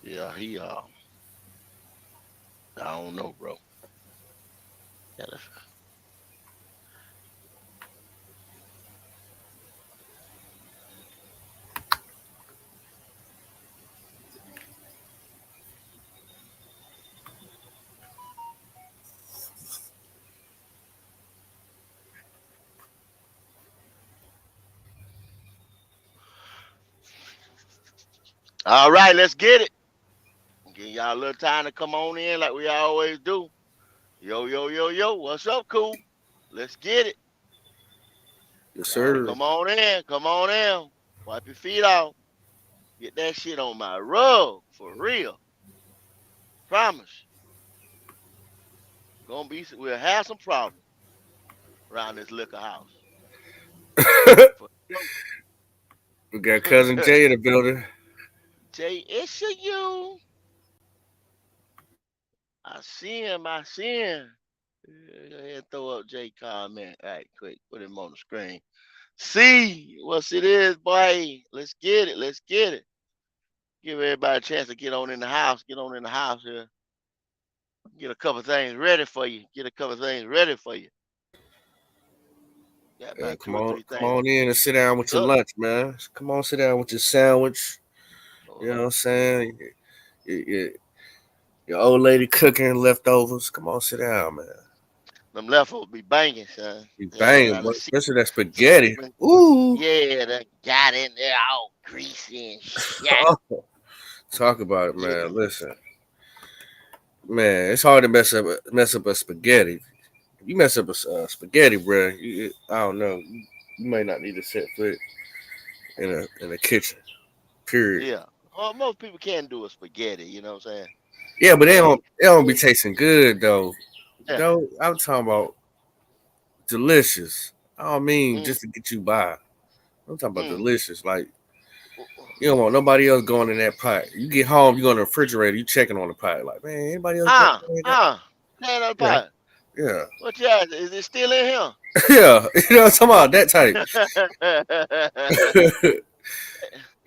Yeah, I don't know, bro. Yeah, all right, let's get it. Give y'all a little time to come on in like we always do. Yo, yo, yo, yo, what's up, cool? Let's get it. Yes, Y'all sir. come on in, come on in. Wipe your feet off. Get that shit on my rug for real. Promise. We'll have some problems around this liquor house. For We got cousin sure. Jay in the building. Jay, it's you. I see him. I see him. Go ahead and throw up Jay comment. All right, quick. Put him on the screen. See what's it is, boy. Let's get it. Let's get it. Give everybody a chance to get on in the house. Get on in the house here. Get a couple things ready for you. Get a couple things ready for you. Got Yeah, about two or three come things. on in and sit down with your Look. lunch, man. Come on, sit down with your sandwich. You Hold know what on. I'm saying? Your old lady cooking leftovers. Come on, sit down, man. Them leftovers be banging, son. You Yeah, banging, now boy. the Especially that spaghetti. seasoning. Ooh. Yeah, that got in there all greasy and shit. Oh, talk about it, Yeah. man. Listen, man, it's hard to mess up a spaghetti. If you mess up a spaghetti, bro, I don't know. You may not need to set foot in a kitchen. Period. Yeah. Well, most people can do a spaghetti, you know what I'm saying? Yeah, but But they don't be tasting good though. yeah. Though I'm talking about delicious. I don't mean Mm, just to get you by. I'm talking about mm. delicious. Like you don't want nobody else going in that pot. You get home, you go in the refrigerator, you checking on the pot. Like, man, anybody else got that? Stand up Yeah, pot. yeah, What you ask? Is it still in here? yeah. You know what I'm talking about? That type.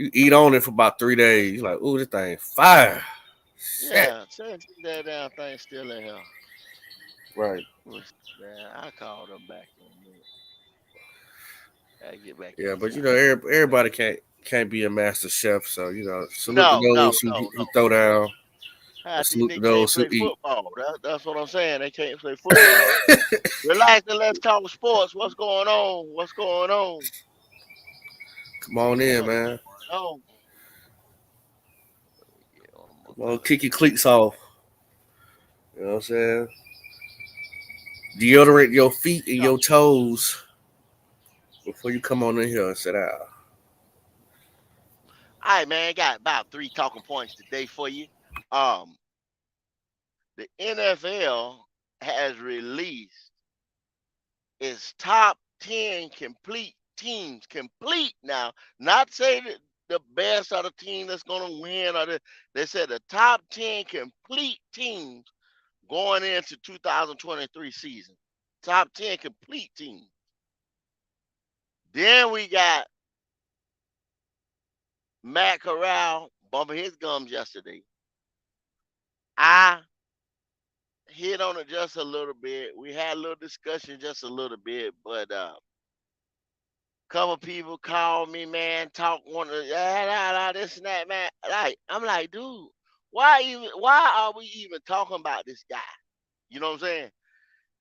You eat on it for about 3 days. You like, ooh, this thing fire. Shit. Yeah, say that damn thing still in here. Right. Man, I called them back in a minute. I get back Yeah, but you inside. know, everybody can't be a master chef. So you know, salute to No, no, those no, who no. throw down, and Half these salute to niggas can't those who play eat. football. That's what I'm saying. They can't play football. Relax and let's talk sports. What's going on? What's going on? Come on in, What's man. going on? Yeah, one more Come on, time. kick your cleats off. You know what I'm saying? Deodorant your feet and Yeah. your toes before you come on in here and sit down. All right, man. Got about three talking points today for you. Um, the NFL has released its top 10 complete teams. Complete now, not say that the best of the team that's going to win, they said the top 10 complete teams going into 2023 season. Top 10 complete teams. Then we got Matt Corral bumping his gums yesterday. I hit on it just a little bit. We had a little discussion just a little bit, but couple people called me, man, talk one this and that, man. Like, I'm like, dude, why are we even talking about this guy? You know what I'm saying?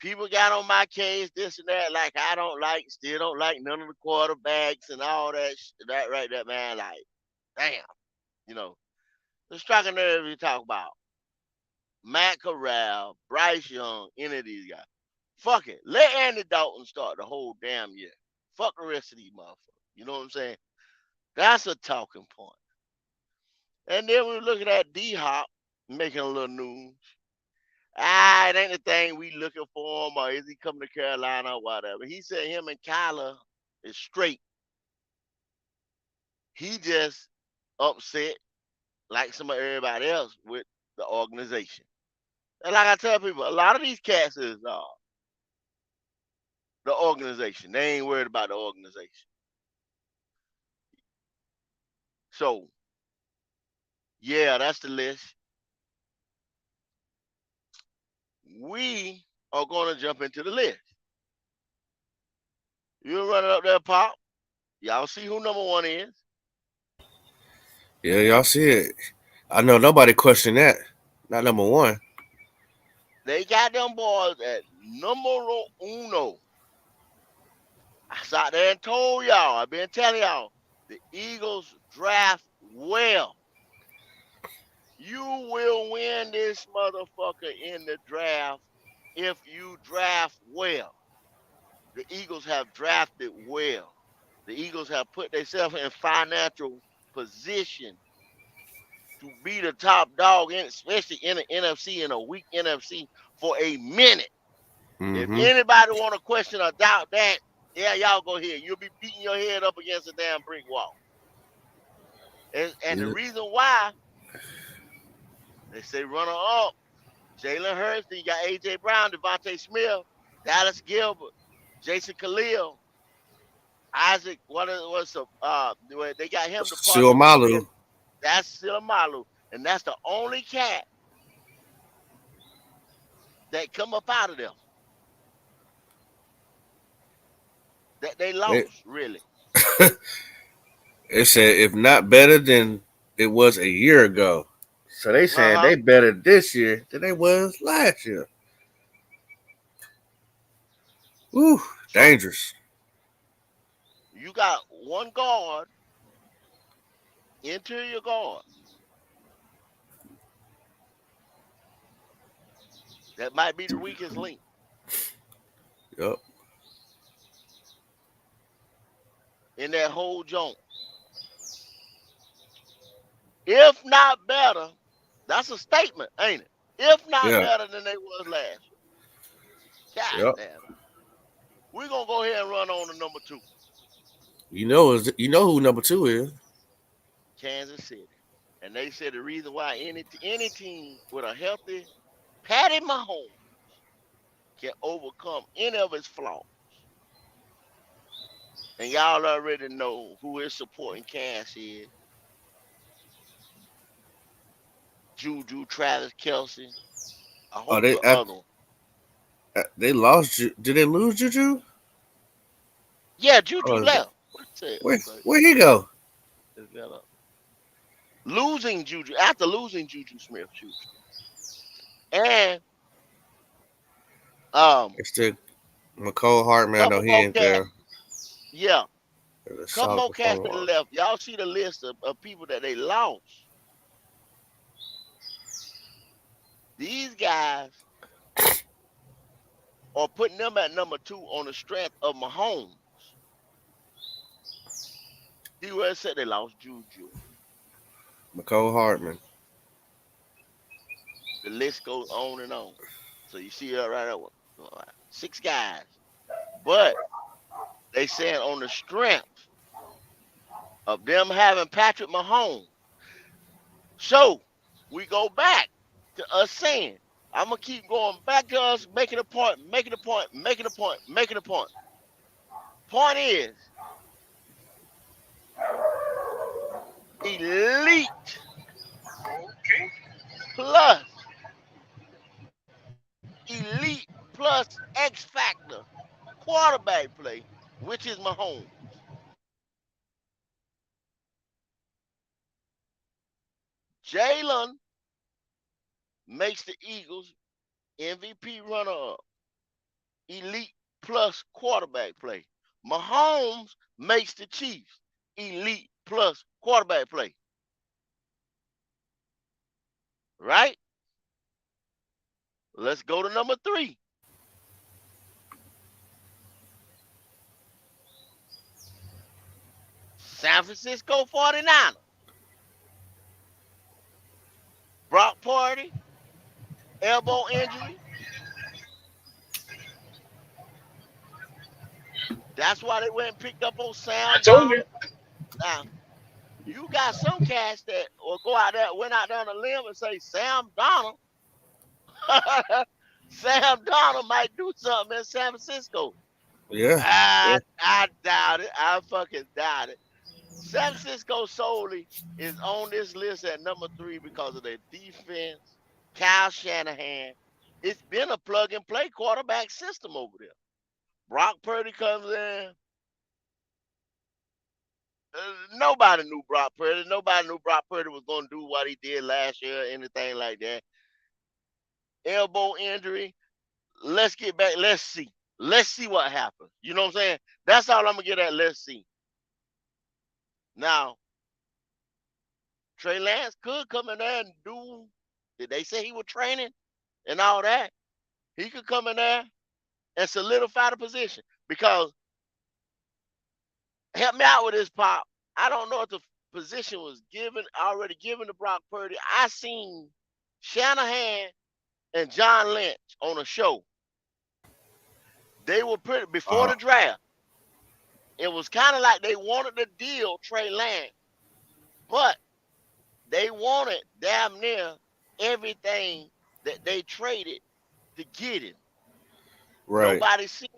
People got on my case, this and that, like still don't like none of the quarterbacks and all that that right there, man. Like, damn, you know. The striking nerve you talk about. Matt Corral, Bryce Young, any of these guys. Fuck it. Let Andy Dalton start the whole damn year. Fuck the rest of these motherfuckers. You know what I'm saying? That's a talking point. And then we're looking at D Hop making a little news. It ain't the thing we looking for him, or is he coming to Carolina or whatever. He said him and Kyler is straight. He just upset like some of everybody else with the organization. And like I tell people, a lot of these cats is the organization. They ain't worried about the organization. So Yeah, that's the list. We are going to jump into the list. You run it up there, Pop. Y'all see who number one is. Yeah, y'all see it. I know nobody questioned that. Not number one. They got them boys at numero uno. I sat there and told y'all, I've been telling y'all, the Eagles draft well. You will win this motherfucker in the draft if you draft well. The Eagles have drafted well. The Eagles have put themselves in financial position to be the top dog, especially in the NFC, in a weak NFC for a minute. If Mm-hmm. anybody want to question or doubt that, yeah, y'all go ahead. You'll be beating your head up against a damn brick wall. And the reason why they say runner up, Jalen Hurts, then you got A.J. Brown, Devontae Smith, Dallas Gilbert, Jason Khalil, Isaac, what's the they got him departing from the Malu. Bears. That's Silamalu. And that's the only cat that come up out of them that they It, lost, really. it said if not better than it was a year ago. So they saying Uh-huh. they better this year than they was last year. Woo, So dangerous. you got one guard, interior guard, that might be the weakest link Yep. in that whole joint. If not better, that's a statement, ain't it? If not Yeah. better than they was last year. God Yep. damn. We're gonna go ahead and run on to number two, You know who number two is. Kansas City. And they said the reason why any team with a healthy Patty Mahomes can overcome any of his flaws. And y'all already know who his supporting cast is. Juju, Travis Kelsey, a Oh, host of other. they lost. Did they lose Juju? Yeah, Juju Oh, left. What it said? Okay, where he go? let's get up. Losing Juju after losing Juju Smith Schuster and It's the McCole Hartman. I know couple he more ain't cats. there. Yeah, It's a couple solid more cats to the performer. left. Y'all see the list of people that they lost. These guys are putting them at number two on the strength of Mahomes. See where it said they lost Juju. McCole Hartman. The list goes on and on. So you see it right there. Six guys. But they saying on the strength of them having Patrick Mahomes. So we go back to us saying, I'm gonna keep going back to us making a point, making a point, making a point, making a point. Point is, elite plus elite plus X factor quarterback play, which is Mahomes. Jalen makes the Eagles MVP runner up. Elite plus quarterback play. Mahomes makes the Chiefs elite plus quarterback play. Right? Let's go to number three. San Francisco 49ers. Brock Purdy, elbow injury. That's why they went and picked up on I Sam told you. Donald. Now, you got some cats that will go out there, went out there on a limb and say Sam Donald. Sam Donald might do something in San Francisco. Yeah. I doubt it. I fucking doubt it. San Francisco solely is on this list at number 3 because of their defense. Kyle Shanahan. It's been a plug and play quarterback system over there. Brock Purdy comes in. Nobody knew Brock Purdy. Nobody knew Brock Purdy was going to do what he did last year or anything like that. Elbow injury. Let's get back. Let's see. Let's see what happens. You know what I'm saying? That's all I'm going to get at. Let's see. Now, Trey Lance could come in there and do. Did they say he was training and all that? He could come in there and solidify the position because help me out with this, Pop. I don't know if the position was already given to Brock Purdy. I seen Shanahan and John Lynch on a show. They were pretty before Uh, the draft. It was kind of like they wanted to deal Trey Lance, but they wanted damn near everything that they traded to get him. right. Nobody seen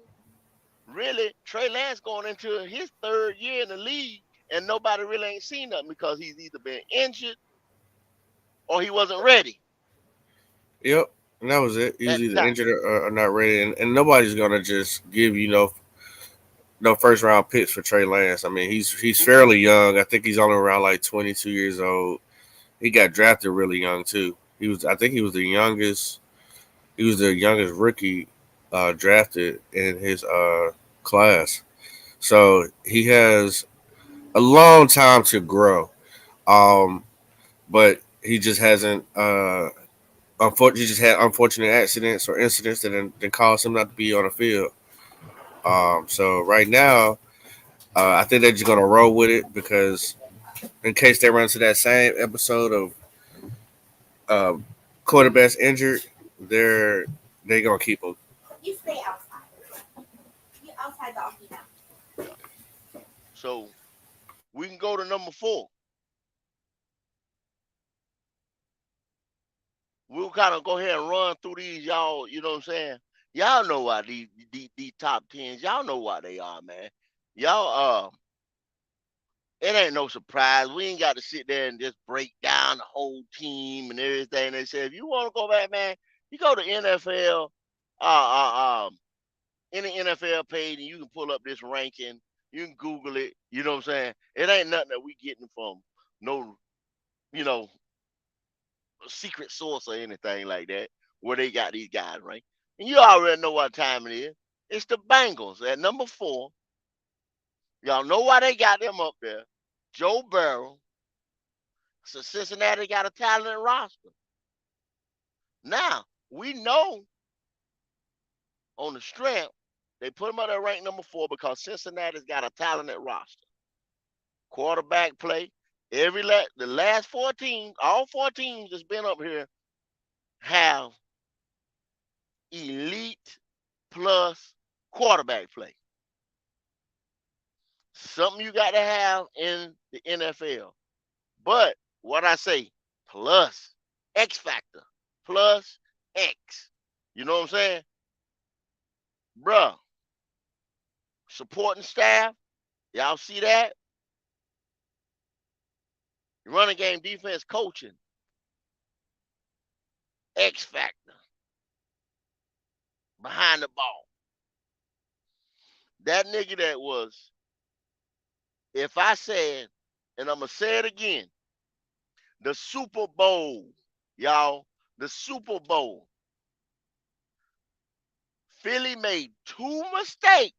really Trey Lance going into his 3rd year in the league, and nobody really ain't seen nothing because he's either been injured or he wasn't ready Yep. And that was it. He was at either the time. injured or not ready, and nobody's gonna just give no first round picks for Trey Lance. I mean, he's fairly young. I think he's only around like 22 years old. He got drafted really young too. I think he was the youngest. He was the youngest rookie drafted in his class. So he has a long time to grow. Um, but he just hasn't. He just had unfortunate accidents or incidents that caused him not to be on the field. So right now, I think they're just gonna roll with it because in case they run into that same episode of uh, quarterbacks injured, they're gonna keep him. You stay outside. You outside doggy now. Yeah. So we can go to number 4. We'll kind of go ahead and run through these, y'all. You know what I'm saying? Y'all know why these top tens. Y'all know why they are, man. Y'all, it ain't no surprise. We ain't got to sit there and just break down the whole team and everything. They say if you want to go back, man, you go to NFL, uh, any NFL page, and you can pull up this ranking. You can Google it. You know what I'm saying? It ain't nothing that we getting from no, you know, secret source or anything like that where they got these guys right. And you already know what time it is. It's the Bengals at number 4. Y'all know why they got them up there. Joe Burrow. So Cincinnati got a talented roster. Now, we know on the strength, they put them up there ranked number 4 because Cincinnati's got a talented roster. Quarterback play. The last 4 teams, all 4 teams that's been up here have elite plus quarterback play. Something you got to have in the NFL. But what I say, plus X factor, plus X. You know what I'm saying? Bruh, supporting staff, y'all see that? Running game defense coaching, X factor behind the ball. That nigga that was, if I said, and I'm going to say it again, the Super Bowl, y'all, the Super Bowl. Philly made 2 mistakes.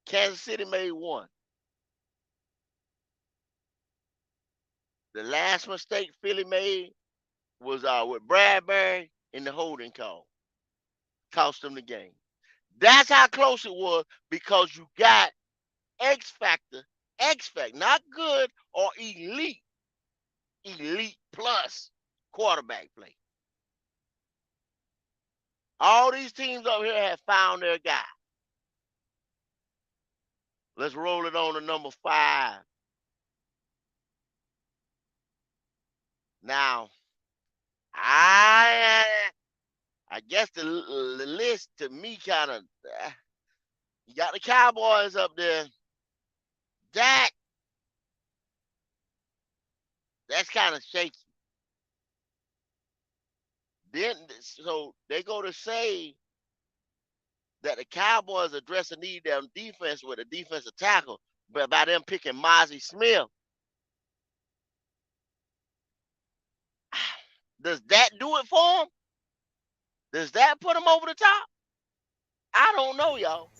Kansas City made 1. The last mistake Philly made was with Bradbury in the holding call. Cost them the game. That's how close it was because you got X factor, not good or elite, elite plus quarterback play. All these teams over here have found their guy. Let's roll it on to number 5. Now, I guess the list to me kind of, You got the Cowboys up there. Dak, that's kind of shaky. Then so they go to say that the Cowboys address a need down defense with a defensive tackle, but by them picking Mozzie Smith, does that do it for him? Does that put him over the top? I don't know, y'all.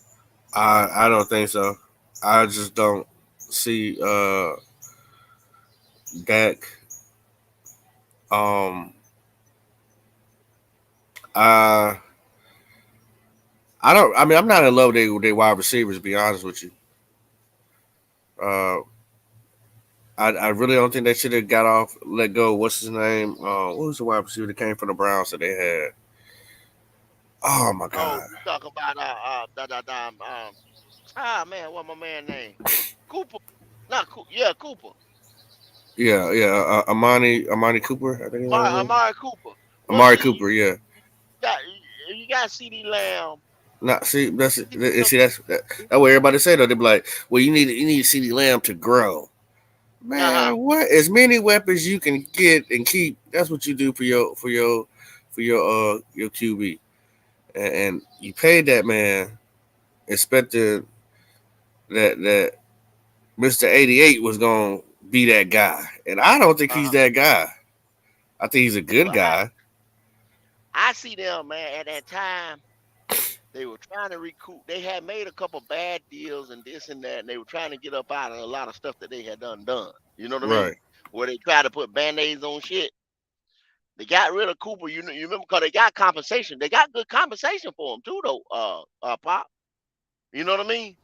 I don't think so. I just don't see Dak. Um, uh, I don't. I mean, I'm not in love with their wide receivers. To be honest with you, uh, I really don't think they should have got off, let go. What's his name? What was the wide receiver that came from the Browns that they had? Oh my Oh, god. you talk about man, what my man name? Cooper. Not Cooper. Yeah, Cooper. Yeah. Amani Cooper. I think his name was Amari Cooper. Well, Amari see, Cooper. Yeah. got you got CD Lamb. Not see that's CD Lamb. that's what everybody say though. They be like, well, you need CD Lamb to grow. Uh-huh. Man, what as many weapons you can get and keep? That's what you do for your QB, and you paid that man, expecting that Mister 88 was gonna be that guy, and I don't think he's Uh-huh. that guy. I think he's a good Well, guy. I see them, man, at that time. They were trying to recoup. They had made a couple bad deals and this and that, and they were trying to get up out of a lot of stuff that they had done. You know what I mean? Right. Where they tried to put band-aids on shit. They got rid of Cooper. You remember because they got compensation. They got good compensation for him too, though. Pop. You know what I mean?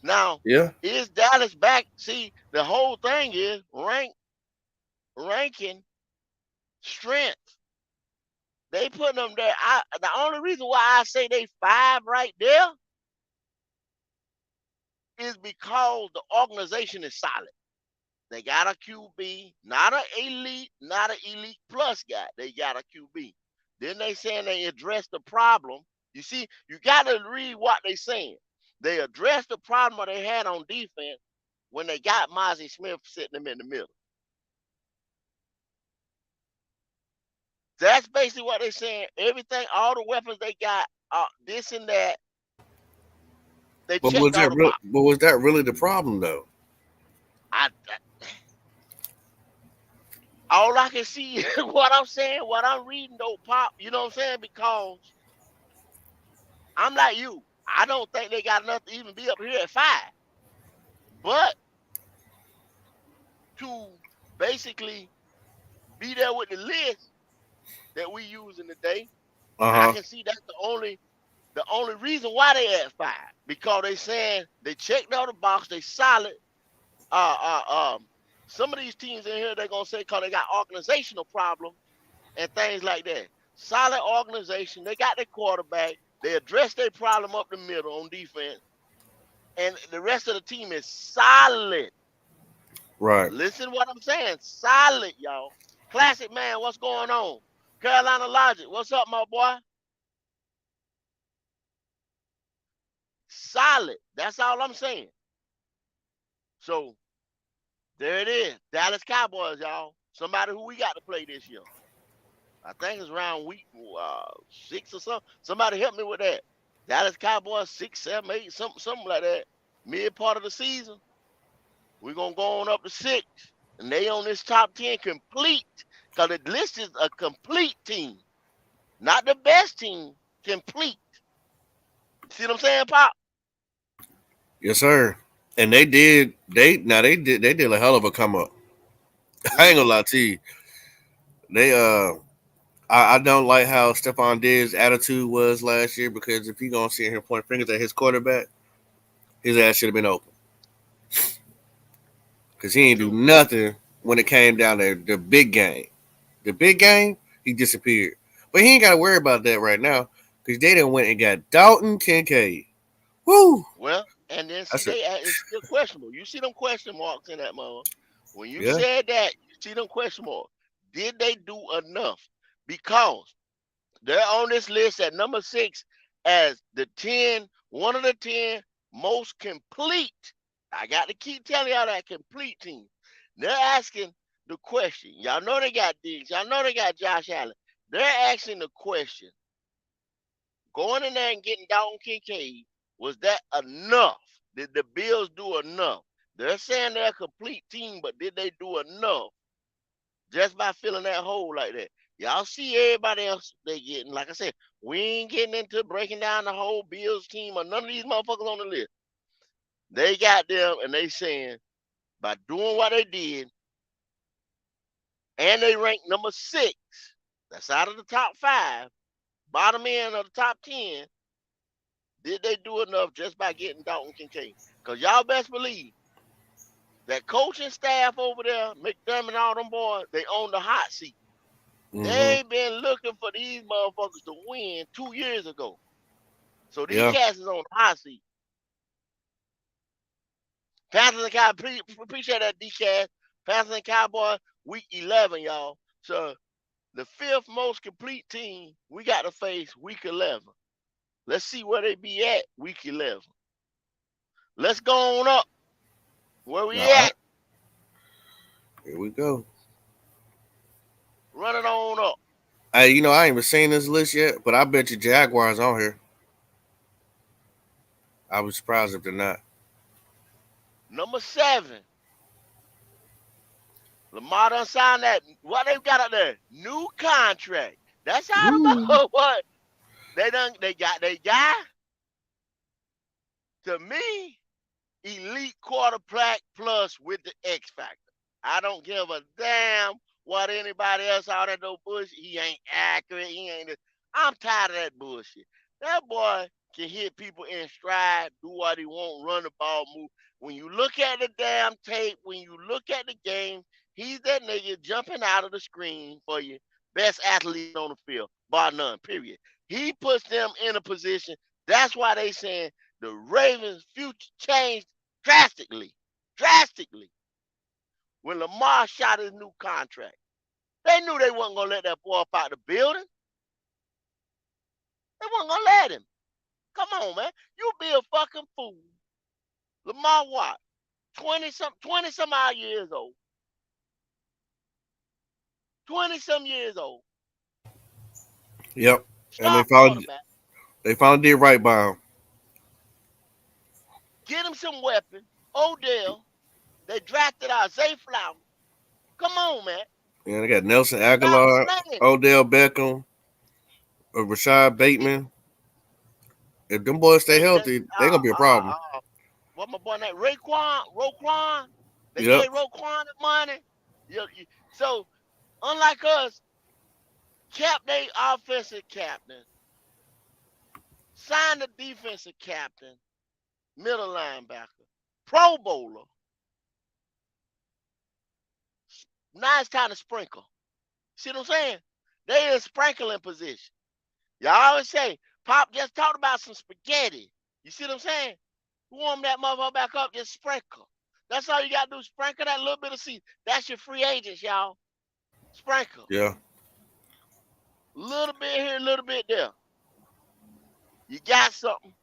Now, Yeah. is Dallas back? See, the whole thing is ranking strength. They putting them there. The only reason why I say they 5 right there is because the organization is solid. They got a QB, not an elite plus guy. They got a QB. Then they saying they addressed the problem. You see, you got to read what they saying. They addressed the problem they had on defense when they got Mozzie Smith sitting them in the middle. That's basically what they're saying. Everything, all the weapons they got, this and that, they checked all the box. But was that really the problem though? I all I can see is what I'm saying, what I'm reading though, Pop. You know what I'm saying? Because I'm like you. I don't think they got enough to even be up here at 5. But to basically be there with the list that we use in the day, Uh I huh. can see that's the only reason why they at 5. Because they saying they checked out the box, they solid. Uh uh um some of these teams in here they're gonna say because they got organizational problems and things like that. Solid organization. They got their quarterback. They address their problem up the middle on defense. And the rest of the team is solid. Right. Listen what I'm saying. Solid, y'all. Classic man, what's going on? Carolina Logic, what's up, my boy? Solid. That's all I'm saying. So there it is. Dallas Cowboys, y'all. Somebody who we got to play this year. I think it's around week 6 or something. Somebody help me with that. Dallas Cowboys 6, 7, 8, something like that. Mid part of the season. We're gonna go on up to 6. And they on this top 10 complete. Because the list is a complete team. Not the best team. Complete. See what I'm saying, Pop? Yes, sir. And they did a hell of a come up. I ain't gonna Mm-hmm. lie to you. They I don't like how Stephon Diggs' attitude was last year because if he gonna sit here and point fingers at his quarterback, his ass should have been open. Because he ain't do True. nothing when it came down to the big game. The big game, he disappeared. But he ain't got to worry about that right now because they done went and got Dalton Kincaid. Woo! Well, and then see, That's it. it's still questionable. You see them question marks in that mother. When you Yeah. said that, you see them question marks. Did they do enough? Because they're on this list at number 6 as the 10, one of the 10 most complete. I got to keep telling y'all that complete team. They're asking the question. Y'all know they got Diggs. Y'all know they got Josh Allen. They're asking the question. Going in there and getting Dalton Kincaid, was that enough? Did the Bills do enough? They're saying they're a complete team, but did they do enough just by filling that hole like that? Y'all see everybody else they getting. Like I said, we ain't getting into breaking down the whole Bills team or none of these motherfuckers on the list. They got them and they saying by doing what they did, and they ranked number 6. That's out of the top 5, bottom end of the top 10. Did they do enough just by getting Dalton Kincaid? Because y'all best believe that coaching staff over there, McDermott and all them boys, they own the hot seat. They been looking for these motherfuckers to win 2 years ago. So these cats is on the hot seat. Panthers and Cowboys, appreciate that, D-Cast. Panthers and Cowboys, week 11, y'all. So the 5th most complete team we got to face week 11. Let's see where they be at week 11. Let's go on up. Where we at? Right. Here we go. Run it on up. Hey, you know, I ain't even seen this list yet, but I bet you Jaguars on here. I was surprised if they're not. Number 7. Lamar done signed that. What they got out there? New contract. That's how about what they got they guy. To me, elite quarterback plus with the X factor. I don't give a damn what anybody else out there no bullshit. He ain't accurate. He ain't. I'm tired of that bullshit. That boy can hit people in stride, do what he want, run the ball, move. When you look at the damn tape, when you look at the game, he's that nigga jumping out of the screen for you. Best athlete on the field, bar none, period. He puts them in a position. That's why they saying the Ravens' future changed drastically. Drastically. When Lamar shot his new contract. They knew they wasn't going to let that boy up out the building. They wasn't going to let him. Come on, man. You be a fucking fool. Lamar Watt, 20-some odd years old. 20-some years old. Yep. And Star quarterback. they finally did right by him. Get him some weapon. Odell. They drafted Zay Flowers. Come on, man. Yeah, they got Nelson Aguilar, Odell Beckham, Rashad Bateman. If them boys stay healthy, they're gonna be a problem. What my boy name? Roquan. They Yep. gave Roquan the money. So unlike us, cap they offensive captain, sign the defensive captain, middle linebacker, Pro Bowler. Now it's time to sprinkle. See what I'm saying? They in sprinkling position. Y'all always say, Pop just talked about some spaghetti. You see what I'm saying? Warm that motherfucker back up, just sprinkle. That's all you got to do, sprinkle that little bit of seed. That's your free agents, y'all. Sprinkle. Yeah. Little bit here, a little bit there. You got something.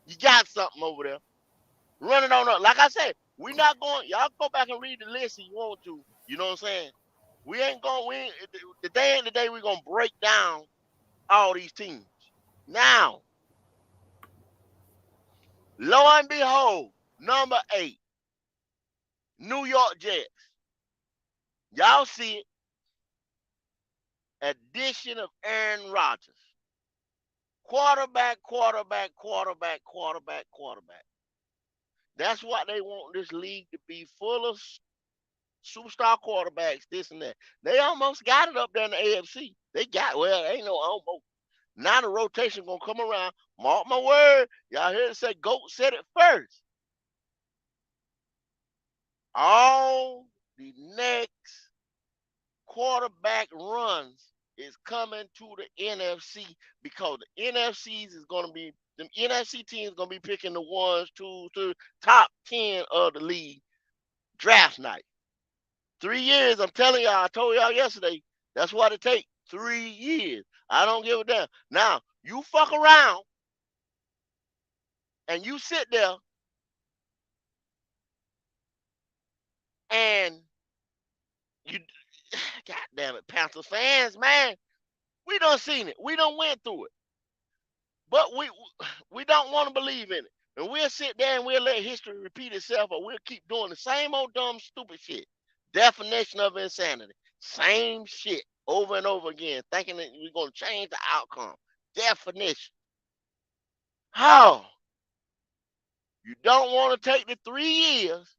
You got something over there. Run it on up. Like I said, we're not going, y'all go back and read the list if you want to. You know what I'm saying? The day and the day we're going to break down all these teams. Now, lo and behold, number 8, New York Jets. Y'all see it. Addition of Aaron Rodgers. Quarterback. That's what they want this league to be, full of superstar quarterbacks, this and that. They almost got it up there in the AFC. Ain't no almost. Now the rotation going to come around. Mark my word. Y'all hear it say GOAT said it first. All the next quarterback runs is coming to the NFC because the NFCs is going to be, the NFC teams going to be picking the 1, 2, 3, top 10 of the league draft night. 3 years, I'm telling y'all, I told y'all yesterday, that's what it takes. 3 years. I don't give a damn. Now, you fuck around and you sit there And you, God damn it, Panthers fans, man, we done seen it. We done went through it. But we don't want to believe in it. And we'll sit there and we'll let history repeat itself, or we'll keep doing the same old dumb, stupid shit. Definition of insanity. Same shit over and over again, thinking that we're going to change the outcome. Definition. How? You don't want to take the 3 years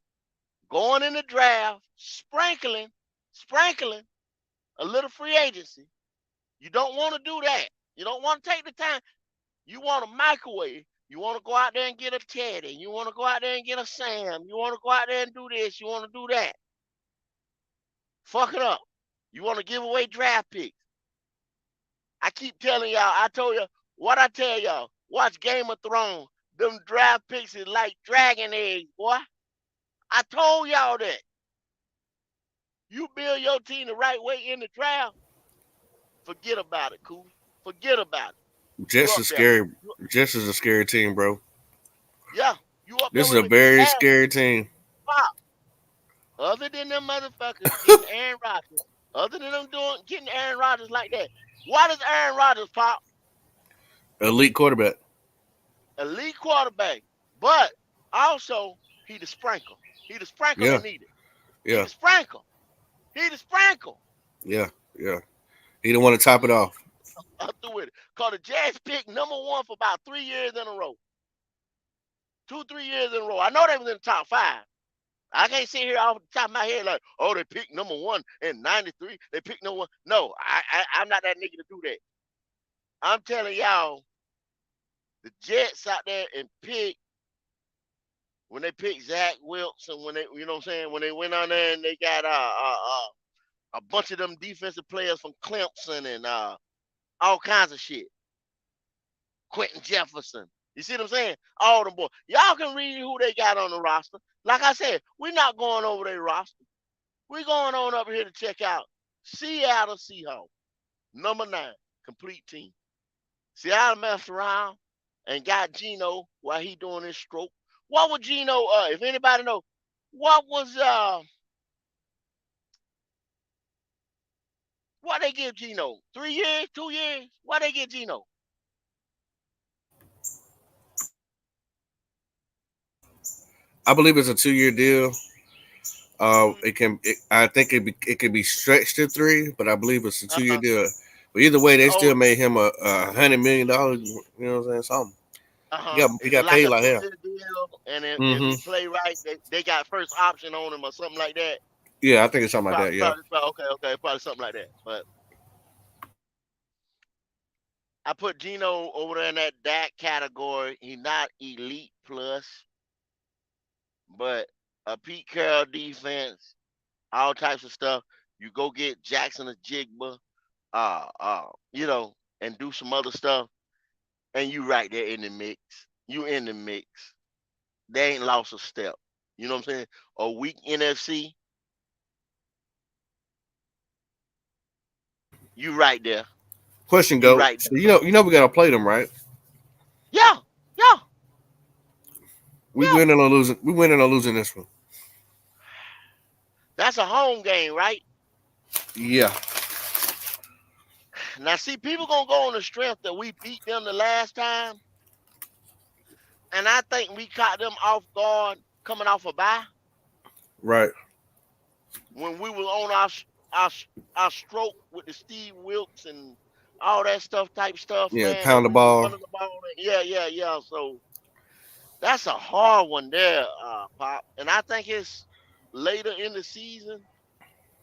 going in the draft, sprinkling a little free agency. You don't want to do that. You don't want to take the time. You want a microwave. You want to go out there and get a Teddy. You want to go out there and get a Sam. You want to go out there and do this. You want to do that. Fuck it up. You want to give away draft picks. I keep telling y'all, I told you, what I tell y'all, watch Game of Thrones. Them draft picks is like dragon eggs, boy. I told y'all that. You build your team the right way in the draft, forget about it, cool. Forget about it. Jets is scary. Jets is a scary team, bro. Yeah, you up This is there a with very scary team. Pop. Other than them motherfuckers getting Aaron Rodgers, other than them getting Aaron Rodgers like that, why does Aaron Rodgers, Pop? Elite quarterback. Elite quarterback, but also he the sprinkle. He the sprinkle Yeah. they needed. Yeah. He the sprinkle. He the sprinkle. Yeah. Yeah. He didn't want to top it off. I'm through with it. Cause the Jazz picked number 1 for about 3 years in a row. 2-3 years in a row. I know they was in the top 5. I can't sit here off the top of my head like, oh, they picked number 1 in '93. They picked number 1. No, I'm not that nigga to do that. I'm telling y'all, the Jets out there and pick when they picked Zach Wilson, when they, you know what I'm saying, when they went on there and they got a bunch of them defensive players from Clemson and all kinds of shit. Quentin Jefferson. You see what I'm saying? All them boys. Y'all can read who they got on the roster. Like I said, we're not going over their roster. We're going on up here to check out Seattle Seahawks, number 9, complete team. Seattle messed around and got Geno while he doing his stroke. What was Geno? If anybody know, what was what they give Geno? 3 years, 2 years? What they give Geno? I believe it's a 2-year deal. I think it can be stretched to 3, but I believe it's a 2-year deal. But either way, they still made him a $100 million. You know what I'm saying? Something. He got like paid a like hell. Deal, and if he play right, they got first option on him or something like that. Yeah, I think it's something like that. Yeah. Okay, probably something like that. But I put Geno over there in that Dak category. He's not elite plus, but a Pete Carroll defense, all types of stuff. You go get Jackson or Jigba, you know, and do some other stuff, and you right there in the mix. You in the mix. They ain't lost a step. You know what I'm saying? A weak NFC, you right there. Question, go. Right So you know we gotta play them, right? Yeah. We winning or losing. We winning or losing this one. That's a home game, right? Yeah. Now, see, people gonna go on the strength that we beat them the last time, and I think we caught them off guard coming off a bye. Right. When we were on our stroke with the Steve Wilkes and all that type stuff, yeah, man. Pound the ball. Yeah. So that's a hard one there, Pop. And I think it's later in the season.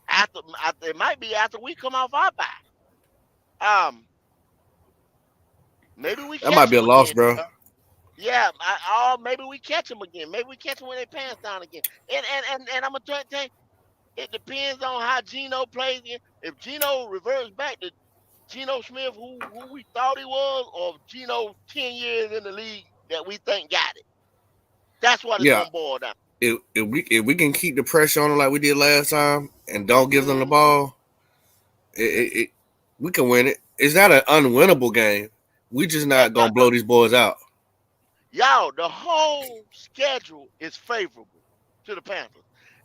After it might be after we come off our bye. Maybe we That might be a loss, bro. Yeah, maybe we catch them again. Maybe we catch them when they pants down again. And I'm gonna tell you, it depends on how Geno plays again. If Geno reverts back to Geno Smith, who we thought he was, or Geno 10 years in the league that we think got it. That's what it's gonna boil down. If we can keep the pressure on them like we did last time and don't give them the ball, we can win it. It's not an unwinnable game. We just not gonna blow these boys out. Y'all, the whole schedule is favorable to the Panthers.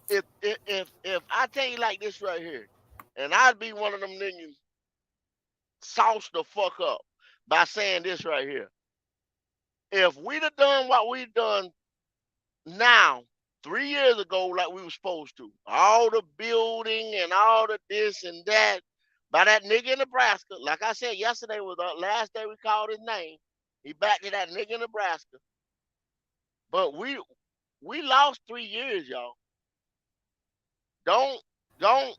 if I tell you like this right here, and I'd be one of them niggas sauce the fuck up by saying this right here. If we'd have done what we done now 3 years ago like we were supposed to, all the building and all the this and that by that nigga in Nebraska, like I said yesterday was the last day we called his name. He back to that nigga in Nebraska. But we lost 3 years, y'all. Don't don't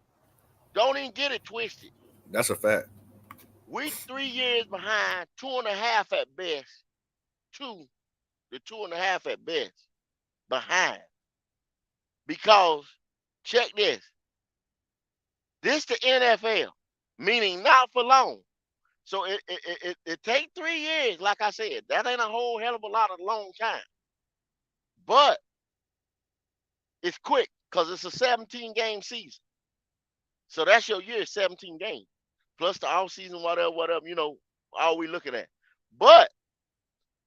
don't even get it twisted. That's a fact. We 3 years behind, two and a half at best. Two and a half at best behind. Because check this. This the NFL, meaning not for long. So it take 3 years, like I said. That ain't a whole hell of a lot of long time. But it's quick because it's a 17 game season. So that's your year, 17 games. Plus the off season, whatever, all we looking at. But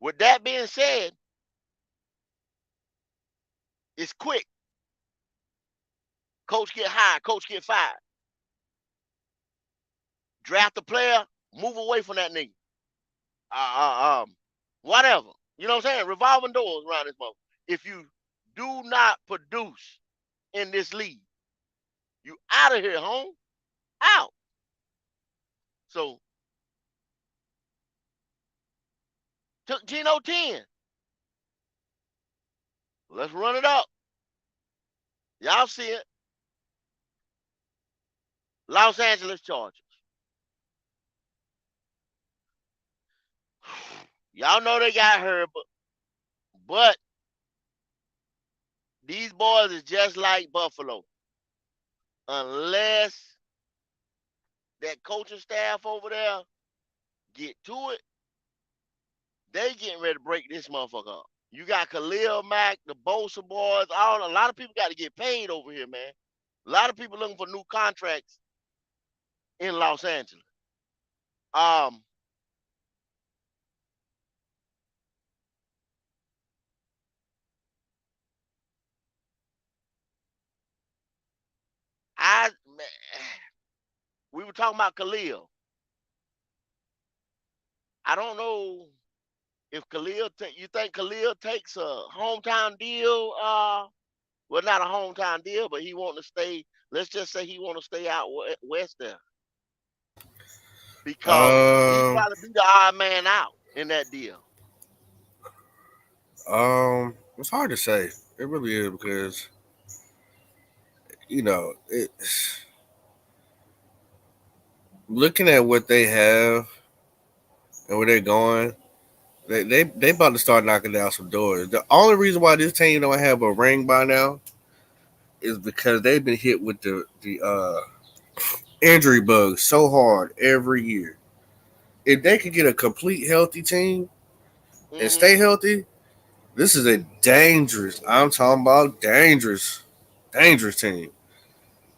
with that being said, it's quick. Coach get hired, coach get fired. Draft a player, move away from that nigga. Whatever. You know what I'm saying? Revolving doors around this mother. If you do not produce in this league, you out of here, home. Out. So took Geno 10. Let's run it up. Y'all see it. Los Angeles Chargers. Y'all know they got hurt, but these boys is just like Buffalo. Unless that coaching staff over there get to it, they getting ready to break this motherfucker up. You got Khalil Mack, the Bosa boys, a lot of people got to get paid over here, man. A lot of people looking for new contracts in Los Angeles. We were talking about Khalil. I don't know if you think Khalil takes a hometown deal? Well, not a hometown deal, but he want to stay. Let's just say he want to stay out west there because he Um, probably be the odd man out in that deal. it's hard to say. It really is because it. Looking at what they have and where they're going, they about to start knocking down some doors. The only reason why this team don't have a ring by now is because they've been hit with the injury bug so hard every year. If they could get a complete healthy team and Hmm. stay healthy, this is a dangerous. I'm talking about dangerous team.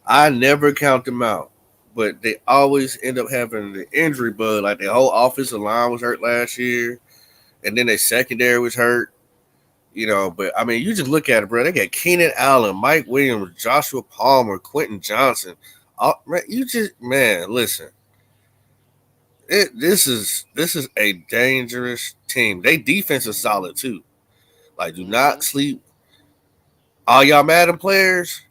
I never count them out, but they always end up having the injury bug. Like their whole offensive line was hurt last year, and then their secondary was hurt. But I mean, you just look at it, bro. They got Keenan Allen, Mike Williams, Joshua Palmer, Quentin Johnson. Listen. This is a dangerous team. They defense is solid too. Like, do not Hmm. sleep. All y'all Madden players,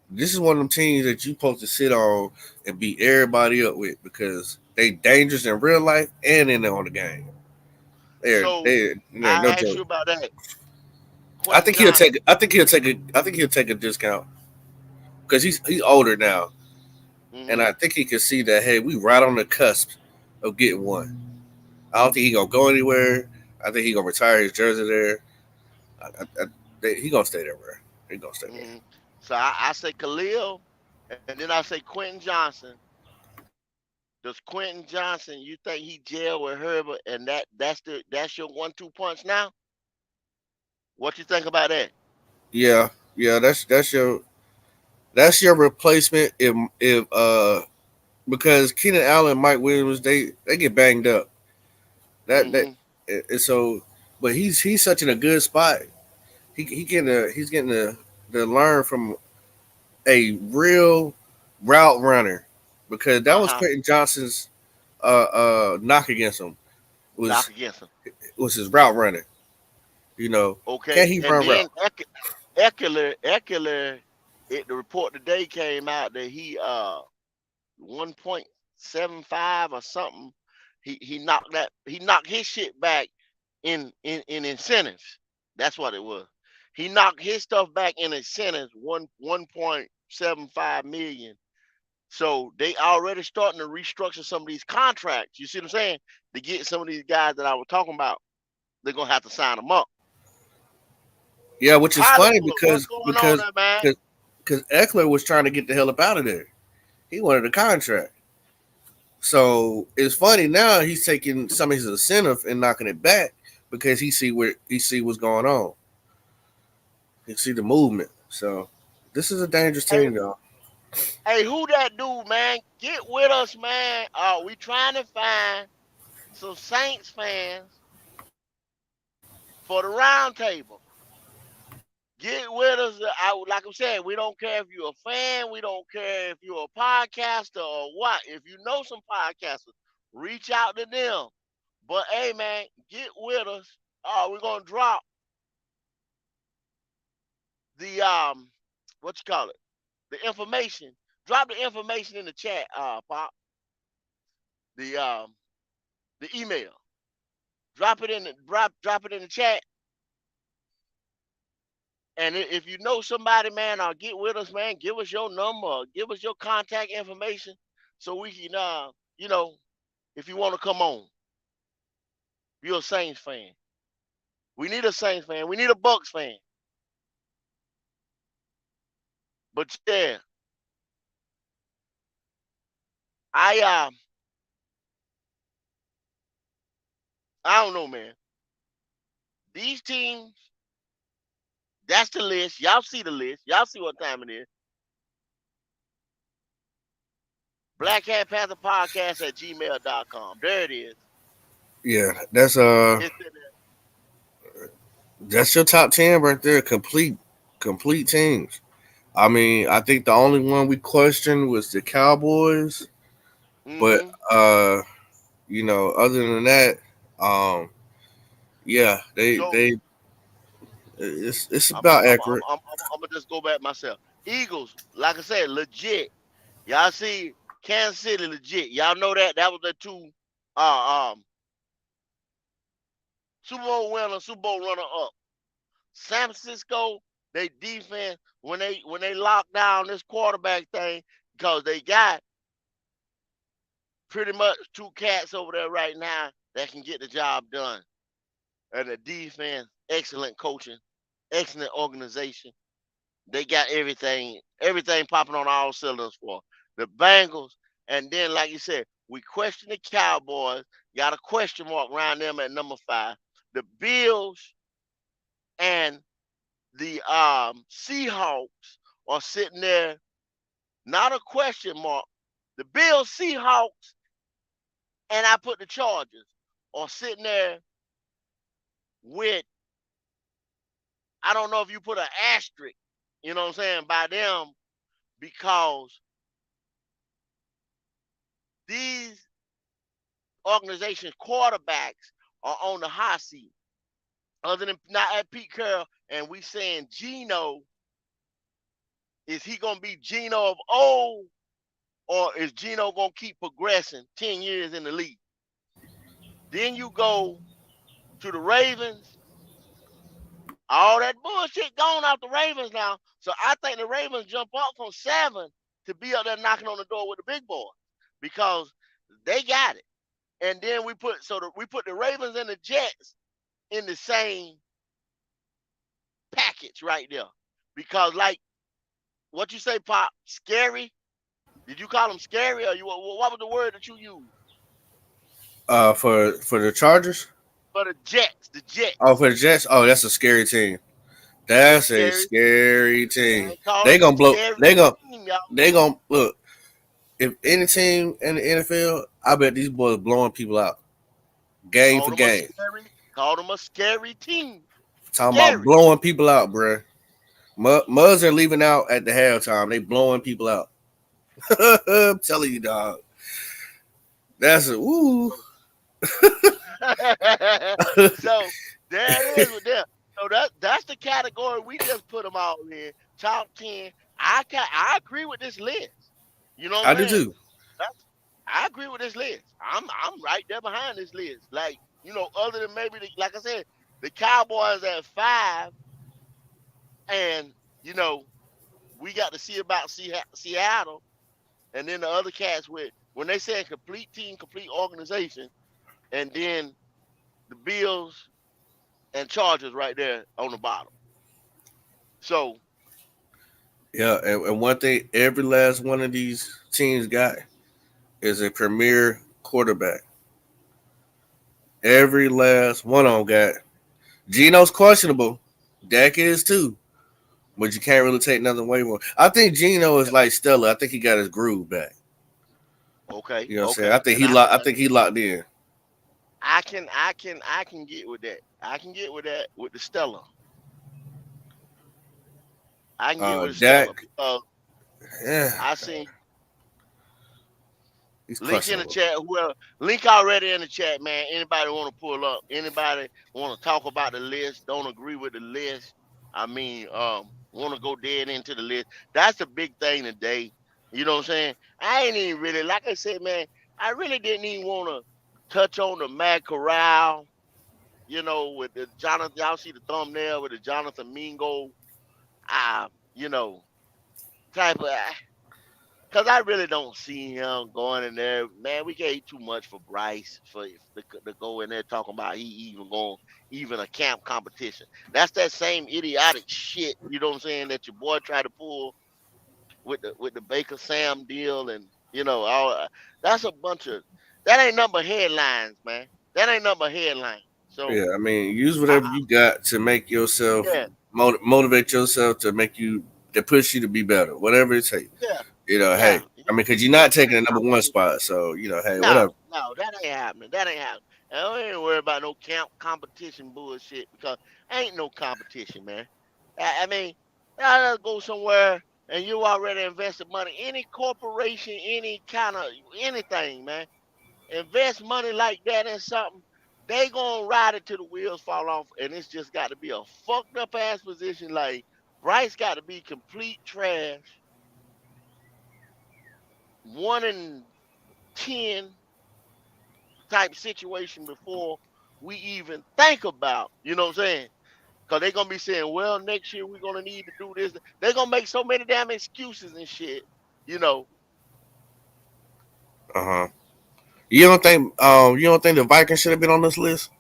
this is one of them teams that you supposed to sit on and beat everybody up with because they dangerous in real life and in on the game. So They're no I asked joke. you about that, Quentin I Johnson. think he'll take a discount because he's older now, and Hmm. I think he can see that hey, we right on the cusp of getting one. I don't think he gonna go anywhere. I think he gonna retire his jersey there. He gonna stay there, bro. He gonna stay there. Hmm. So I say Khalil, and then I say Quentin Johnson. Does Quentin Johnson? You think he jail with Herbert, and that's your 1-2 punch now? What you think about that? Yeah, yeah. That's your replacement if because Keenan Allen, Mike Williams, they get banged up. That Hmm. and so, but he's such in a good spot. He's getting to learn from. a real route runner because that was Uh-huh. Quentin Johnson's knock against him Knock was against him. was his route runner. You know, can Okay. he And run route? then Eckler, the report today came out that he 1.75 or something. He knocked his shit back in incentives. That's what it was. He knocked his stuff back in incentives 1.75 million. So they already starting to restructure some of these contracts. You see what I'm saying? To get some of these guys that I was talking about, they're gonna have to sign them up. Yeah, which is funny Hollywood, what's going on there, man? because Eckler was trying to get the hell up out of there. He wanted a contract. So it's funny now he's taking some of his incentive and knocking it back because he see what's going on. He see the movement. So this is a dangerous Hey, team, y'all. hey, who that dude, man? Get with us, man. We trying to find some Saints fans for the round table. Get with us. Like I'm saying, we don't care if you're a fan. We don't care if you're a podcaster or what. If you know some podcasters, reach out to them. But hey, man, get with us. We're gonna drop the what you call it, the information. Drop the information in the chat, Pop. The the email. Drop it in the chat. And if you know somebody, man, get with us, man. Give us your number. Give us your contact information so we can, you know, if you want to come on, you're a Saints fan. We need a Saints fan. We need a Bucks fan. But yeah, I I don't know, man. These teams, that's the list. Y'all see the list. Y'all see what time it is. Black Cat Panther Podcast at gmail.com. There it is. Yeah, It's in there. that's your top 10 right there. Complete teams. I mean, I think the only one we questioned was the Cowboys, but Mm-hmm. other than that, um, yeah, So it's I'm, I'm, about I'm, I'm, accurate. I'm, I'm gonna just go back myself. Eagles, like I said, legit. Y'all see Kansas City, legit. Y'all know that was the two Super Bowl winner, Super Bowl runner up. San Francisco, they defense when they lock down this quarterback thing because they got pretty much two cats over there right now that can get the job done. And the defense, excellent coaching, excellent organization. They got everything popping on all cylinders for the Bengals. And then, like you said, we question the Cowboys. Got a question mark around them at number 5. The Bills and the Seahawks are sitting there, not a question mark. The Bills, Seahawks, and I put the Chargers are sitting there with, I don't know if you put an asterisk, you know what I'm saying, by them because these organization quarterbacks are on the hot seat. Other than not at Pete Carroll, and we saying Geno, is he gonna be Geno of old, or is Geno gonna keep progressing 10 years in the league? Then you go to the Ravens. All that bullshit gone out the Ravens now. So I think the Ravens jump up from 7 to be up there knocking on the door with the big boys because they got it. And then we put the Ravens and the Jets in the same package right there. Because like what you say, Pop, scary. Did you call them scary, or what was the word that you used For the Chargers. for the Jets? The Oh, Jets. for the Jets. Oh, that's a scary team. They That's a scary. scary I team. ain't call They them a gonna blow. scary They gonna team, y'all. they gonna look. If any team in the NFL, I bet these boys blowing people out game Called for them a game. scary. Called them a scary team. Talking about Scary. blowing people out, bruh. Muzz are leaving out at the halftime. They blowing people out. I'm telling you, dog. That's a ooh. So there it is with them. So that's the category we just put them all in. Top 10. I agree with this list. You know what I I'm do saying? too. That's, I agree with this list. I'm right there behind this list. Like, other than maybe like I said, the Cowboys at 5, and you know, we got to see about Seattle, and then the other cats with when they say complete team, complete organization, and then the Bills and Chargers right there on the bottom. So Yeah, and one thing every last one of these teams got is a premier quarterback. Every last one of them got. Geno's questionable. Dak is too. But you can't really take nothing away from him. I think Geno is yeah, like Stella. I think he got his groove back. okay, You know what I'm saying? okay, and I I think he locked in. I can get with that. I can get with that with the Stella. I can get with the Stella Dak, because yeah, I seen he's link in the questionable. chat. Whoever link already in the chat, man. Anybody want to pull up? Anybody want to talk about the list? Don't agree with the list? I mean, want to go dead into the list? That's the big thing today. You know what I'm saying? I ain't even really, like I said, man. I really didn't even want to touch on the Mad Corral. With the Jonathan, y'all see the thumbnail with the Jonathan Mingo, ah, you know, type of. Cause I really don't see him going in there. Man, we gave too much for Bryce to go in there talking about he even going even a camp competition. That's that same idiotic shit, you know what I'm saying, that your boy tried to pull with the Baker Sam deal and all that's a bunch of that ain't number headlines, man. That ain't number headlines. So Yeah, I mean, use I, whatever you got to make yourself yeah, motivate yourself to make you to push you to be better. Whatever it takes. yeah, Hey, yeah. I mean, because you're You know not what I'm taking saying? the number one spot, so hey, whatever. No, no, that ain't happening. That ain't happening. I don't ain't worry about no camp competition bullshit because ain't no competition, man. I mean, I go somewhere and you already invested money. Any corporation, any kind of anything, man, invest money like that in something, they gonna ride it till the wheels fall off, and it's just got to be a fucked up ass position. Like Bryce got to be complete trash, 1 in 10 type situation before we even think about, you know what I'm saying? Because they're going to be saying, well, next year we're going to need to do this. They're going to make so many damn excuses and shit. You know, Uh huh. You don't think the Vikings should have been on this list?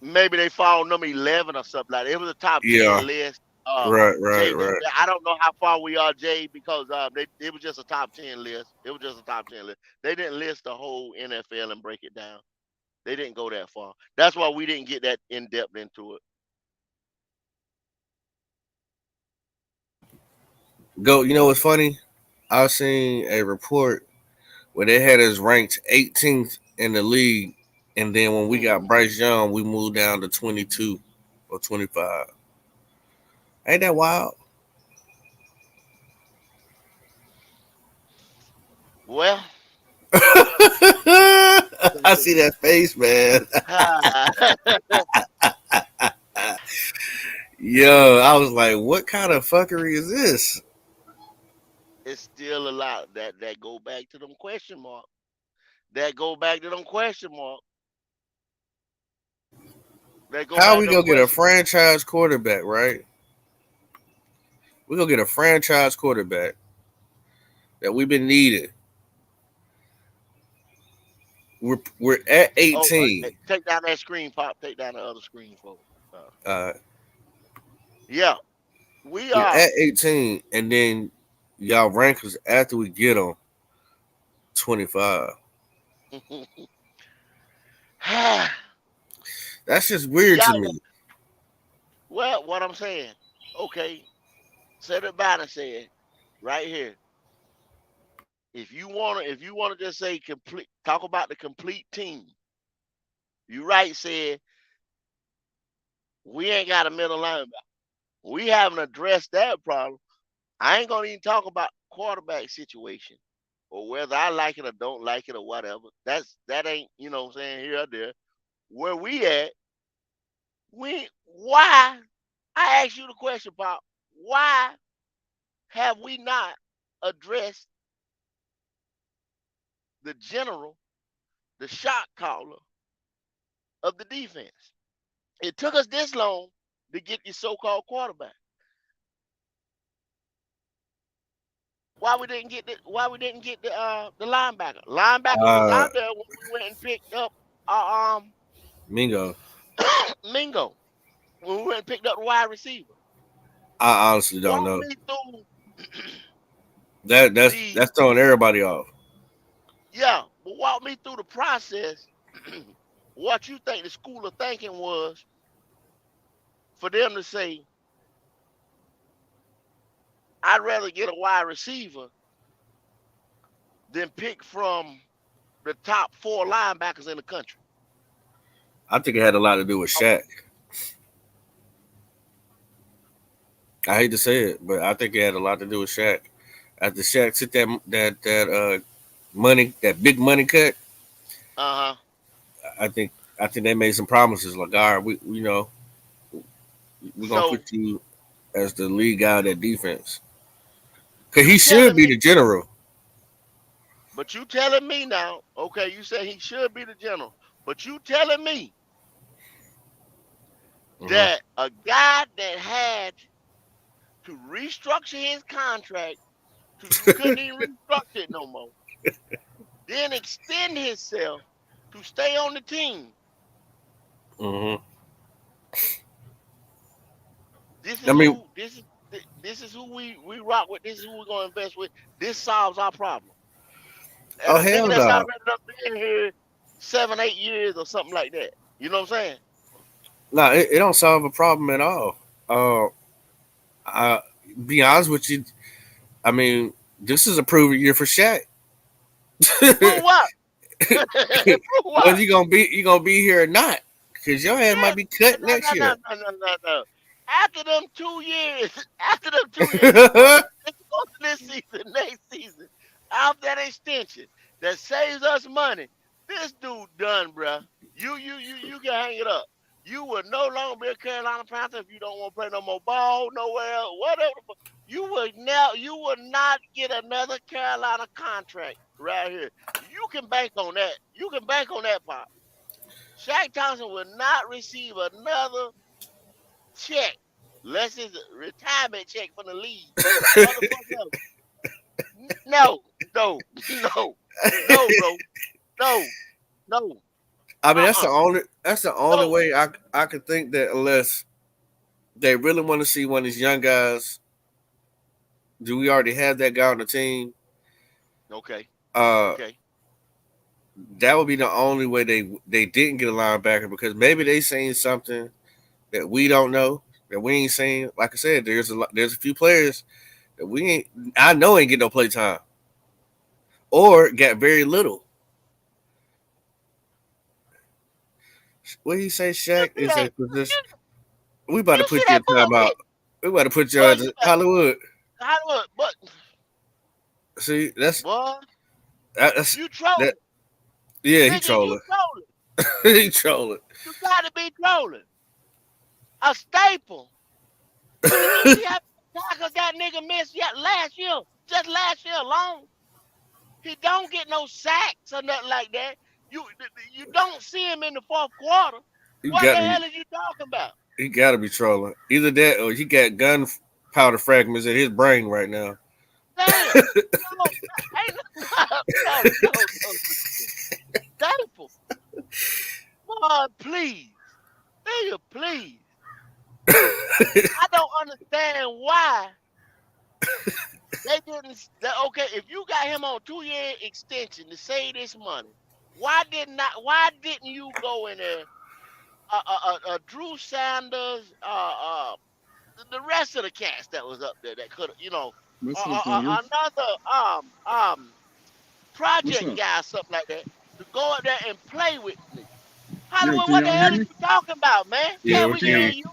maybe they fall number 11 or something like that. It was a top Yeah. 10 list. Right, Jay, right. I don't know how far we are, Jay, because it was just a top 10 list. It was just a top 10 list. They didn't list the whole NFL and break it down. They didn't go that far. That's why we didn't get that in depth into it. Go. You know what's funny? I seen a report where they had us ranked 18th in the league, and then when we got Hmm. Bryce Young, we moved down to 22 or 25. Ain't that wild? Well, I see that face, man. Yo, I was like, what kind of fuckery is this? it's still a lot that go back to them question mark. That go back to them question mark. That go How back we to them gonna get a question mark. franchise quarterback, right? We gonna get a franchise quarterback that we've been needing. We're at Oh, hey, 18. take down that screen, pop. Take down the other screen, folks. Uh, Yeah, we we're are. at 18, and then y'all rank us after we get them 25. That's just weird to Y'all, me. well, what I'm saying. Okay, set it back and say it right here. If you wanna just say complete, talk about the complete team. You right said we ain't got a middle linebacker. We haven't addressed that problem. I ain't gonna even talk about quarterback situation or whether I like it or don't like it or whatever. That ain't, you know what I'm saying, here or there. Where we at, why I asked you the question, Pop, why have we not addressed the general, the shot caller of the defense? It took us this long to get the so-called quarterback. Why we didn't get the linebacker? Linebacker was Uh, out there when we went and picked up uh, um Mingo. Mingo. When we went and picked up the wide receiver. I honestly don't Walk know. me through the That's throwing everybody off. yeah, but walk me through the process. What you think the school of thinking was for them to say, I'd rather get a wide receiver than pick from the top 4 linebackers in the country. I think it had a lot to do with Shaq. I hate to say it, but I think it had a lot to do with Shaq. After Shaq took that money, that big money cut, Uh-huh. I think they made some promises like, all right, we're gonna So put you as the lead guy of that defense. Cause you he should telling be me, the general. but you telling me now, okay, you say he should be the general, but you telling me Hmm. that a guy that had to restructure his contract to you couldn't even restructure it no more, then extend himself to stay on the team. Hmm. This I is mean, who this is who we rock with. This is who we're gonna invest with. This solves our problem. And oh a nigga hell that's no, already up been here 7, 8 years or something like that. You know what I'm saying? no, it don't solve a problem at all. Uh, I be honest with you. I mean, this is a proven year for Shaq. Prove what? Prove Whether what? you gonna be here or not, because your ass might Yes. be cut No, next no, no, year. no, no, no, no. After them 2 years, after them 2 years, you go to this season, next season, after that extension that saves us money. This dude done, bruh. You can hang it up. You will no longer be a Carolina Panther if you don't want to play no more ball, nowhere else, whatever. You will not get another Carolina contract right here. You can bank on that. You can bank on that, Pop. Shaq Thompson will not receive another check unless it's a retirement check from the league. Motherfucker, no, no, no, no, bro, no, no, I mean, uh-uh, that's the only no. way I could think that unless they really want to see one of these young guys. Do we already have that guy on the team? Okay, Uh, okay. that would be the only way they didn't get a linebacker because maybe they seen something that we don't know that we ain't seen. Like I said, there's a few players that we ain't. I know ain't get no play time or got very little. What he say, You Shaq see is that? a position. We about to You see put you that in timeout. bullshit, We about to put you boy? in You got Hollywood. how look, but See, boy, that's you that. trolling, Yeah, he nigga. You trolling. trolling. He trolling. You got to be trolling. A staple. You see how Tiger got nigga missed yet last year, just last year alone. He don't get no sacks or nothing like that. You you don't see him in the fourth quarter. You What got the me. hell are you talking about? He got to be trolling. Either that or he got gunpowder fragments in his brain right now. Damn. No, ain't no. Thankful. Boy, please. Nigga, please. I don't understand why they didn't. Okay, if you got him on 2 year extension to save this money, why didn't you go in there? Drew Sanders, the rest of the cast that was up there that could, What's up, Daniel? another What's project up? guy, something like that, to go up there and play with me. Yo, Hollywood, can what the y'all hear hell are me? you talking about, man? Yeah, Yeah, we we Can can can. hear y'all you.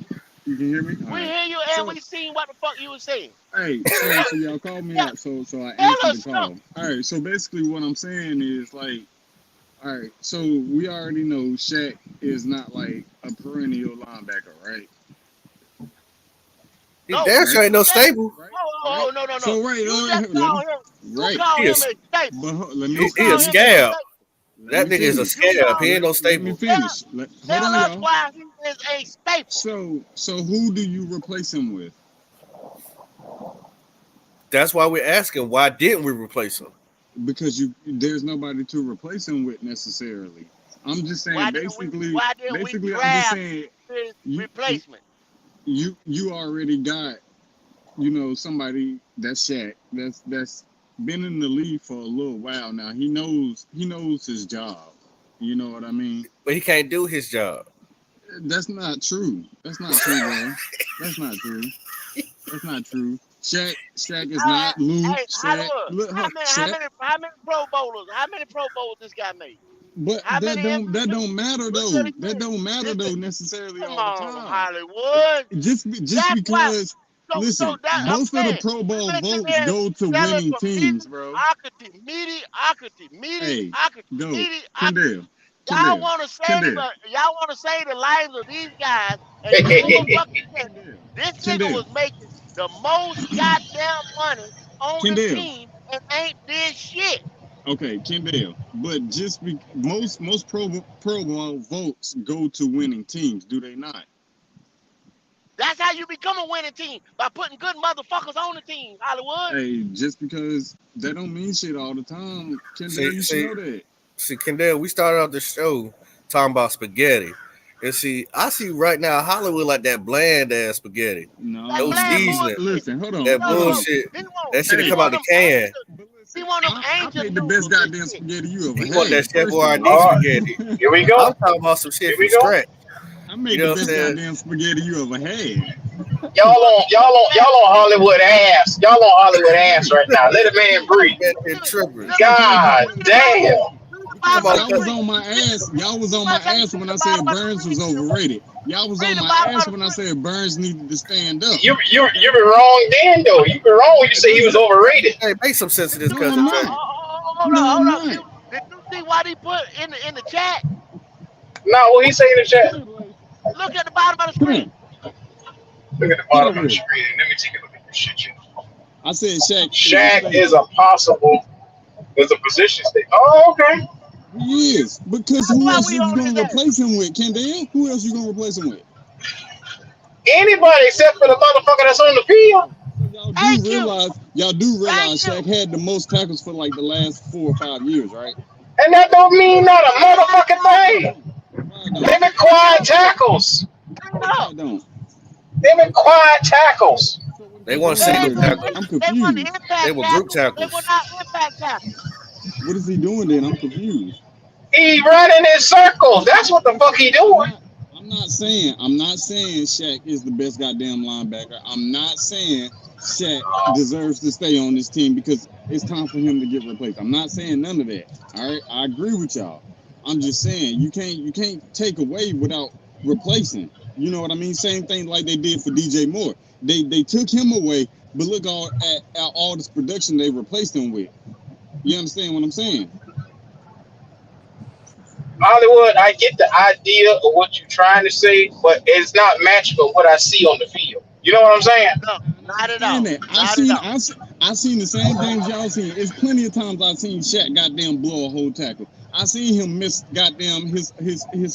You can hear me? All We right. hear you and So, we seen what the fuck you was saying. hey, so y'all called me Yeah, up, so I tell answered the us call. something. All right, so basically what I'm saying is like, all right, so we already know Shaq is not like a perennial linebacker, right? He No, damn Right? sure ain't no you just stable. Right? Right? no. So right, You just right. call He him is a staple. Let me You he a call him a finish. scab. staple. Let That me nigga is a finish. You scab. call He ain't no Let me stable. tell, finish. Hold tell on, us y'all. why he is a staple. So who do you replace him with? That's why we're asking why didn't we replace him? Because there's nobody to replace him with necessarily. I'm just saying Why didn't we basically I'm just draft saying his you replacement? you already got, somebody that's Shaq that's been in the league for a little while now. He knows his job. You know what I mean? But he can't do his job. That's not true. That's not true, bro. That's not true. That's not true. Shaq is not Lou. Hey, Shaq, Hollywood, look, Shaq. how many Pro Bowls this guy made? But How that many don't that MVPs? don't matter Look at though. it That again. don't matter This though is, necessarily come all the on, time. Hollywood. Just That's why. because, So listen, that I'm most of the saying, Pro you Bowl mentioned votes there go to selling winning for teams, bro. Hey, go, mediocrity. Kendall, Y'all Kendall, want to Kendall, save the lives of these guys, and you don't want to Hey, fucking get Kendall, this nigga Kendall, was making the most goddamn money on the Kendall. team and ain't did shit. Okay, Kendall. But most Pro Bowl votes go to winning teams, do they not? That's how you become a winning team, by putting good motherfuckers on the team, Hollywood. Hey, just because that don't mean shit all the time, Kendall, See, you should see, know that. see, Kendall, we started out the show talking about spaghetti. And see, I see right now Hollywood like that bland ass spaghetti. That No, No bland no. seasoning. bullshit. Listen, hold on, That No, hold on. bullshit. That should have he Hey, come out want the them can. angel, but he listen, want them I angel made the best noodles and goddamn shit. spaghetti you ever He want that had. Chef First of Boyardee all all, right, spaghetti. here we I'm go. talking about some shit Here from we go. scratch. I You made know the what I'm best saying? goddamn spaghetti you ever had. Y'all on Hollywood ass. Y'all on Hollywood ass right now. Let a man breathe. That been tripping. Okay, God damn. The Come bottom because of on, the y'all was screen. on my ass. Y'all was You on my must ain't ass seen when the I bottom said of the Burns was screen. overrated. Y'all was Read on the my bottom ass of the when I screen. said Burns needed to stand up. You Okay, been wrong then though. You been wrong when you say he was listen. overrated. hey, make some sense of this, No, cousin I'm J. not. Hold No, up, I'm hold up. not. Did you see what he put in the chat? Nah, what he say in the Come chat? here, Blaze. Look at the bottom of the Come here. screen. Look at the Get bottom over of the here. screen. Let me take a look at this shit. I said Shaq is a Shaq is staple. a possible. There's a position state. Oh, okay. He is. Because That's who why else we are you on his going to ass. replace him with, Kendall? Who else you going to replace him with? Anybody except for the motherfucker that's on the field. So y'all do Thank you. realize, Thank Shaq you. had the most tackles for like the last 4 or 5 years, right? And that don't mean not a motherfucking Why it thing. don't? Why it don't? They've been quiet tackles. Clean Why up. it don't? They've been quiet tackles. So what is They he want doing They single ain't then? been, tackles. I'm they want confused. They impact were group tackles. They were tackles. not impact tackles. What is he doing then? I'm confused. He running in circles. That's what the fuck Listen, he doing. I'm not saying Shaq is the best goddamn linebacker. I'm not saying Shaq deserves to stay on this team because it's time for him to get replaced. I'm not saying none of that. All right, I agree with y'all. I'm just saying you can't take away without replacing. You know what I mean? Same thing like they did for DJ Moore. They took him away, but look at all this production they replaced him with. You understand what I'm saying? Hollywood, I get the idea of what you're trying to say, but it's not matching with what I see on the field. You know what I'm saying? No, And I not at understand all. that. Not at all. I seen the same things y'all seen. It's plenty of times I've seen Shaq goddamn blow a whole tackle. I seen him miss goddamn his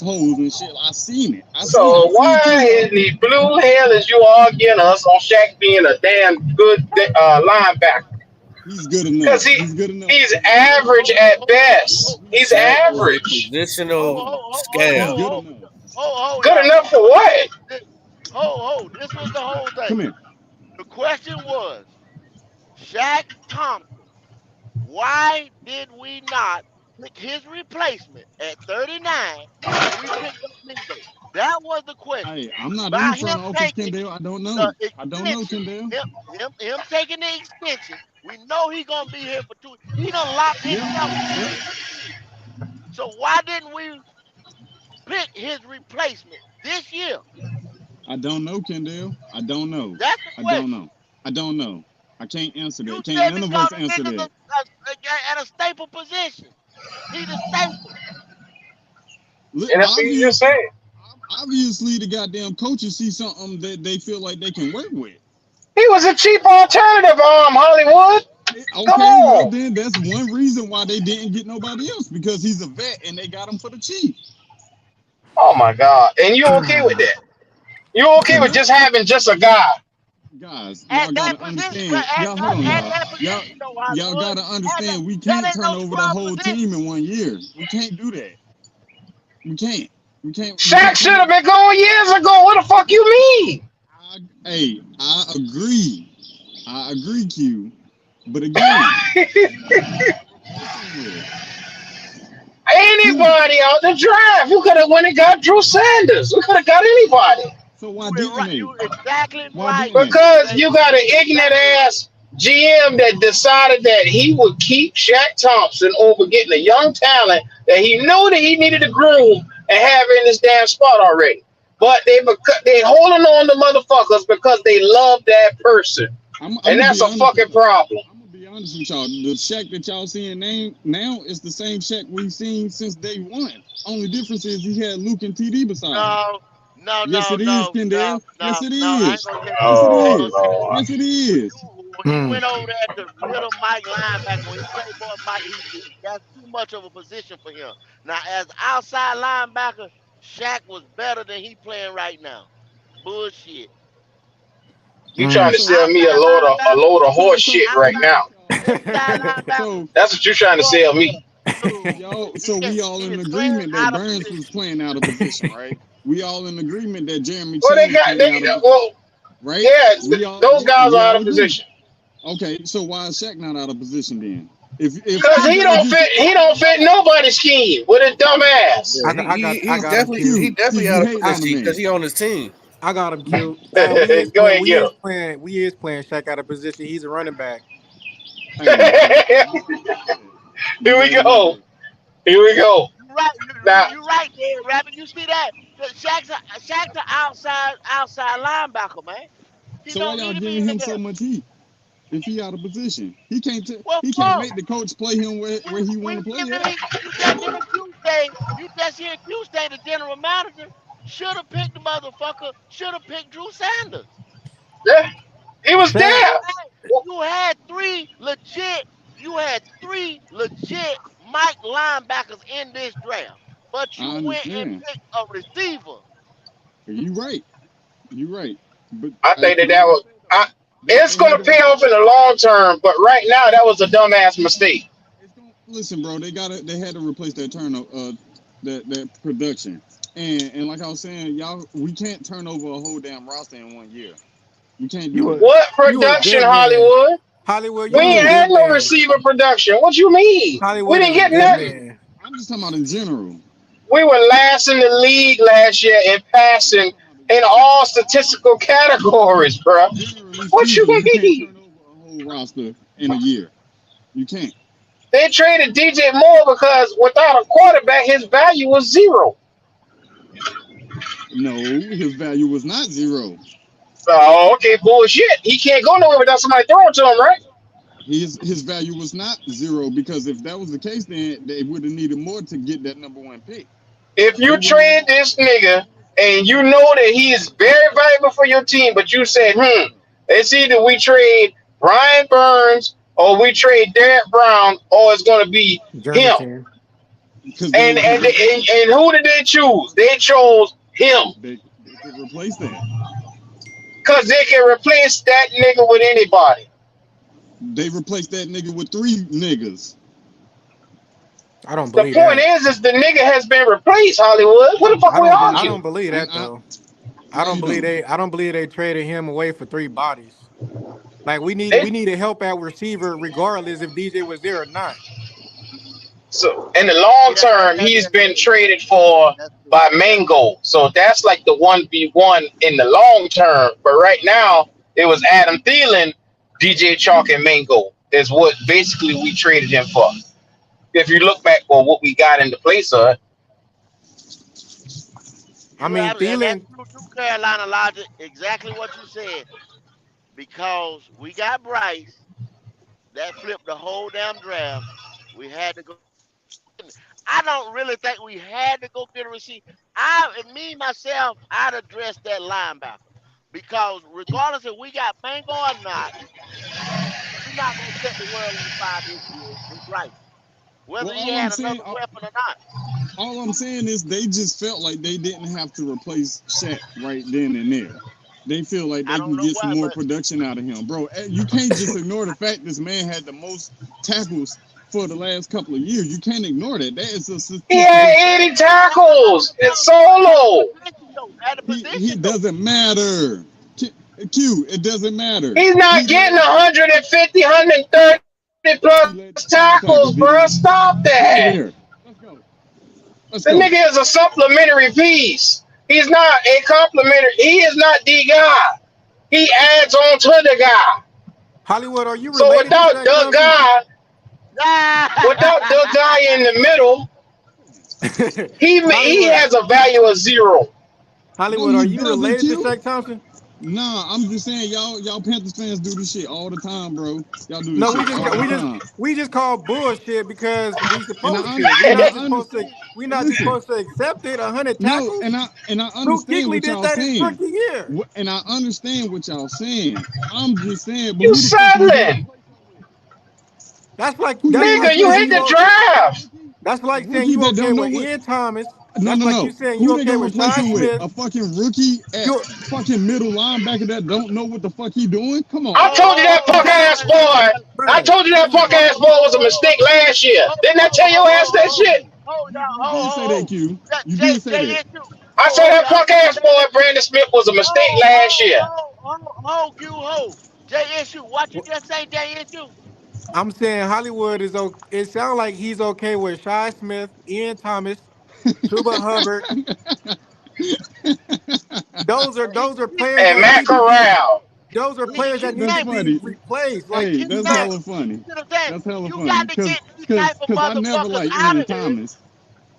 holes and shit. I seen it. I seen it. So I seen it too, why in y'all. the blue hell is you arguing us on Shaq being a damn good linebacker? He's good enough. Because he He's good enough. he's average at best. Hold He's Shaq is a average. positional He's scab. good enough. Good y'all. enough for what? This, This was the whole Come thing. here. The question was, Shaq Thompson, why did we not pick his replacement at 39 when we picked up Mingo? That was the question. I'm not in the By him front office, taking Kendall. I don't the know. I don't know, extension, Kendall. him taking the extension, we know he gonna be here for 2. He done locked Yep. himself Yep. in. So why didn't we pick his replacement this year? I don't know, Kendall. I don't know. That's the I question. don't know. I don't know. I can't answer You that. Can't said none of because us the answer niggas that. at a staple position. He the staple. Look, And that's what you just said. obviously, the goddamn coaches see something that they feel like they can work with. He was a cheap alternative, Hollywood. Come Okay, well on. then that's one reason why they didn't get nobody else because he's a vet and they got him for the cheap. Oh my God. And you okay with that? You okay with just having just a guy? Guys, y'all At that gotta position, but understand. Y'all hold on, at y'all. that Y'all position though, y'all Hollywood, gotta understand. We that can't ain't turn no over the scrub whole position. team in 1 year. We can't do that. We can't. We can't. We Shaq can't should come have up. been going years ago. What the fuck you mean? I agree. I agree, Q. But again, replacing with who? Anybody out the draft. You could have went and got Drew Sanders. We could have got anybody. So why didn't they? You exactly Why right. didn't they? Because Jay. you got an You ignorant exactly right. ass GM that decided that he would keep Shaq Thompson over getting a young talent that he knew that he needed to groom and have in this damn spot already. But they holding on to motherfuckers because they love that person. I'm And gonna that's be a honest with fucking y'all. problem. I'm gonna be honest with y'all. The Shaq that y'all seeing now is the same Shaq we've seen since day one. Only difference is he had Luke and TD beside him. No, no, Yes, no, it is, no, no, Kendall. no, Yes, it no. I ain't is. gonna get Yes, no it Oh bullshit. is. Lord. Yes, it is. When you Mm. went over there to middle Mike linebacker, when he played for Mike, that's too much of a position for him. Now, as outside linebacker, Shaq was better than he playing right now. Bullshit. You trying Mm. to So, sell me Outside a linebacker, load of horse so shit let right me outside, now. ask y'all. inside linebacker, So That's what you're trying to Boy, sell me. dude, so we all he in is playing agreement that out of Burns was position. playing out of position, right? We all in agreement that Jeremy Well, Chin is playing out of well, right? yeah, those guys We are out all of agree. position. Okay, so why is Shaq not out of position then? If Cause you guys just he don't fit nobody's scheme with a dumb ass. Yeah, I he's got him definitely cute. he Q, definitely you out of hating on the position because man. he on his team. I got him cute. We is Go playing. ahead, get him. We is playing Shaq out of position. He's a running back. Hey, Here you we right about go. that. Here we go. You right, Now, you right there, Rabbit. You see that? Shaq's a outside linebacker, man. He So why don't y'all need to be giving in the him gap. so much heat if he out of position? Well, He can't fuck. make the coach play him where he We want to play giving at. him. You just hear Q say. You just hear Q say the general manager should have picked the motherfucker. Should have picked Drew Sanders. yeah, he was Shaq. there. Well, You had three legit. You had three legit Mike linebackers in this draft, but I you went and understand. picked a receiver. You right. You right. But I think like that I was. said though, It's they had gonna to pay off replace in the long term, but right now that was a dumbass mistake. it's gonna listen, bro. They had to replace that that production. And like I was saying, y'all, we can't turn over a whole damn roster in 1 year. We can't do You a that. What you a production, good man. Hollywood? Hollywood, We you a ain't Bro, had good no man. receiver production. What you mean? We Hollywood is didn't a get good nothing. man. I'm just talking about in general. We were last in the league last year in I'm passing talking about in in general. all statistical categories, bro. Generally What you speaking, you can't mean? turn over a whole roster in a year. You can't. They traded DJ Moore because without a quarterback, his value was zero. No, his value was not zero. So okay, bullshit. He can't go nowhere without somebody throwing to him, right? His value was not zero because if that was the case, then they would have needed more to get that number one pick. If They you wouldn't have trade needed this they wouldn't nigga have needed for and him you to know that he is very valuable for your team, but you said, it's either we trade Brian Burns or we trade Derek Brown, or it's gonna be Jeremy him. Chin. because And and, and who did they choose? They chose him they could replace that. because they can replace that nigga with anybody. They replaced that nigga with three niggas. I don't The believe point that. is the nigga has been replaced. Hollywood. What the fuck we I argue? don't believe And that though. why you don't? I don't believe they traded him away for three bodies. Like They we need a help at receiver regardless if DJ was there or not. So in the long See that term, that he's that's been true. traded for That's true. by Mango. So that's like the 1v1 in the long term. But right now, it was Adam Thielen, DJ Chalk, and Mango is what basically we traded him for. If you look back on what we got in the place of, I You mean, have, and that's Thielen. true too, Carolina Logic. Exactly what you said. Because we got Bryce, that flipped the whole damn draft. We had to go. I don't really think we had to go get a receiver. Me myself, I'd address that linebacker because regardless if we got Mango or not, we're not gonna set the world on fire this year with Bryce, whether Well, he had another weapon or not. all I'm saying is they just felt like they didn't have to replace Shaq right then and there. They feel like I they don't can know get some why, more but production out of him, bro. You can't just ignore the fact this man had the most tackles for the last couple of years. You can't ignore that. That is a He had statistical fact. 80 tackles in solo. At the He position though. doesn't matter. Q, it doesn't matter. He's not getting 150, 130 plus tackles, bro. Stop that. There. Let's go. Let's The go. nigga is a supplementary piece. He's not a complimentary. He is not the guy. He adds on to the guy. Hollywood, are you So related to without Shaq the guy in the middle, Thompson? he has a value of 0. Hollywood, No, are he you doesn't, related to Q. Shaq Thompson? Nah, I'm just saying y'all Panthers fans do this shit all the time, bro. Y'all do this No, shit all the time. we just call bullshit because we supposed I to. We're not just listen. supposed to accept it. 100 No, tackles. and I Luke understand Kuechly what did y'all that his saying. rookie year. And I understand what y'all saying. I'm just saying, but You who the fuck are you gonna settling. replace That's like Nigga, you saying hit the draft. that's like saying rookie you that okay don't know with what? Ian Thomas. No, That's no, like no. you saying you Who they okay gonna with replace Shi him with? Smith. A fucking rookie at You fucking middle linebacker that don't know what the fuck he doing? Come on, I bro. told you that punk ass boy. I told you that punk ass boy was a mistake last year. Didn't I tell your ass that shit? You did say that, Q. You J did say J that. issue. I said that punk ass boy Brandon Smith was a mistake last year. J issue. What you just say, J issue? I'm saying Hollywood is okay. It sounds like he's okay with Shi Smith, Ian Thomas, Chuba Hubbard. Those are players And that Matt need to be. Corral. Those are players that need That's to be funny. replaced. Like Hey, he's that's not. hella funny. That's hella You funny. got to get these Cause type of I never motherfuckers liked out Ian of here. Thomas.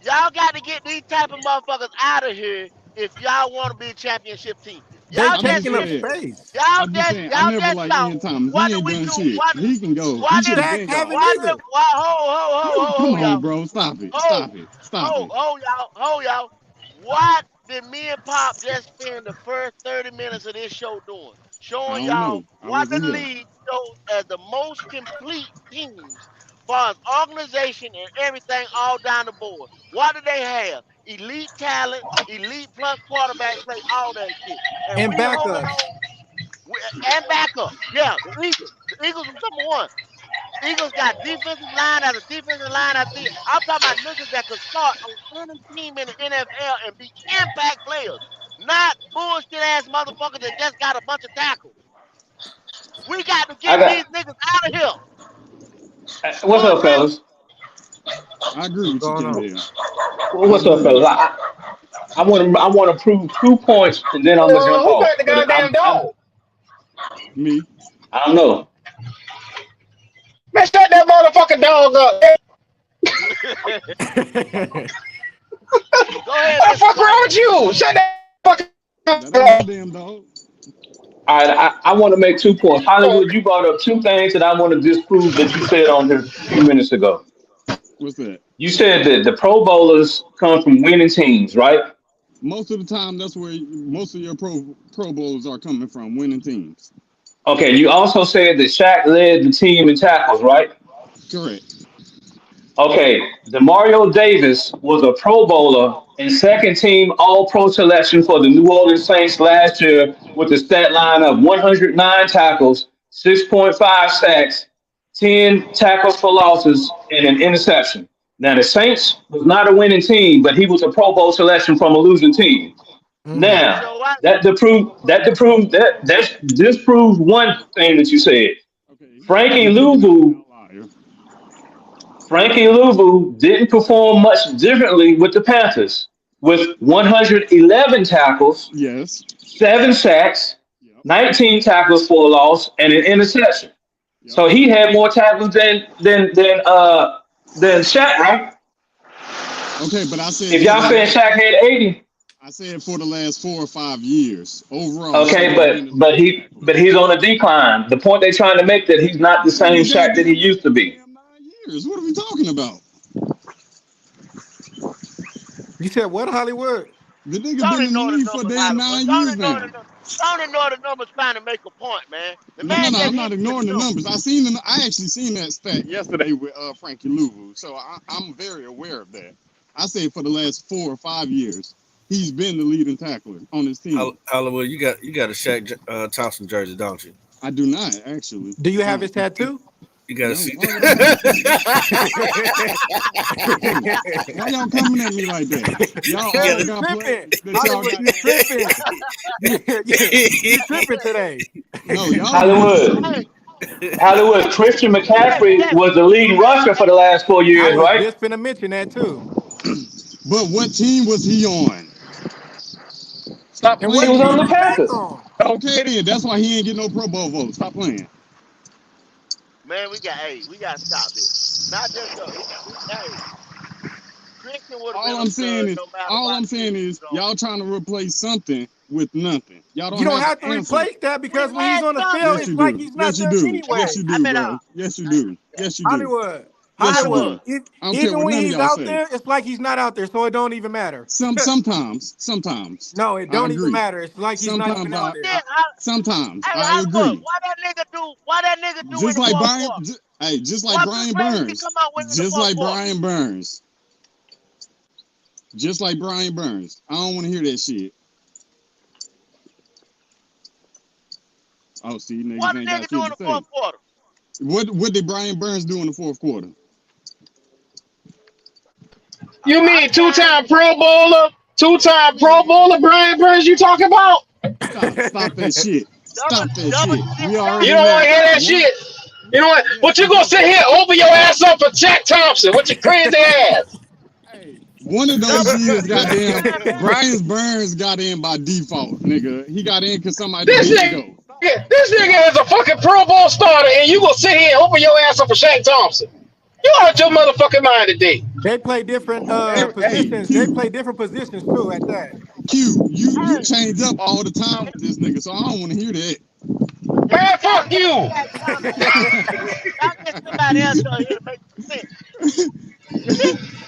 Y'all got to get these type of motherfuckers out of here if y'all want to be a championship team. They Y'all I'm just just taking up saying. listen. space. I'm just saying. I never liked Ian Thomas. What He do ain't we done do? shit. He can go. What He should did have Shaq been haven't gone. either. Come on, y'all. bro. Stop it. Ho, Stop it. Stop it. y'all. What did me and Pop just spend the first 30 minutes of this show doing? I Showing don't y'all know. I what the wasn't here. league shows as the most complete teams far as organization and everything all down the board. What do they have? Elite talent, elite plus quarterback play, all that shit. And And we holding backups. on and backup. Yeah, the Eagles. The Eagles was number one. Eagles got defensive line after defensive line after I'm talking about niggas that could start on any team in the NFL and be impact players, not bullshit ass motherfuckers that just got a bunch of tackles. We got to I get these got. niggas out of here. What's up, fellas? I agree What's with you, going on? Kendall. I What's up, agree fellas? with you. I want to prove 2 points, and then I'm gonna jump Who got off. the But goddamn dog? Me. I don't know. Man, shut that motherfucking dog up. Go ahead, What the Mr. fuck wrong White. with you? Shut that fucking That ain't my up. damn dog. All right, I want to make 2 points. Hollywood, you brought up two things that I want to disprove that you said on here a few minutes ago. What's that? You said that the Pro Bowlers come from winning teams, right? Most of the time, that's where most of your Pro Bowls are coming from, winning teams. Okay. You also said that Shaq led the team in tackles, right? Correct. Okay. Demario Davis was a Pro Bowler and second team All Pro selection for the New Orleans Saints last year with the stat line of 109 tackles, 6.5 sacks, 10 tackles for losses, and an interception. Now the Saints was not a winning team, but he was a Pro Bowl selection from a losing team. Mm-hmm. Now that disproves one thing that you said. Okay. Frankie He's looking at me, Louvu outlier. Frankie Louvu didn't perform much differently with the Panthers, with 111 tackles, Yes. 7 sacks, Yep. 19 tackles for a loss, and an interception. Yep. So he had more tackles than Shaq, right? Okay, but I said If he y'all didn't saying have. Shaq had 80, I said for the last 4 or 5 years overall. Okay, but he's on a decline. The point they're trying to make that he's not the same Shaq that he used to be. 9 years. What are we talking about? You said what, Hollywood? The nigga Don't been in the ignore the league for numbers, damn Hollywood. 9 years now. Don't ignore the numbers trying to make a point, man. The No, man just I'm not hit ignoring the the numbers. I actually seen that stat yesterday with Frankie Louvu, so I'm very aware of that. I say for the last 4 or 5 years, he's been the leading tackler on his team. Hollywood, you got a Shaq Thompson jersey, don't you? I do not actually. Do you have his tattoo? You gotta No, see. why y'all coming at me like that? Y'all all got tripping. that y'all Hollywood, got. you tripping. You tripping today. No, y'all. Hollywood, Christian McCaffrey was the leading rusher for the last 4 I years, was right? just finna mention that too. But what team was he on? Stop And He what was playing. on the team is Shaq Panthers. on? Okay, then that's why he ain't getting no Pro Bowl vote. Stop playing. Man, we got to stop this. Not just Christian would have been All I'm saying is, no matter what team he was on. y'all trying to replace something with nothing. Y'all You don't have have the to answer. replace that because We when he's had on the something. field, Yes, it's you like do. he's not Yes, you there do. anyway. Yes, you do, bro. Yes, you do. Yes, you do. Hollywood. Yes, you Hollywood. do. I don't care Even what when none of he's y'all out say. there, it's like he's not out there, so it don't even matter. Sometimes. No, it I don't even agree. matter. It's like he's not even Sometimes out there. Sometimes Hey, I Hollywood, agree. why that nigga do in Just the like fourth Brian, quarter? just like What Brian play did he Burns. come out with in the Just fourth like quarter? Brian Burns. Just like Brian Burns. I don't want to hear that shit. Oh, see, niggas What ain't the got nigga shit do in to the say. fourth quarter? What did Brian Burns do in the fourth quarter? You A lot mean of times, two-time Pro Bowler Brian Burns you talking about? Stop that shit. Stop that double shit. digit We already You sacks. don't want know. to hear that shit? You know what? But you gonna sit here open your ass up for Shaq Thompson with your crazy ass. Hey, one of those Double years, digit goddamn, touchdown passes. Brian Burns got in by default, nigga. He got in because somebody This didn't nigga, go. this nigga is a fucking Pro Bowl starter, and you gonna sit here and open your ass up for Shaq Thompson? You out your motherfucking mind today. They play different Hey, positions. They Q, play different positions too at that. You Hey, change up all the time with this nigga, so I don't want to hear that. if Man, you got fuck you. Shaq Thompson, y'all get somebody else on here to make some sense.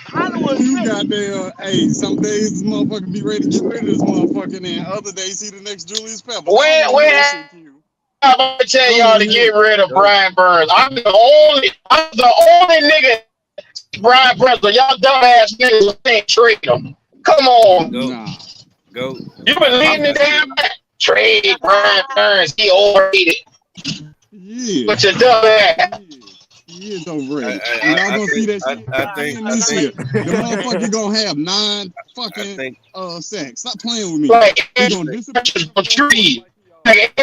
Hollywood You tripping. goddamn, hey, some days this motherfucker be ready to get rid of this motherfucker, and other days he the next Julius Peppers. I don't When want to hear that shit, Q. have I tell I don't y'all want to to hear get that. rid of Go. Brian Burns? I'm the only nigga Brian Burns, but y'all dumbass niggas can't trade him. Come on. Go. Nah. Go. You been leading the damn back. Trade Brian Burns. He overrated. Yeah. But your dumb ass. Yeah. He is overrated. I Y'all gonna see that shit think this year. The motherfucker gonna have 9 I fucking think sacks. Stop playing with me. Like He gonna disappear a tree. Like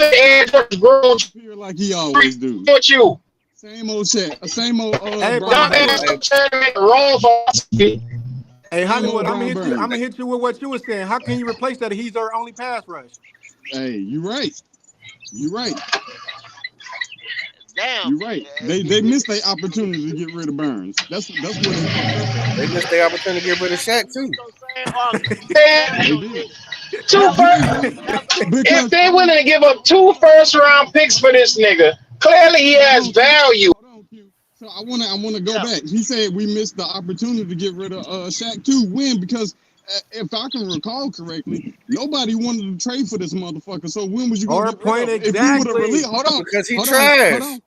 Andrew grown like he always do. with you. Same old shit. Same old Hey, Brian Dumb Brian. Burns. ass wrong for Hey, Same Hollywood, old I'm Brian gonna hit you. I'm Burns. gonna hit you with what you were saying. How can you replace that? He's our only pass rush. Hey, you right. You right. Damn. You right. They missed their opportunity to get rid of Burns. That's what they fucked up at. they missed their opportunity to get rid of Shaq too. They did. If they willing to give up 2 first-round picks for this nigga, clearly he has value. Hold on, Q. So I wanna go back. He said we missed the opportunity to get rid of Shaq too. When? Because if I can recall correctly, nobody wanted to trade for this motherfucker. So when was you gonna Or get rid point of him? If you would have exactly. released, hold on, Because he hold trash. on.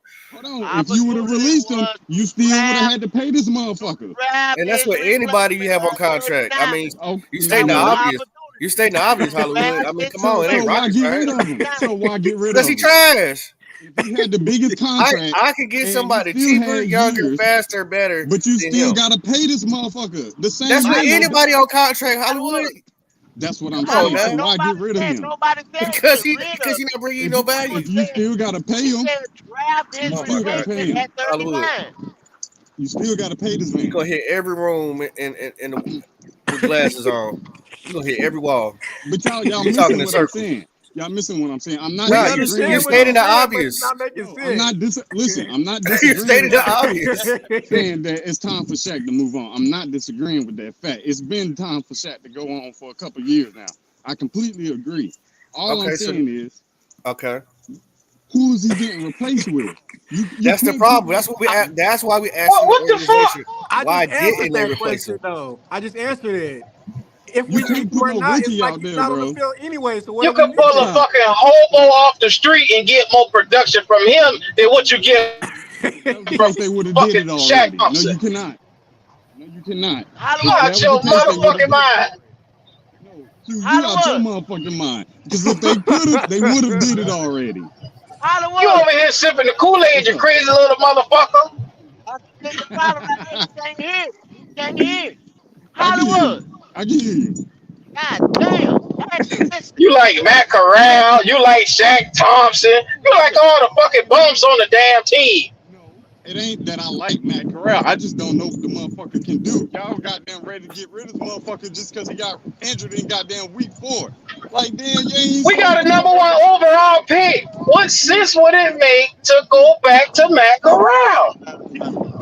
If you would have released him, you still would have had to pay this motherfucker. And that's what anybody you have on contract. I mean, you stating the obvious. You stating the obvious, Hollywood. I mean, come on, it ain't So why rocket get rid science. of him? So why get rid Because of he him? trash. If he had the biggest contract, I could get and somebody he still cheaper, had younger, years, faster, better but you than still him. gotta pay this motherfucker the same. That's what way they anybody do. on contract, Hollywood. That's what I'm Come on, saying. So man. why get rid of him? Nobody said Because get he rid because of he him. not bringing you no value. If you still gotta pay He him, said draft his you Oh my still gotta God, pay replacement him. at Hollywood. 39. You still gotta pay this You man. gonna hit every room with glasses on. You gonna hit every wall. But y'all You missing talking in what I'm circles. saying. Y'all missing what I'm saying. I'm not We Nah, disagreeing you understand with what you're stating y'all. the saying, but it's obvious. not making No, I'm not listen, I'm not You disagreeing stated with the obvious. saying that it's time for Shaq to move on. I'm not disagreeing with that fact. It's been time for Shaq to go on for a couple years now. I completely agree. All I'm Okay, so saying is, okay, who is he getting replaced with? You that's the can't keep. problem. That's what we. That's why we asking the What the fuck? organization I why just answered didn't they that replace question him? though. I just answered it. If You we need can't to put or no not, it's rookie like out he's there, not on the bro. field anyway. So what You do we can need pull a him? Stop. fucking hobo off the street and get more production from him than what you get That was from because they would have did fucking it Shaq already. No, Thompson. you cannot. No, you cannot. You If Hollywood, that out was the your case, they would have motherfucking did it mind. already. No, you out your Hollywood, motherfucking mind. Because if they could have, they would have did it already. You Hollywood. over here sipping the Kool-Aid, What's you up? crazy little motherfucker. I think the problem right there, you can't hear. Can't hear. I can hear Hollywood. you. I can hear you. God damn. Actually, listen. You like Matt Corral, you like Shaq Thompson, you like all the fucking bumps on the damn team. No, it ain't that I like Matt Corral. I just don't know what the motherfucker can do. Y'all goddamn ready to get rid of this motherfucker just because he got injured in goddamn week 4. Like, damn, you ain't We supposed got to a do number that. one overall pick. What sense would it make to go back to Matt Corral?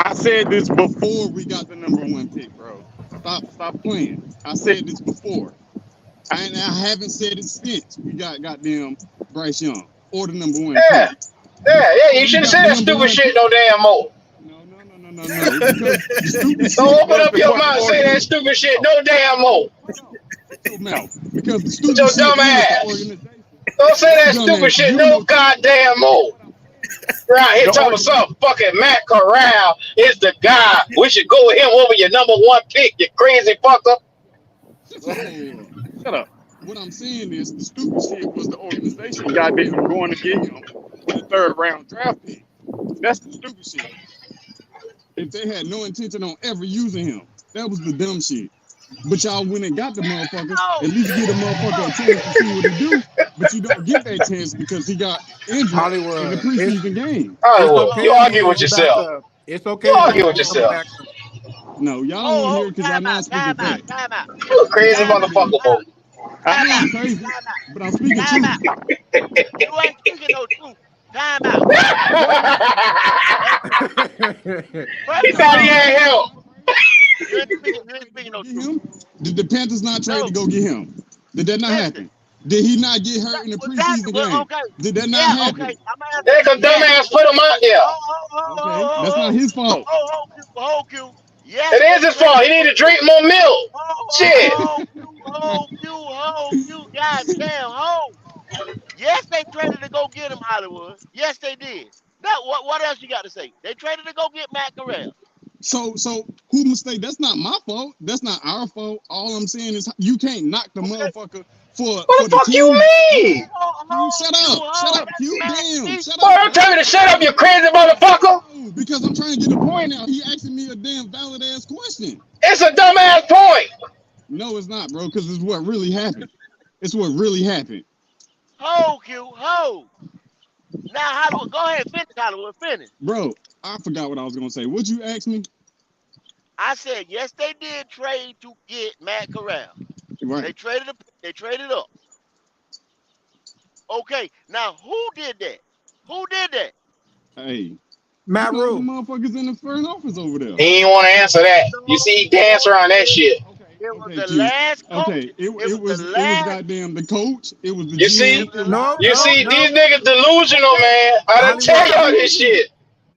I said this before we got the number 1 pick, bro. Stop playing. I said this before. And I haven't said it since we got goddamn Bryce Young or the number 1 pick. Yeah, yeah, you We should have got said the that number stupid 1 shit pick. no damn more. No. Because the stupid Don't shit open was up the your fucking mouth and say that organization. stupid shit no damn more. Shut your mouth. Because the With stupid your shit dumb is the ass. organization. Don't say Your that dumb stupid ass, shit you don't no know shit about goddamn football. more. What I'm saying Right here is talking some fucking Matt Corral is the guy. We should go with him over your number 1 pick, you crazy fucker. shut your whole up. Shut up. What I'm saying is the stupid shit was the organization goddamn going to get him with a 3rd round draft pick. That's the stupid shit. If they had no intention on ever using him, that was the dumb shit. But y'all went and got the motherfucker, No. at least give the motherfucker a chance to see what he do. But you don't get that chance because he got injured in the Hollywood. preseason game. It's Hollywood, okay you Hold to argue move with a yourself. backup. It's You okay to argue move with a yourself. backup. No, y'all don't want to hear it because y'all time out, not speaking time out, facts. time out, You a crazy time out, motherfucker, boy. I time know out, I'm crazy, time out, but I'm speaking time truth. out. You ain't speaking no truth. Time out. What happened? He First of thought he all, had help. you ain't speaking no Get truth. him? Did the Panthers not trade to No, go get him? Did that not listen. happen? Did he not get hurt in the Exactly. preseason Well, game? okay. Did that not Yeah, okay. happen? I'm gonna Yeah, answer. cause Yes. dumbass put him out there. Okay, that's not his fault. Q. Yes, It is they his traded fault. He to need go to get. drink more milk. Shit. Q. God damn, Yes, they traded to go get him, Hollywood. Yes, they did. Now, what else you got to say? They traded to go get Matt Corral. So who mistake? That's not my fault. That's not our fault. All I'm saying is you can't knock the Okay. motherfucker for What the the fuck you team. mean? Q, shut up, That's Q, Matt. damn, See, shut Boy, up, don't bro. tell me to shut up, you crazy motherfucker. No, because I'm trying to get a point out. He asking me a damn valid ass question. It's a dumbass point. No, it's not, bro, because it's what really happened. It's what really happened. Q, Now, Hollywood, go ahead, finish, Hollywood, finish. Bro, I forgot what I was gonna say. What'd you ask me? I said, yes, they did trade to get Matt Corral. Right. They traded up. Okay, now who did that? Who did that? Hey, you Matt know the Rule. motherfuckers in the front office over there. He ain't want to answer that. You No, see, he dance around that shit. Okay, it was okay, the Q. last coach. Okay, it, It it was the was it was last. goddamn the coach. It was the You It see, GM. was It the was No, you no, see, no. these niggas delusional, okay. man. I done tell Hollywood. y'all this shit.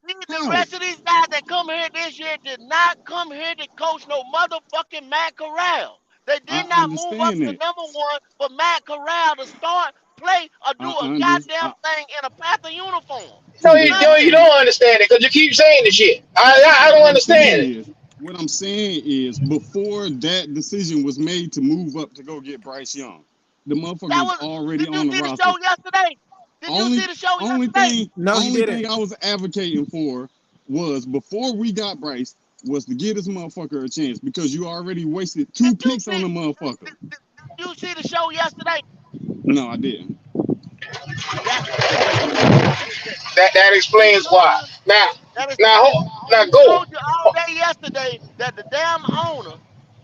The how? rest of these guys that come here this year did not come here to coach no motherfucking Matt Corral. They I did not move up understand to that. number one for Matt Corral to start, play, or do I a under goddamn I, thing in a Panther uniform. No, Q. That's why you Nothing. don't understand it because you keep saying the shit. I don't what I'm understand saying it. is what I'm saying is before that decision was made to move up to go get Bryce Young, the motherfucker That was was. already Did you on the see the roster. show yesterday? Did you Only see the show only yesterday? thing No, you only didn't. thing I was advocating for was before we got Bryce was to give this motherfucker a chance because you already wasted Did 2 you picks on see? the motherfucker. Did you see the show yesterday? No, I didn't. That's okay. That He explains told why. you Now, that now, explains. now He go. told you all day yesterday that the damn owner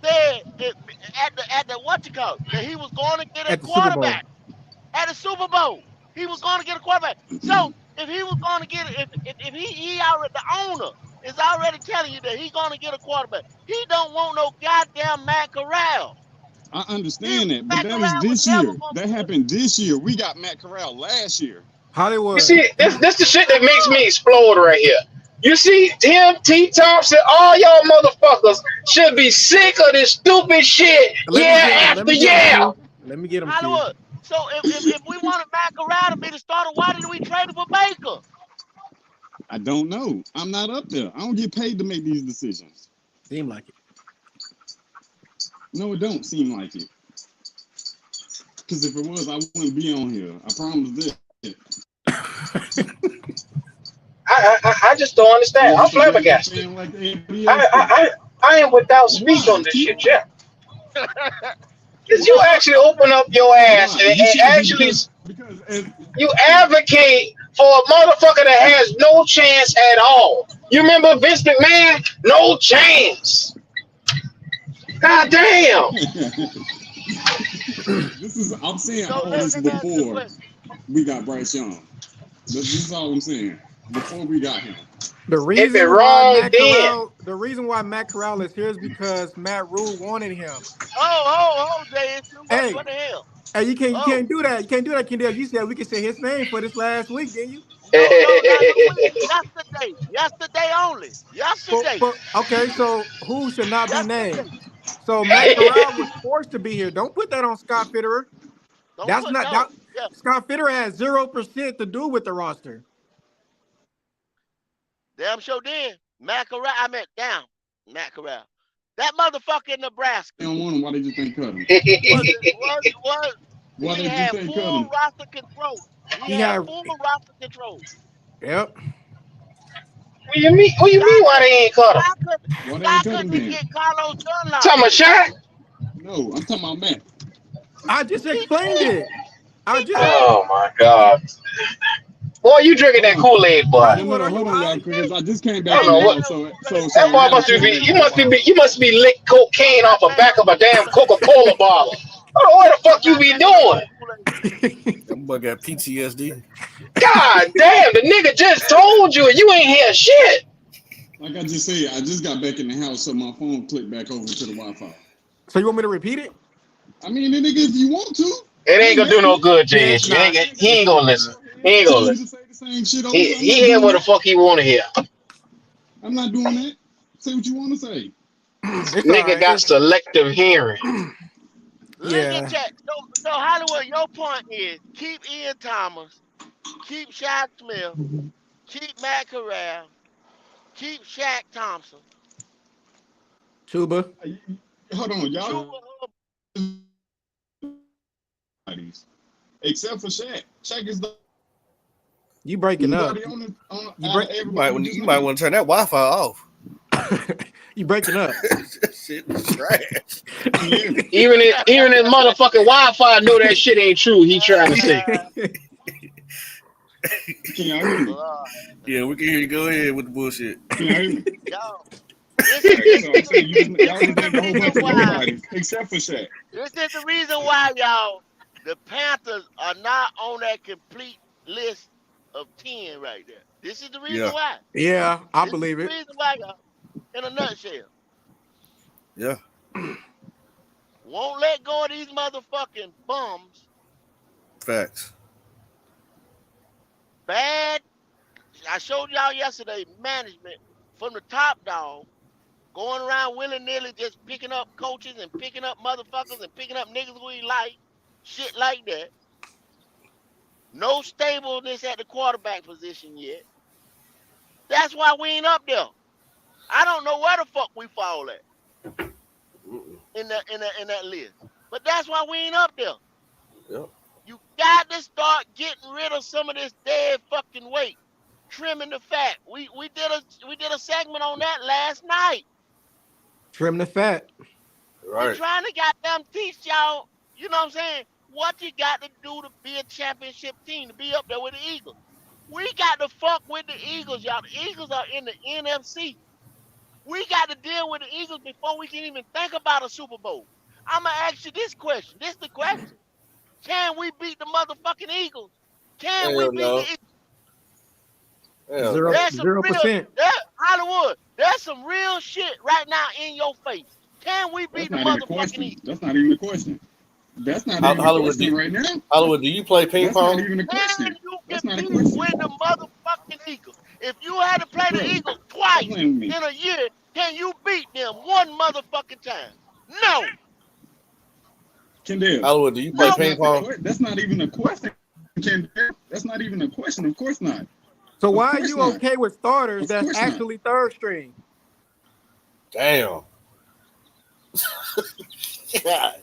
said it, at the what you call it, that he was going to get a At the Super Bowl. quarterback. at the Super Bowl. He was going to get a quarterback. So if he was going to get it, if he already the owner is already telling you that he's going to get a quarterback, he don't want no goddamn Matt Corral. I understand that, but Matt that was Corral was this never year. going That to. happened this year. We got Matt Corral last year. You Hollywood. see, this the shit that makes me explode right here. You see, Tim T. Thompson, all y'all motherfuckers should be sick of this stupid shit Let me year get him. Let after me get him, year. Q. Let me get him, Q. Hollywood. So if we wanted Matt Corral to be the starter, why did we trade him for Baker? I don't know. I'm not up there. I don't get paid to make these decisions. Seem like it. No, it don't seem like it. Because if it was, I wouldn't be on here. I promise this. I just don't understand. I'm flabbergasted. Like everybody else do. I am without speech on this shit, Jeff. Because you actually open up your ass Why? and You shouldn't be actually because as, you advocate for a motherfucker that has no chance at all. You remember Vince McMahon? No chance. God damn. this is I'm saying So all this let me ask you a before question. we got Bryce Young. This is all I'm saying. Before we got him. The If it reason why wrong, then. Matt Corral is here is because Matt Rule wanted him. JS, Hey, what the hell? hey, you Oh, can't do that. You can't do that, Kendall. You said we could say his name for this last week, didn't you? no, not no week. Yesterday only. Yesterday. Okay, so who should not be named? Yesterday. So Matt Corral was forced to be here. Don't put that on Scott Fitterer. Don't That's put not that. no. Yeah. Scott Fitterer has 0% to do with the roster. Damn sure did. Matt Corral. I meant down. Matt Corral. That motherfucker in Nebraska. They don't want him. Why they just ain't cut him? Why He they had just ain't cut full him? roster control. He He had had. full roster control. Yep. What you mean? What you mean? Why they ain't cut him? Why they Why ain't cut him couldn't he then? get Carlos Dunlop? Talking about Shaq? No, I'm talking about Matt. I just He explained did. it. I He just. did. Oh my God. Boy, you drinking Hold that on. Kool-Aid, boy. No, Hollywood, no, are you hold on, y'all, high? because I just came I back don't in know the what. house. That So boy y'all must tripping be. in You the must background. be. You must be lick cocaine I'm off the not back drinking. of a damn I'm Coca-Cola bottle. I don't know what the fuck you not be drinking no doing. Kool-Aid. That boy got PTSD. God damn, the nigga just told you and you ain't hear shit. Like I just said, I just got back in the house, so my phone clicked back over to the Wi-Fi. So you want me to repeat it? I mean, nigga, if you want to, It I ain't ain't gonna do mad no at you. good, Yeah, JS. nah. He ain't gonna listen. He ain't gonna Tell you to listen. say the same shit over. He I'm not hear doing what the that. fuck he wanna hear. I'm not doing that. Say what you want to say. It's all Nigga right. got selective hearing. Look at Yeah. that. So Hollywood, your point is keep Ian Thomas, keep Shaq Smith, keep Matt Corral, keep Shaq Thompson, Chuba. Hold on, y'all. Chuba Hubbard. Except for Shaq. Shaq is the You breaking up. everybody on You out break. of everybody you just You might named. want to turn that Wi-Fi off. You breaking up. That shit is trash. Can you hear me? Even his motherfucking Wi-Fi know that shit ain't true. He trying to say. Can y'all hear me? Yeah, we can hear you. Go ahead with the bullshit. Can y'all hear me? Y'all, All right, so I'm saying this y'all is just the named a whole reason bunch of why. nobodies except for Shaq. This is the reason why, y'all, the Panthers are not on that complete list of 10 right there. This is the reason Yeah, why. Yeah, I This is believe the it. reason why, y'all. In a nutshell, yeah. won't let go of these motherfucking bums. Facts. Bad. I showed y'all yesterday management from the top dog going around willy nilly just picking up coaches and picking up motherfuckers and picking up niggas we like. Shit like that. No stableness at the quarterback position yet. That's why we ain't up there. I don't know where the fuck we fall at Mm-mm. in that list. But that's why we ain't up there. Yep. You got to start getting rid of some of this dead fucking weight, trimming the fat. We did a segment on that last night. Trim the fat. We Right. trying to goddamn teach y'all, you know what I'm saying, what you got to do to be a championship team, to be up there with the Eagles. We got to fuck with the Eagles, y'all. The Eagles are in the NFC. We got to deal with the Eagles before we can even think about a Super Bowl. I'm going to ask you this question. This is the question. Can we beat the motherfucking Eagles? Can we Hell beat the no. Eagles? Hell Zero no. There's some zero real, percent. Hollywood, there's some real shit right now in your face. Can we That's beat the not even a motherfucking question. Eagles? That's not even a question. That's not even a Hollywood, question right now. Hollywood, do you play ping That's not pong? even a Can question. you That's not a compete question. with the motherfucking Eagles? If you had to play the Bro, Eagles stop twice playing with me. in a year, can you beat them one motherfucking time? No. Kendall, Hollywood, do you play No. ping pong? that's not even a question. Kendall, that's not even a question. Of course not. So Of why are course you not. okay with starters Of that's course not. actually third string? Damn. God.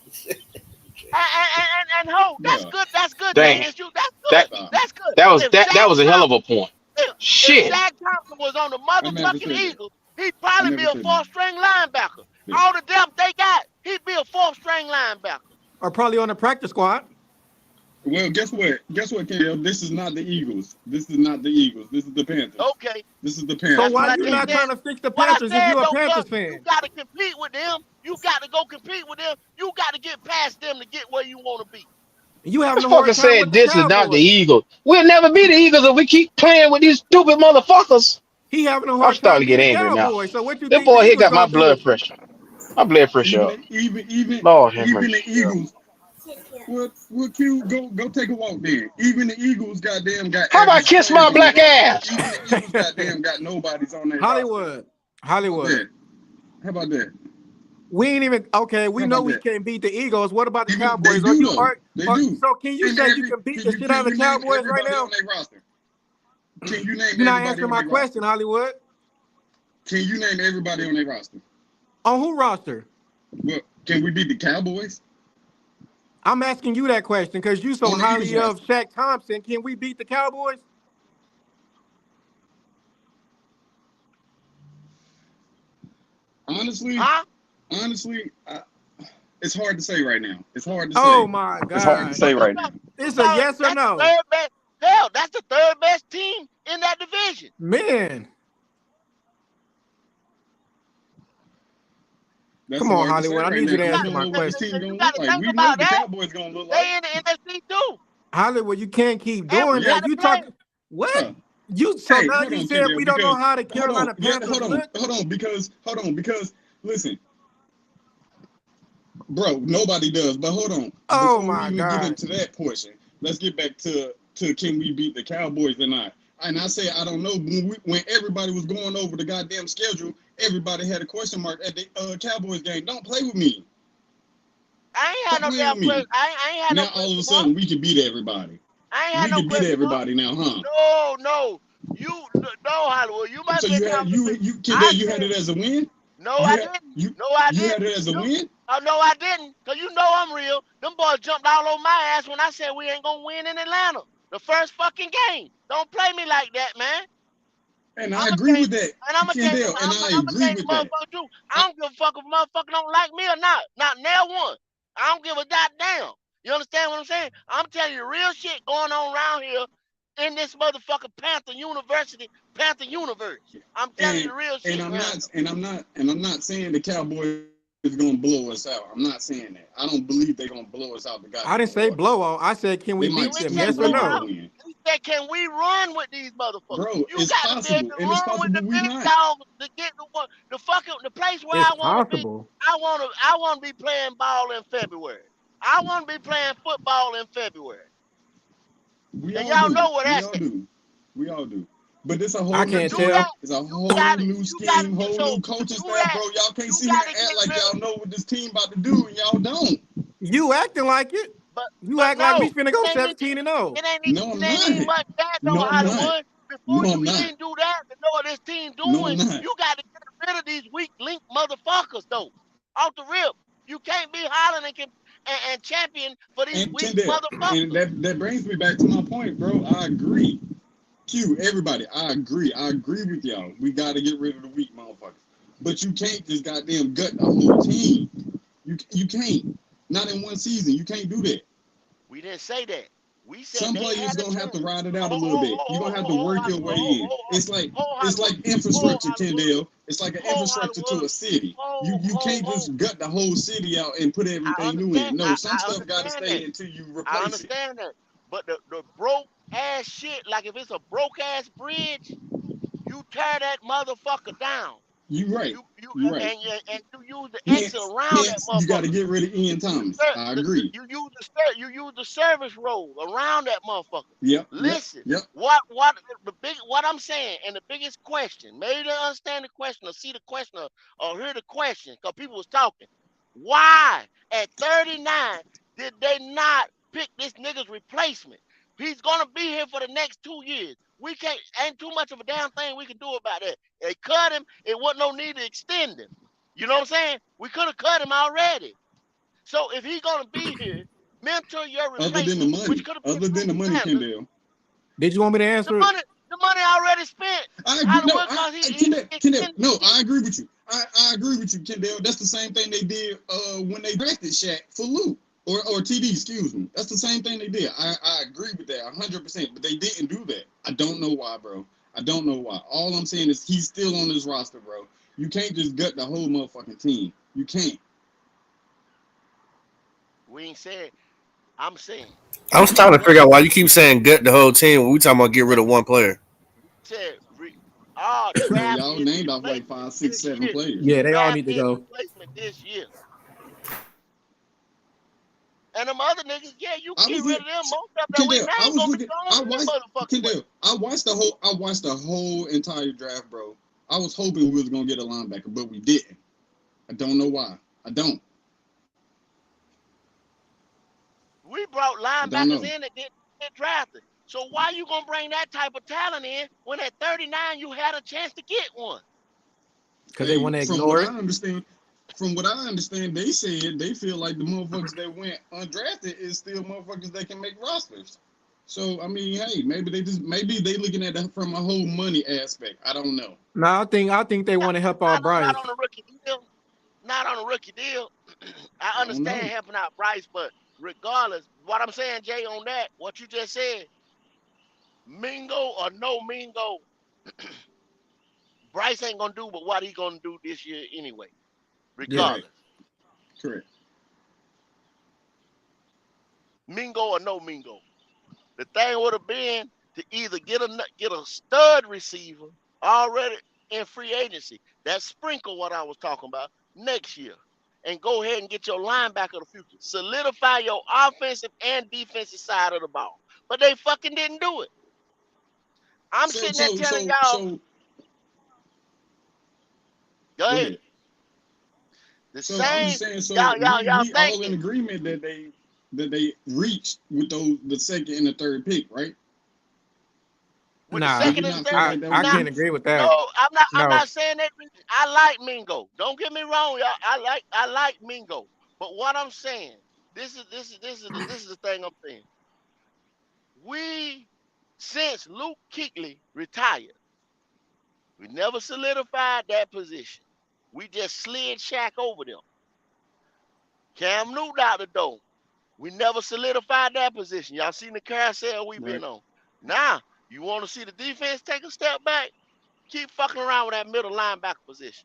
And ho, that's Bruh, good. That's good, Dang, JSU. That's that good. stop. That's good. that was If that Shaq that was a hell of a Thompson, point. if Shit. Shaq Thompson was on the I never motherfucking said that. Eagles, he'd I probably never be a said fourth string linebacker. that. All the depth they got, he'd be a fourth string linebacker. Or probably on the practice squad? Well, guess what? Guess what, Kendall? This is not the Eagles. This is not the Eagles. This is the Panthers. Okay, This is the So Panthers. that's why what I you Not the just not said. trying Eagles. to fix the What I Panthers if said you a though, cuz Panthers you fan? got to compete with them. You got to go compete with them. You got to get past them to get where you want to be. You having Just a fucking hard time said with the this is not the Cowboys. Eagles. We'll never be the Eagles if we keep playing with these stupid motherfuckers. He having a I'm hard time starting to get being the angry now. Cowboys. So what you That think the boy here Eagles got my gonna blood do? pressure. My blood pressure Even up. even Lord have even the mercy. Eagles. What Q go take a walk then. Even the Eagles goddamn got How about average kiss players my on their black roster. ass? Even the Eagles goddamn got nobodies on their roster. Hollywood. How about Hollywood. that? How about that? We ain't even okay. We How know about we that? can't beat the Eagles. What about the Even they Cowboys? Are do you though. They are do. so can you And say you can beat the shit out of the name Cowboys right everybody on now? their roster? Can you name You're not everybody answering on my their roster? question, Hollywood. Can you name everybody on their roster? On who roster? Well, can we beat the Cowboys? I'm asking you that question because you so On the Eagles highly of roster. Shaq Thompson. Can we beat the Cowboys? Honestly, Huh? honestly, it's hard to say right now. It's hard to Oh say. my It's hard to God. say But right now. It's a yes or that's the no. third best. Hell, that's the third best team in that division. Man. That's Come on, hard to say Hollywood. I right need now you to because we answer don't my know what this question. team You gonna got look to like. think We know about what the that. Cowboys gonna look like. They in the NFC too, Hollywood, you can't keep and we doing Yeah. got that. to You play. talk what? Huh. You so Hey, now hold you on, said Kendall, we don't know because how the hold on, Carolina yeah, Panthers look. because listen, bro, nobody does. But hold on, Oh before we my even get God. into that portion, let's get back to can we beat the Cowboys or not? And I say I don't know when everybody was going over the goddamn schedule, everybody had a question mark at the Cowboys game. Don't play with me. I ain't had Stop no playing damn with question. me. I ain't had no Now all of question a mark. sudden we can beat everybody. I ain't had We no can beat question mark. everybody now, huh? No. No, Hollywood. You might So be a you had conversation. Kendall, I you had said it as a win? no. You I had didn't. you No, I you had didn't. it as a You, win? oh no, I didn't. Cause you know I'm real. Them boys jumped all over my ass when I said we ain't gonna win in Atlanta the first fucking game. Don't play me like that, man. And I I'm gonna agree tell you, with that, and I'm gonna tell you, Kendall, and I I'm gonna agree tell you the with that. motherfucker too. I don't give a fuck if a motherfucker don't like me or not. Not nail one. I don't give a goddamn. You understand what I'm saying? I'm telling you real shit going on around here in this motherfucker Panther University, Panther Universe. I'm telling you And the real and shit I'm around not saying the Cowboys is gonna blow us out. I'm not saying that. I don't believe they're gonna blow us out the I didn't goddamn say water. blowout. I said can we They here. might beat We them? said squeak Yes or blow one out no? out. win. We said can we run with these motherfuckers? Bro, You it's got to be able possible. to And it's run with the possible we big not. dogs to get the fucking the place where It's I want to be. possible. I want to be playing ball in February. I want to be playing football in February. We And all y'all do. know where We that's all at. do. We all do. But it's a I whole To new can't do deal. that, tell. It's a you whole got it. new You got scheme, to get whole so new to coaching do staff, that, bro. Y'all can't you sit here got and to act get like rid of. y'all know what this team about to do, and y'all don't. You acting like it. But You but act like we no, finna it go ain't even 17-0. No, I'm it ain't even not. much that though, No, I'm not. Hollywood. Before No, you I'm not. even do that, to know what this team No, I'm doing, not. you got to get rid of these weak link motherfuckers though. Off the rip. You can't be hollering and champion for these And weak Kendall, and motherfuckers. that brings me back to my point, bro. I agree. Everybody, I agree. I agree with y'all. We got to get rid of the weak motherfuckers. But you can't just goddamn gut the whole team. You can't. Not in one season. You can't do that. We didn't say that. We said Some they players had a gonna have to chance. ride it out a little bit. You're gonna have to work your way in. It's like infrastructure, Kendall. It's like an infrastructure to a city. You can't just gut the whole city out and put I everything new understand. in. No, some I stuff gotta understand stay that. until you I replace it. understand that. But the broke ass shit, like if it's a broke ass bridge, you tear that motherfucker down. You right. You You right. and you use the exit Hence, around that hence, you got to motherfucker. get rid of Ian Thomas. I agree. You use the service road around that motherfucker. Yep. Listen, Yep. what I'm saying, and the biggest question, maybe they understand the question or see the question or hear the question, because people was talking. Why at 39 did they not pick this nigga's replacement? He's gonna be here for the next 2 years. We can't, ain't too much of a damn thing we can do about that. They cut him, it wasn't no need to extend him. You know what I'm saying? We could have cut him already. So if he's gonna be here, mentor your Other than the replacement, which money. could have been Other than the Bruce money, Sanders. Kendall. Did you want me to The answer it? money, the money already spent. I agree. No, Hollywood, cause he Kendall. No, extended. I agree with you. I agree with you, Kendall. That's the same thing they did when they drafted Shaq for Luke or TD. Excuse me. That's the same thing they did. I agree with that 100%. But they didn't do that. I don't know why, bro. I don't know why. All I'm saying is he's still on this roster, bro. You can't just gut the whole motherfucking team. You can't. We ain't saying. I'm saying. I was trying to figure out why you keep saying gut the whole team when we talking about get rid of one player. Said Man, draft y'all his named off like replacement 5, 6, this 7 year. players. Yeah, they all Draft need to his go. replacement this year. And them other niggas, yeah, you I can get was rid look, of them. Most of them that we Kendall. I named was gonna be looking. gone in the motherfucking way. Kendall. I watched the whole entire draft, bro. I was hoping we was gonna get a linebacker, but we didn't. I don't know why. I don't. We brought I don't linebackers know. in that didn't get drafted. So why you gonna bring that type of talent in when at 39 you had a chance to get one? Because they Hey, want to ignore it. from what I understand, they said they feel like the motherfuckers that went undrafted is still motherfuckers that can make rosters. So I mean, hey, maybe they looking at it from a whole money aspect. I don't know. No, I think they want to help out Not Bryce. on a rookie deal. Not on a rookie deal. I I don't understand know. helping out Bryce, but regardless, what I'm saying, Jay, on that, what you just said, Mingo or no Mingo, Bryce ain't gonna do but what he gonna do this year anyway, Yeah. Right. regardless. Correct. Mingo or no Mingo. The thing would have been to either get a stud receiver already in free agency. That sprinkle what I was talking about next year. And go ahead and get your linebacker of the future. Solidify your offensive and defensive side of the ball. But they fucking didn't do it. I'm So sitting there so telling so y'all, so go go ahead. ahead. The So I'm just same, saying. So y'all we all in thinking. agreement that they reached with the second and the third pick, right? With the Nah, Did we second and not third. feel like that I was Now, can't reached? agree with no, that. I'm No. not saying that. I like Mingo. Don't get me wrong, y'all. I like Mingo. But what I'm saying, this is the thing I'm saying. We since Luke Kuechly retired, we never solidified that position. We just slid Shaq over them. Cam Newton out the door. We never solidified that position. Y'all seen the carousel we Right. been on. Now, you want to see the defense take a step back? Keep fucking around with that middle linebacker position.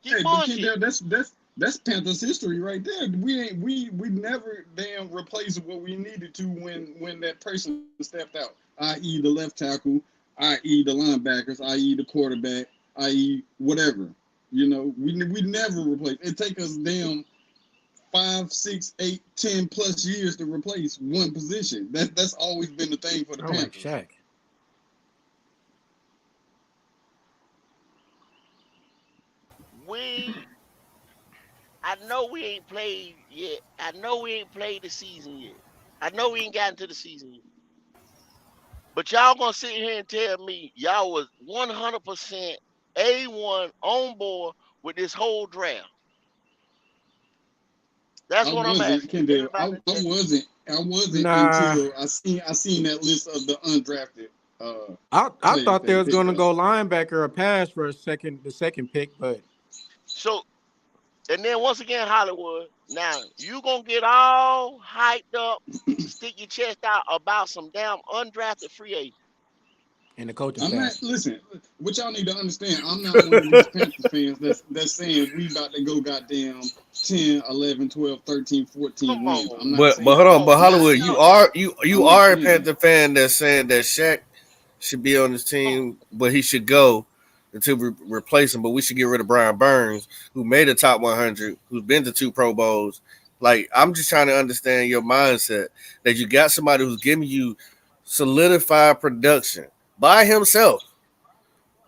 Keep Hey, but bullshitting. Kendall, that's Panthers history right there. We never damn replaced what we needed to when that person stepped out, i.e. the left tackle, i.e. the linebackers, i.e. the quarterback, i.e. whatever. You know, we never replaced. It take us damn 5, 6, 8, 10 plus years to replace one position. That's always been the thing for the I like Panthers. Shaq. I know we ain't played yet. I know we ain't played the season yet. I know we ain't gotten to the season yet. But y'all gonna sit here and tell me y'all was 100% A1 on board with this whole draft. That's I what I'm wasn't, asking Kendall. everybody. I wasn't Nah, until I seen that list of the undrafted I players thought that they they was picked gonna up. go linebacker or pass for the second pick, but So, and then once again, Hollywood. Now you gonna get all hyped up, stick your chest out about some damn undrafted free agents. And the coaching I'm not staff. listen. What y'all need to understand, I'm not one of these Panthers fans that's saying we about to go goddamn 10, 11, 12, 13, 14 Come wins. on, I'm not But saying hold come that. on, on, but man. Hollywood, No, you I'm just are a saying. Panther fan that's saying that Shaq should be on this come team, but he should go until we replace him. But we should get rid of Brian Burns, who made a top 100, who's been to 2 Pro Bowls. Like, I'm just trying to understand your mindset that you got somebody who's giving you solidified production by himself,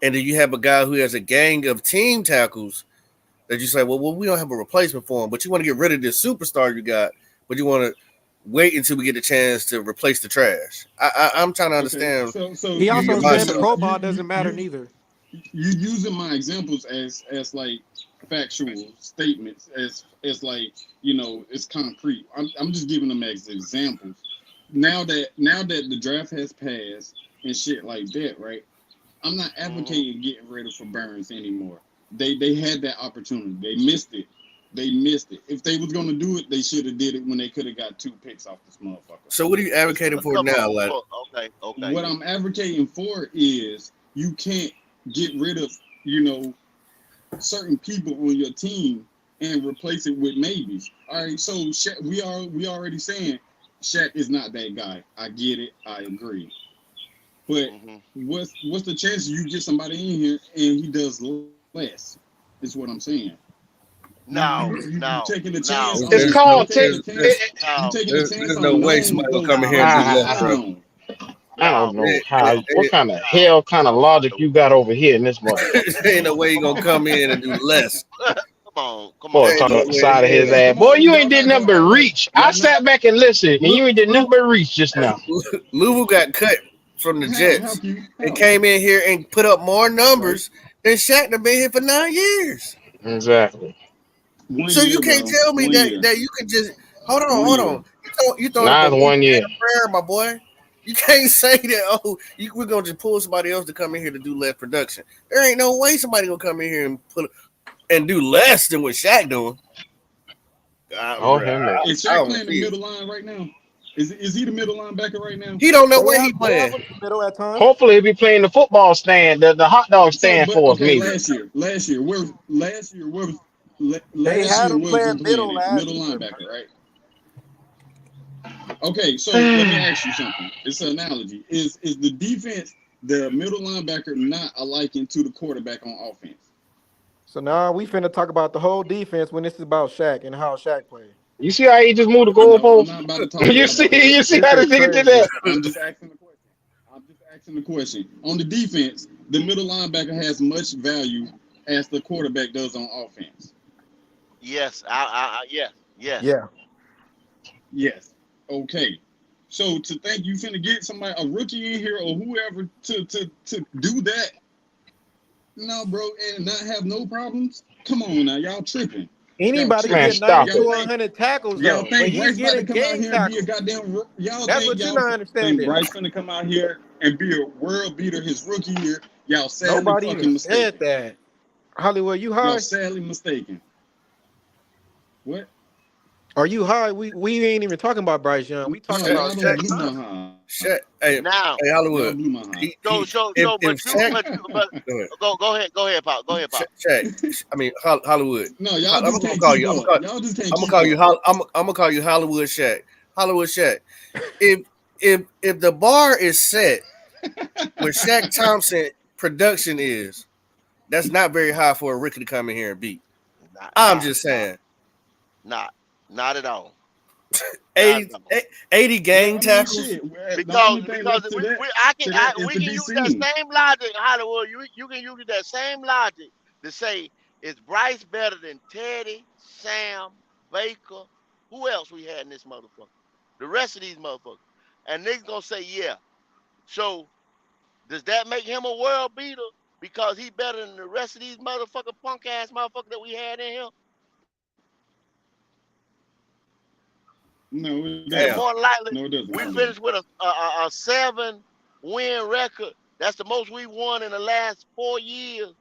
and then you have a guy who has a gang of team tackles that you say, well, we don't have a replacement for him, but you want to get rid of this superstar you got, but you want to wait until we get a chance to replace the trash. I'm trying to Okay, understand so He your also said the mindset. Pro Bowl doesn't matter neither. you using my examples as like factual statements as like it's concrete. I'm just giving them as examples. Now that the draft has passed and shit like that, right? I'm not on. advocating getting rid of for Burns anymore. They had that opportunity. They missed it. They missed it. If they was gonna do it, they should have did it when they could have got 2 picks off this motherfucker. So what are you advocating for Come now? on. Like, Okay, okay, What yeah. I'm advocating for is you can't get rid of, you know, certain people on your team and replace it with maybes. All right, so Shaq, we already saying Shaq is not that guy. I get it. I agree. But hmm what's the chance you get somebody in here and he does less? Is what I'm saying. No, You no, taking a chance no, It's on you called taking a chance you no, taking a chance there's no on way knowing somebody what will goes come in on here and do behind the less, I, bro. unknown. I don't no, know It, how. What it, kind of no. hell kind of logic you got over here in this motherfucker? ain't no way you gonna come in and do less. Come Boy, on, Ain't talking no about man. the way in side of his hell. ass. Come Boy, on, you y'all ain't did not nothing gonna but hold on. reach. I Y'all not sat back and listened, and Lu- you ain't did Lu- nothing but reach just now. Louisville got cut from the how Jets can you and how? came in here and put up more Right? numbers than Shaq that been here for 9 years. Exactly. One So you year, can't bro. tell me One year. that you can just hold on, One hold year. on. You throwing up Now a it's big 1 year. prayer, my boy. You can't say that. Oh, we're gonna just pull somebody else to come in here to do less production. There ain't no way somebody gonna come in here and put and do less than what Shaq doing. Oh, Bruh, him. Is I Shaq don't playing the see it. middle line right now? Is he the middle linebacker right now? He don't know where he They have playing. him in the middle at times. Hopefully, he'll be playing the football stand, the hot dog So, stand but for us, okay, maybe. They last had year him where was he playing playing middle at? last Middle year. linebacker, right? Okay, so let me ask you something. It's an analogy. Is the defense the middle linebacker not a liking to the quarterback on offense? So now we finna talk about the whole defense when this is about Shaq and how Shaq played. You see how he just moved the No, I'm goalpost? not about to talk You about see, the whole you see This how defense. this is nigga did crazy. that? I'm just asking the question. I'm just asking the question. On the defense, the middle linebacker has much value as the quarterback does on offense. Yes, yes, yes. Yeah. Yes. Okay. So to think you finna get somebody, a rookie in here or whoever to do that, no, bro, and not have no problems. Come on now, y'all tripping. Y'all Anybody can Man, get tripping. 90 stop to it. Y'all think 100 tackles y'all though, but think he's Bryce about to getting come out game here and be a tackles. goddamn That's what you're not think understanding. Bryce finna come out here and be a world beater his rookie year? Y'all sadly Nobody even fucking said mistaken. that. Hollywood, you Y'all high? sadly mistaken. What? Are you high? We ain't even talking about Bryce Young. We talking No, Shaq, about y'all Shaq don't blew my Thompson. high. Shaq, hey, Now, Y'all Hollywood. blew my high. If Shaq, go ahead. go ahead, Pop, go ahead, Pop. Shaq, I mean Hollywood. No, y'all I'm just gonna can't call keep you. up. Y'all just can't I'm gonna keep call you. up. I'm gonna call you Hollywood Shaq. Hollywood Shaq. If if the bar is set where Shaq Thompson production is, that's not very high for a rookie to come in here and beat. Not, I'm not, just not, saying. not, not at all. Not 80, at all. 80 Well, gang I mean, tackles. shit. The Because only thing because left we I can to that is we to can be use that seen. same logic, Hollywood. You can use that same logic to say is Bryce better than Teddy, Sam, Baker? Who else we had in this motherfucker? The rest of these motherfuckers. And niggas gonna say yeah. So does that make him a world beater because he better than the rest of these motherfucker punk ass motherfuckers that we had in here? No, it And Damn. doesn't. more likely, No, it doesn't. we Hollywood. finished with a 7 win record. That's the most we won in the last 4 years.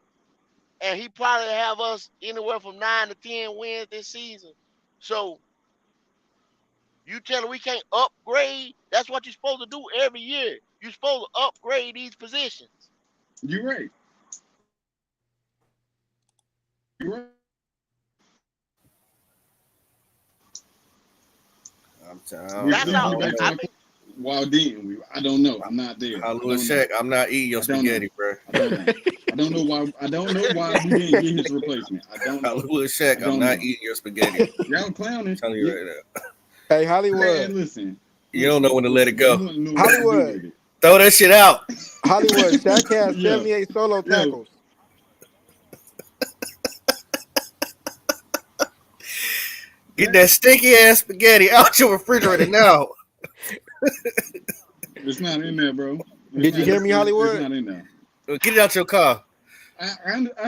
And he probably have us anywhere from 9 to 10 wins this season. So You telling we can't upgrade? That's what you're supposed to do every year. You're supposed to upgrade these positions. You're right. You're right. That's all. Why didn't we? I don't know. I'm not there. Hollywood Shaq, I'm not eating your spaghetti, bro. I don't know why. I don't know why we didn't get his replacement. I don't know. Hollywood Shaq, I'm not eating your spaghetti. Y'all clowning. I'm telling you right now. Hey, Hollywood. Man, listen. You don't know when to let it go. Hollywood. Throw that shit out. Hollywood. Shaq has 78 solo tackles. Get that stinky ass spaghetti out your refrigerator now. It's not in there, bro. Did you hear me, Hollywood? It's not in there. Get it out your car. I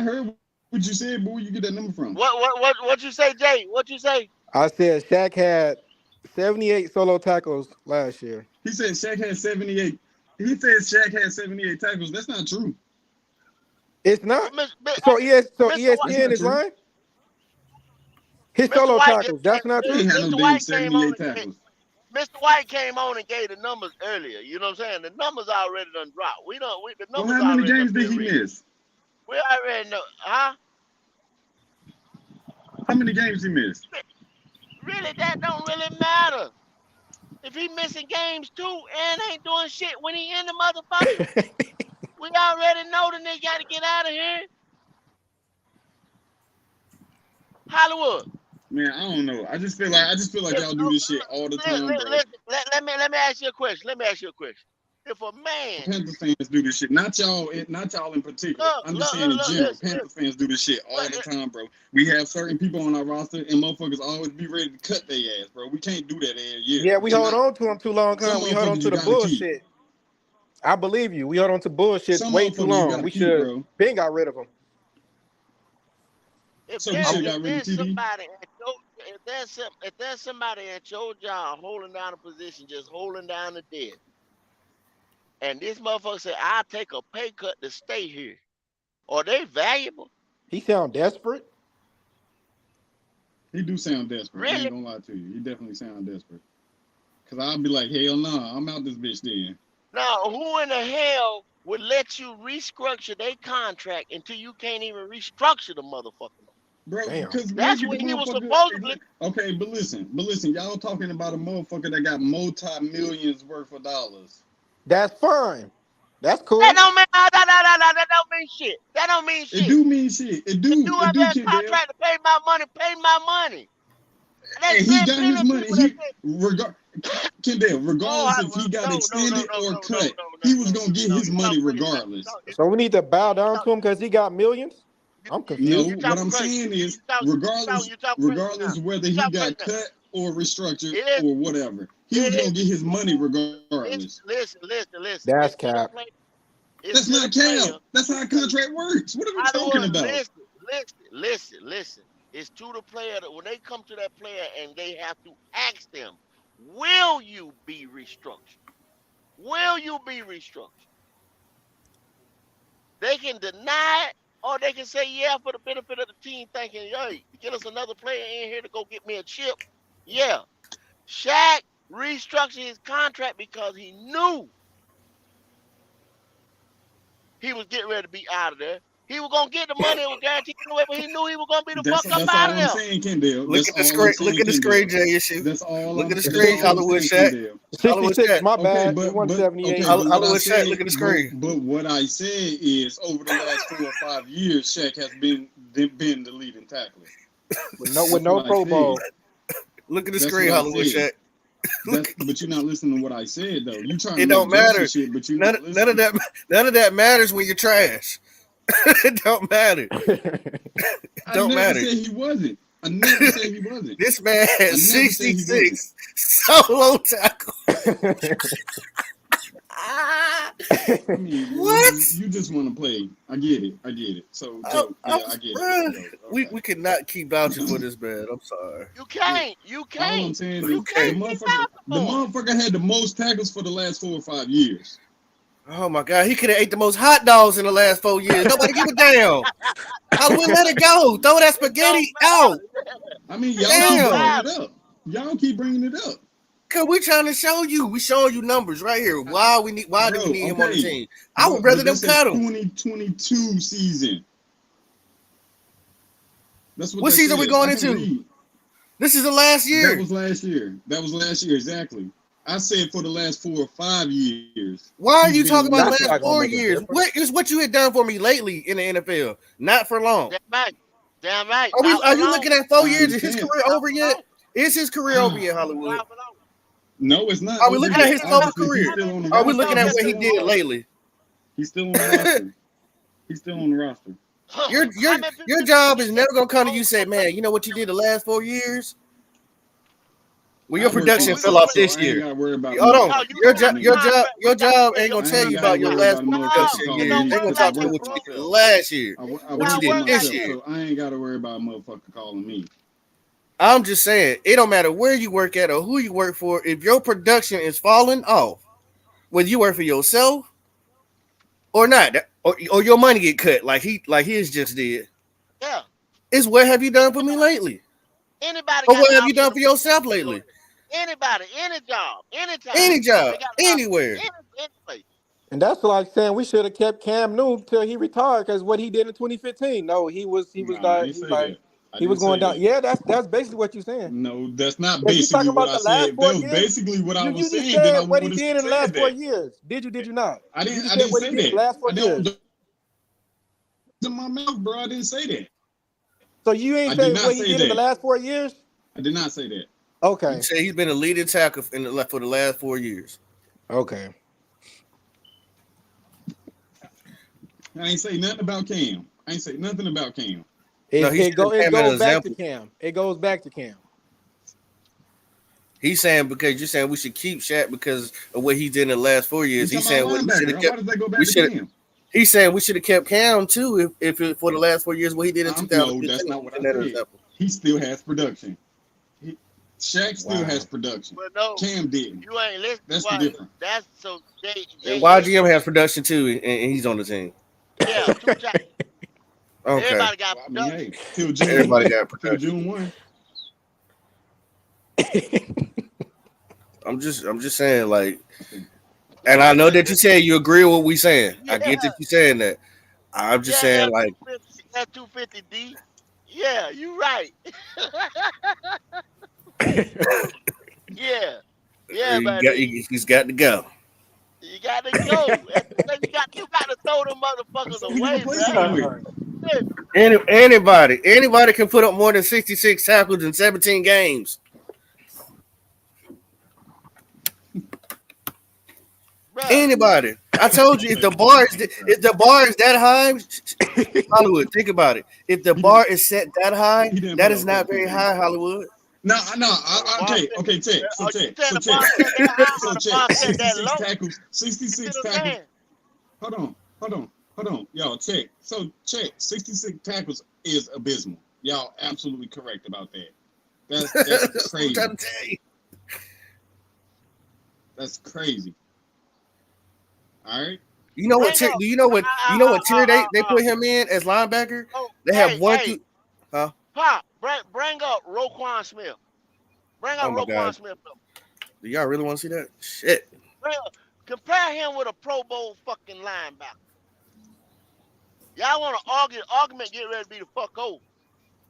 heard what you said, but where you get that number from? What you say, Jay? What you say? I said Shaq had 78 solo tackles last year. He said Shaq had 78. He said Shaq had 78 tackles. That's not true. It's not. So ESPN is lying. His solo tackles. That's not true. He had no damn 78 tackles. Mr. White came on and gave the numbers earlier. You know what I'm saying? The numbers already done dropped. The numbers Well, how many games did he miss? We already know. Huh? How many games he missed? Really, that don't really matter. If he missing games too and ain't doing shit when he in the motherfucker, we already know the nigga got to get out of here. Hollywood. Man, I don't know. I just feel like y'all do this shit all the time, bro. Let me ask you a question. If a man, Panther fans do this shit, not y'all in particular. I'm just saying in general, Panther fans do this shit all the time, bro. We have certain people on our roster, and motherfuckers always be ready to cut their ass, bro. We can't do that every year. Yeah, we hold on to them too long. We hold on to the bullshit. I believe you. We hold on to bullshit way too long. We should been got rid of them. If there's somebody at your job holding down a position, just holding down the dead, and this motherfucker say, "I'll take a pay cut to stay here," are they valuable? He sound desperate. He do sound desperate. Really? I ain't gonna lie to you. He definitely sound desperate. Cause I'll be like, hell no, I'm out this bitch then. Now, who in the hell would let you restructure their contract until you can't even restructure the motherfucker? Bro, because that's what he was supposedly. Okay, but listen, y'all talking about a motherfucker that got multi-millions worth of dollars. That's fine. That's cool. That don't mean shit. That don't mean shit. It do mean shit. It do. Have that contract to pay my money. And he got his money. Kendall, regardless if he got extended or cut, he was gonna get his money regardless. So we need to bow down to him because he got millions? I'm confused. No, what I'm saying is, regardless whether he got cut or restructured or whatever, he was gonna get his money regardless. Listen. That's cap. That's not cap. That's how a contract works. What are we talking about? Listen. It's to the player that when they come to that player and they have to ask them, will you be restructured? Will you be restructured? They can deny it, or they can say, yeah, for the benefit of the team, thinking, hey, get us another player in here to go get me a chip. Yeah. Shaq restructured his contract because he knew he was getting ready to be out of there. He was gonna get the money and was guaranteed anyway, but he knew he was gonna be the fuck up out of there. That's all I'm saying, Kendall. Look at the screen, Jay. That's all. Look at the screen, Hollywood Shaq. 66, my bad. Okay, 178. Hollywood Shaq, look at the screen. But what I said is, over the last 4 or 5 years, Shaq has been the leading tackler. With no Pro Bowl. Look at the screen, Hollywood Shaq. But you're not listening to what I said, though. You trying to it don't matter. Shit, but none of that matters when you're trash. It don't matter. Don't matter. I never said he wasn't. This man had 66 solo tackles. I mean, what? You just want to play. I get it. So, I get it. We cannot keep vouching for this man. I'm sorry. You can't. All I'm saying is, the motherfucker had the most tackles for the last 4 or 5 years. Oh my God, he could have ate the most hot dogs in the last 4 years. Nobody give a damn. I would let it go. Throw that spaghetti out. I mean, y'all keep bringing it up. Cause we trying to show you. We showing you numbers right here. Why do we need him on the team? I would rather them cut him. 2022 season. That's what season we going into? This is the last year. That was last year. Exactly. I said for the last 4 or 5 years. Why are you talking about the last 4 years? What is what you had done for me lately in the NFL? Not for long. Damn right. Are you looking at 4 years? Is his career over yet? Is his career over yet, Hollywood? No, it's not. Are we looking at his total career? Are we looking at what he did lately? He's still on the roster. He's still on the roster. Your job is never gonna come to you and say, man, you know what you did the last 4 years? Well, your production fell off this year. Hold on. Your job ain't gonna tell you about your last production year. They're gonna talk about what you did last year. What you did this year. So I ain't gotta worry about a motherfucker calling me. I'm just saying, it don't matter where you work at or who you work for. If your production is falling off, whether you work for yourself or not, or your money get cut like his just did. Yeah. It's what have you done for me lately? Anybody? Or what have you done for yourself lately? Anybody, any job, anytime, any job, anywhere. Any and that's like saying we should have kept Cam Newton till he retired because what he did in 2015. No, he was going down. Yeah, that's basically what you're saying. No, that's not basically what I said. That was basically what I was saying. Said what he did in the last 4 years. Did you not? I didn't say that. Last 4 years. In my mouth, bro. I didn't say that. So you ain't saying what he did in the last 4 years? I did not say that. Okay. You say he's been a leading tackle for the last 4 years. Okay. I ain't say nothing about Cam. It goes back to Cam. It goes back to Cam. He's saying because you're saying we should keep Shaq because of what he did in the last 4 years. He's saying we should have kept. He's saying we should have kept Cam too if for the last 4 years what he did in 2015. No, that's not what I said. He still has production. Shaq still has production. But no, Cam didn't. You ain't listening. That's the difference. That's so. YGM has production too, and he's on the team. Yeah, 2 times. Okay. Everybody got production. Everybody got production. June 1. I'm just saying, like, and I know that you say you agree with what we saying. Yeah. I get that you saying that. I'm just saying, like, that 250D. Yeah, you right. yeah, he's got to go. You got to go. you got to throw them motherfuckers away, bro. Anybody can put up more than 66 tackles in 17 games. Bruh. Anybody. I told you if the bar is that high, Hollywood, think about it. If the bar is set that high, that is not very high, Hollywood. No. Okay, check. So check. 66 tackles. 66 tackles. Hold on. Y'all check. So check. 66 tackles is abysmal. Y'all absolutely correct about that. That's crazy. What I'm trying to tell you. That's crazy. All right. You know what tier they put him in as linebacker? They have huh? Pop, bring up Roquan Smith. Bring up Roquan Smith. Do y'all really want to see that? Shit. Compare him with a Pro Bowl fucking linebacker. Y'all want to argument get ready to be the fuck over.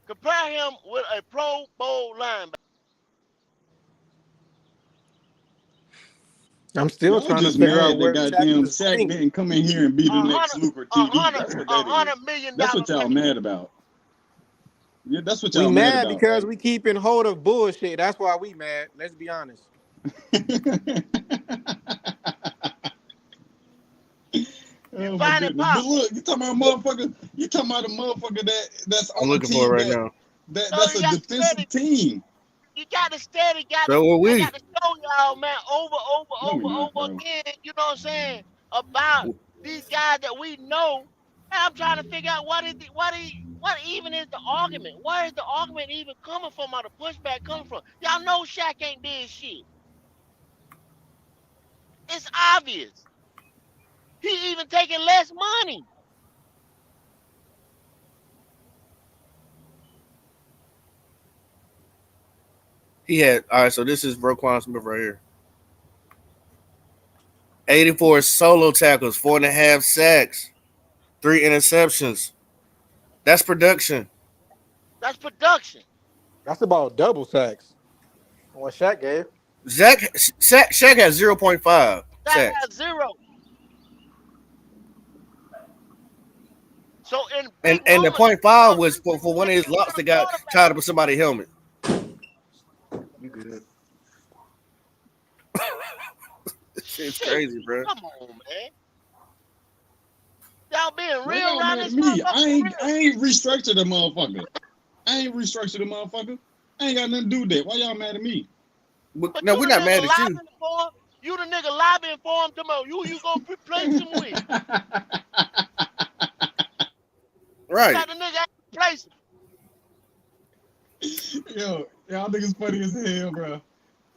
Compare him with a Pro Bowl linebacker. I'm still trying to figure out where goddamn Shaq didn't come in here and be the next Luke or TD. $100 million. That's what y'all mad about. Yeah, that's what y'all mad about. Because we keep in hold of bullshit. That's why we mad. Let's be honest. But look, you talking about a motherfucker. You talking about a motherfucker that's on the team right now. That's a defensive team. You got to steady, so are we. I got to show y'all, man, over again. You know what I'm saying about these guys that we know. And I'm trying to figure out what even is the argument? Where is the argument even coming from? Or the pushback coming from? Y'all know Shaq ain't did shit. It's obvious. He even taking less money. He had all right. So this is Roquan Smith right here. 84 solo tackles, 4.5 sacks, 3 interceptions. That's production. That's production. That's about double sacks. What Shaq gave. Shaq has 0.5 That sacks. has 0. So in And big the moments, point five was for one of his locks that got tied up with somebody's helmet. You good? Shit's crazy, bro. Come on, man. Y'all being Why real y'all around mad this at me? motherfucker. I ain't restructured the motherfucker. I ain't got nothing to do with that. Why y'all mad at me? But No, you we're the not mad nigga at you. lobbying for him. You the nigga lobbying for him tomorrow. You gonna replace him with. Right. Got the nigga replace him. Yo, y'all niggas funny as hell, bro.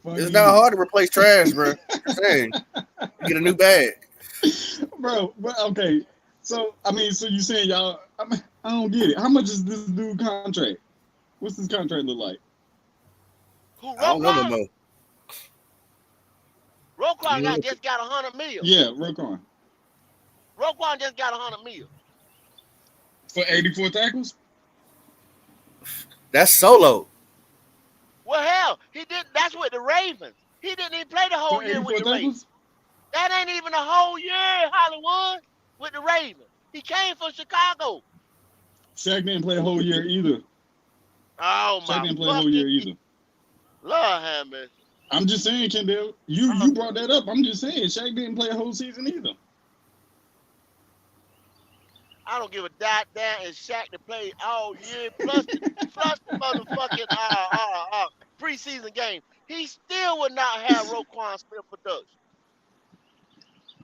Funny It's not hard to replace trash, bro. Saying you get a new bag. bro. But okay, so I mean, so you saying y'all? I don't get it. How much is this dude contract? What's his contract look like? Who I don't know no Roquan? more. Roquan just got 100 mil. Yeah, Roquan. Roquan just got 100 mil. For 84 tackles? That's solo. Well, hell, he did. That's with the Ravens. He didn't even play the whole For year 84 with the tackles? Ravens. That ain't even a whole year, Hollywood, with the Ravens. He came from Chicago. Shaq didn't play a whole year either. Oh, Shaq my didn't play a whole year fucking either. Lord have mercy. I'm just saying, Kendall. You brought that up. I'm just saying, Shaq didn't play a whole season either. I don't give a damn if Shaq to play all year plus the motherfucking preseason game. He still would not have Roquan Smith production.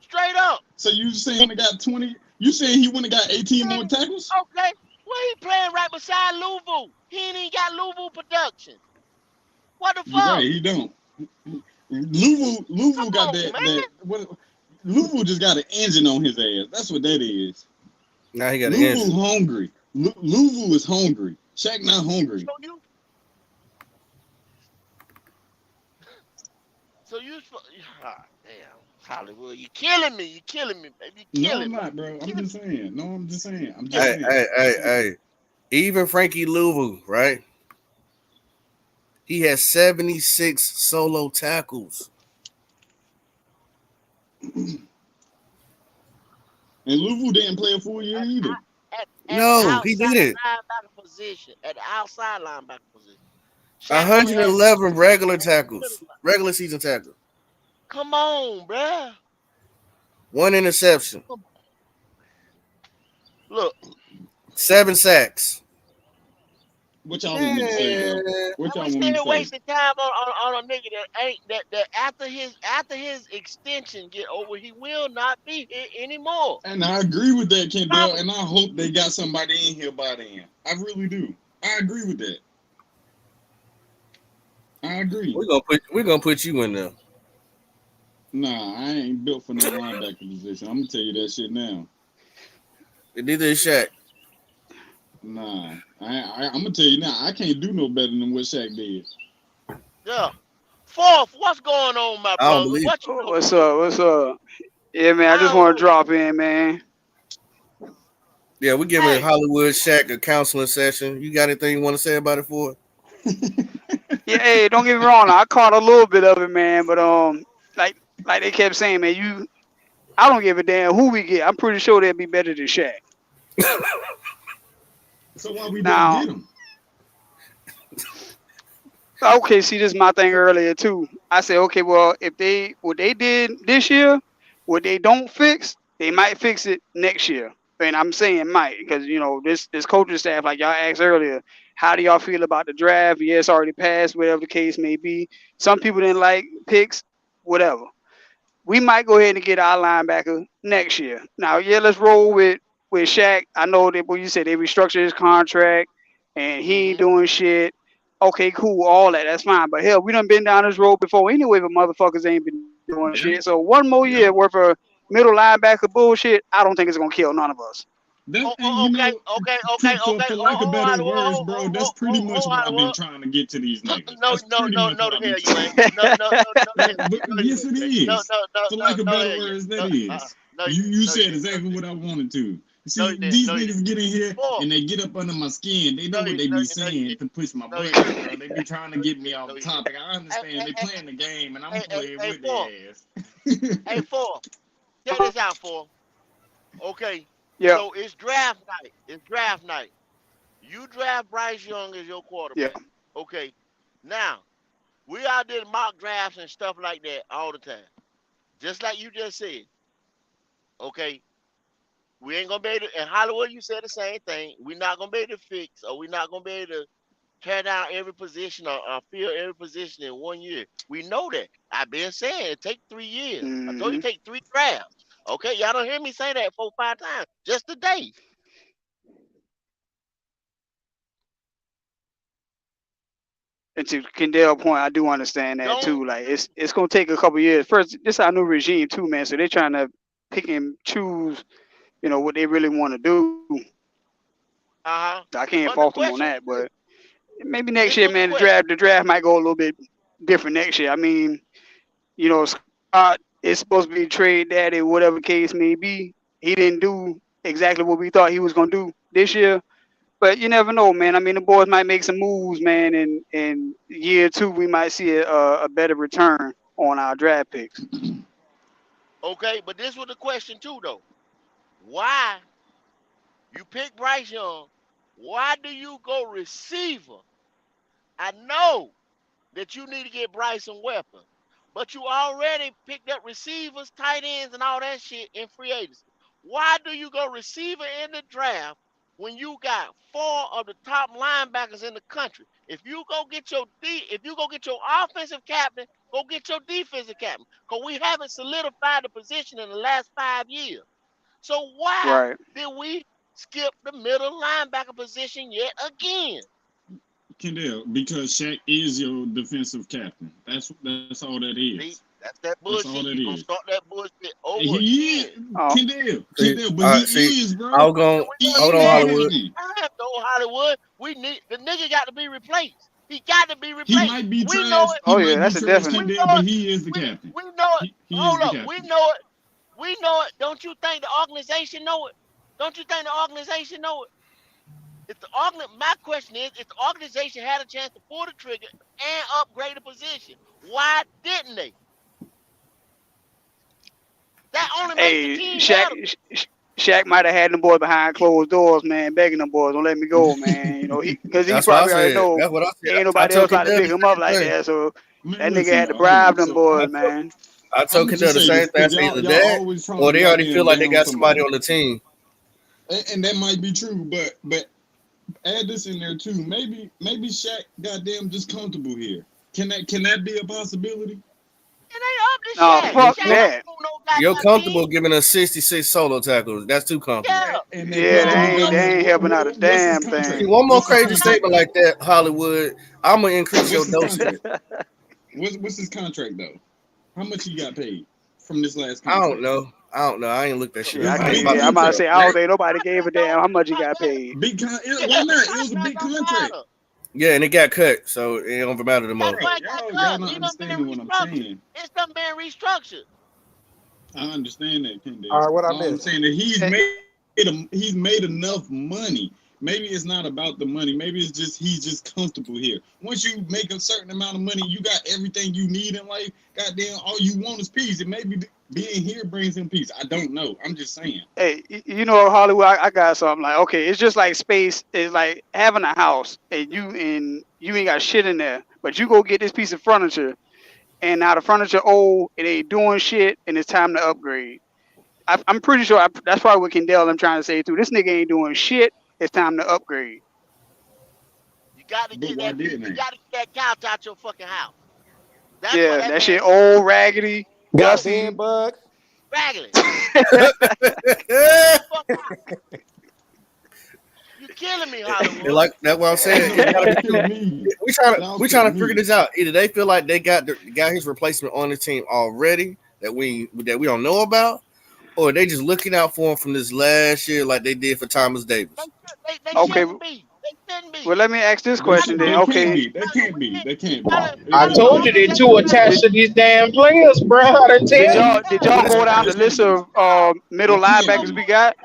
Straight up. So you saying he got 20? You saying he wouldn't have got 18 more tackles? Okay. Well, he playing right beside Louisville. He ain't even got Louisville production. What the fuck? You're right, he don't. Louisville got on, that. Louisville just got an engine on his ass. That's what that is. Now he got an Louisville engine. hungry. Louisville is hungry. Shaq not hungry. So you damn, Hollywood, you killing me, baby. No, I'm not, bro. I'm just saying. Hey. Even Frankie Louisville, right? He has 76 solo tackles. And Louisville didn't play a full year either. No, he didn't. At the outside linebacker position. 111 regular tackles. Regular season tackles. Come on, bruh. 1 interception. Look. 7 sacks. What y'all want me to say, bro? What y'all want me to say? Wasting time on a nigga that ain't that after his extension get over, he will not be here anymore. And I agree with that, Kendall, and I hope they got somebody in here by then. I really do. I agree with that. I agree. We're gonna put you in there. Nah, I ain't built for no linebacker position. I'm gonna tell you that shit now. Neither is Shaq. Nah, I'm gonna tell you now. I can't do no better than what Shaq did. Yeah. Fourth, what's going on, my brother? What's up? Yeah, man. I just want to drop in, man. Yeah, we're giving Hollywood Shaq a counseling session. You got anything you want to say about it for? Yeah, hey, don't get me wrong. I caught a little bit of it, man. But like they kept saying, man, I don't give a damn who we get. I'm pretty sure they'll be better than Shaq. So why we didn't get him? Okay, see, this is my thing earlier too. I said, okay, well, if what they did this year, what they don't fix, they might fix it next year. And I'm saying might because this coaching staff, like y'all asked earlier, how do y'all feel about the draft? Yeah, it's already passed, whatever the case may be. Some people didn't like picks, whatever. We might go ahead and get our linebacker next year. Now, yeah, let's roll with Shaq. I know that what you said, they restructured his contract and he ain't doing shit. Okay, cool, all that's fine. But hell, we done been down this road before anyway, but motherfuckers ain't been doing shit. So one more year worth of middle linebacker bullshit, I don't think it's gonna kill none of us. That Oh, and you okay, know, okay, okay, for okay. for lack of better words, Hollywood, bro, that's pretty much what I've been Hollywood. trying to get to these niggas. No, That's no, pretty no, much no, what the I've been hell you trying. ain't. No, no, no, no, the hell. But No, yes, you it ain't. No, is. no, no, For no, lack of no, the better hell you words, ain't. that No, is. no, you You didn't. No, you said didn't. No, exactly you what didn't. I wanted to. No, See, you didn't. these No, you niggas didn't. get in here Four. and they get up under my skin. They know No, what you, they no, be you, no, you saying didn't. to push my No, you buttons, didn't. bro. They be trying to No, you get me didn't. off No, you didn't. topic. I Hey, understand they playing the game and I'm hey, hey, playing hey, with four. their ass. Hey, four. Check this out, four. Okay. Yeah, So it's draft night. It's draft night. You draft Bryce Young as your yeah. quarterback. Okay. Now, we out there mock drafts and stuff like that all the time. Just like you just said. Okay. We ain't gonna be able to, in Hollywood, you said the same thing. We're not gonna be able to fix, or we're not gonna be able to tear down every position or fill every position in 1 year. We know that. I've been saying it take 3 years. I told you Hmm. take 3 drafts. Okay, y'all don't hear me say that 4 or 5 times just today. And to Kendall point, I do understand that Don't too. Like it's gonna take a couple years. First, this our new regime too, man. So they're trying to pick and choose, what they really want to do. uh-huh. I can't But the fault them on question that, is this. but maybe next This year, was the man, the question. draft might go a little bit different next year. I mean, Scott is supposed to be trade daddy, whatever case may be. He didn't do exactly what we thought he was gonna do this year. But you never know, man. I mean, the boys might make some moves, man, and in year two we might see a better return on our draft picks. Okay, but this was the question too though. Why you pick Bryce Young? Why do you go receiver? I know that you need to get Bryce some weapons. But you already picked up receivers, tight ends, and all that shit in free agency. Why do you go receiver in the draft when you got 4 of the top linebackers in the country? If you go get your offensive captain, go get your defensive captain. Because we haven't solidified the position in the last 5 years. So why Right. did we skip the middle linebacker position yet again? Kendall, because Shaq is your defensive captain. That's all that is. See, that's that That's all bullshit. that You gonna is. start that bullshit over He is again. Oh, Kendall, but See, he is, I bro. was going. We He know Hold he on, is the had Hollywood. captain. time though, Hollywood. We need the nigga got to be replaced. He got to be He replaced. might be We know trash. it. He oh yeah, might be that's a trash, We definite. Kendall, know but it. he is the We captain. we know it. He is Hold the up. We captain. know it. We know it. Don't you think the organization know it? Don't you think the organization know it? My question is, if the organization had a chance to pull the trigger and upgrade the position, why didn't they? That only makes the Hey, team better. Shaq might have had them boys behind closed doors, man, begging them boys, don't let me go, man. Because he That's what I probably already said. know That's what I said. ain't I nobody told else about to Kendall pick the him up same like thing. that. So Man, that nigga listen, had to okay, bribe them so I boys, told, man. I I'm told gonna Kendall just the say same this thing. I because said y'all either y'all that always trying or to they already feel goddamn like they down got somebody somebody, on the team. and that might be true, but add this in there too. Maybe Shaq goddamn just comfortable here. Can that be a possibility? It ain't up to Nah, Shaq. You're, fuck Shaq com- ain't that. do no you're goddamn comfortable thing. giving us 66 solo tackles. That's too comfortable. Yeah. And that Yeah, No, comfortable they no. ain't they goddamn. ain't helping out a What's his damn See, contract? thing. one more What's his crazy No, statement contract? like that, Hollywood, I'm going to increase your What's his dosage. contract? What's his contract though? How much he got paid from this last I don't contract? know. I ain't looked that shit Shit, up. I It's a I ain't big can't. about I'm to. about to contract. say I the don't think nobody gave a contract damn how don't much he got matter. paid. Why The not? It was a contract big don't contract, matter. Yeah, and it got cut, so it don't matter no That's more. bro. why it got Y'all cut. not He done been understanding what I'm restructured. saying. It's done been restructured. I understand that, All Kendall. right, what I All I'm missed? saying that Eh, he's made enough money. Maybe it's not about the money. Maybe it's just he's just comfortable here. Once you make a certain amount of money, you got everything you need in life. Goddamn, all you want is peace. And maybe being here brings him peace. I don't know. I'm just saying. Hey, Hollywood, I got something like okay, it's just like space. It's like having a house and you ain't got shit in there, but you go get this piece of furniture and now the furniture old, it ain't doing shit, and it's time to upgrade. I'm pretty sure that's probably what Kendall I'm trying to say too. This nigga ain't doing shit. It's time to upgrade. You got to But get why that. didn't You they? got to get that couch out your fucking house. That's what Yeah, that that man shit needs to old, do. raggedy, Got bed dusty. bugs. Raggedy. Fuck out. You killing me, And Hollywood. like that's what I'm saying. No, It's gotta y'all be two. killing me. Y'all We trying killing to figure me. this out. Either they feel like they got his replacement on the team already that we don't know about, or they just looking out for him from this last year like they did for Thomas Davis? They Okay. shouldn't be. They shouldn't be. Well, let me ask this question then. They Okay. can't be. They can't be. I told you they too attached to these damn players, bro. I didn't Did tell you. y'all go down the list of middle linebackers we got?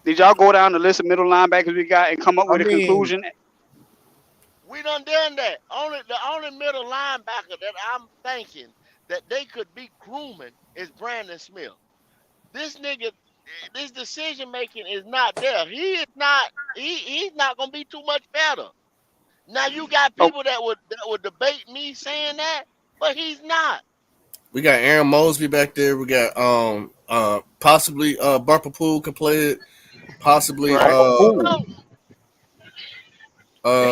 Did y'all go down the list of middle linebackers we got and come up with a conclusion? We done that. The only middle linebacker that I'm thinking that they could be grooming is Brandon Smith. This nigga, this decision making is not there. He is not. He's not gonna be too much better. Now you got people that would debate me saying that, but he's not. We got Aaron Mosby back there. We got possibly Bumper Pool can play it. Possibly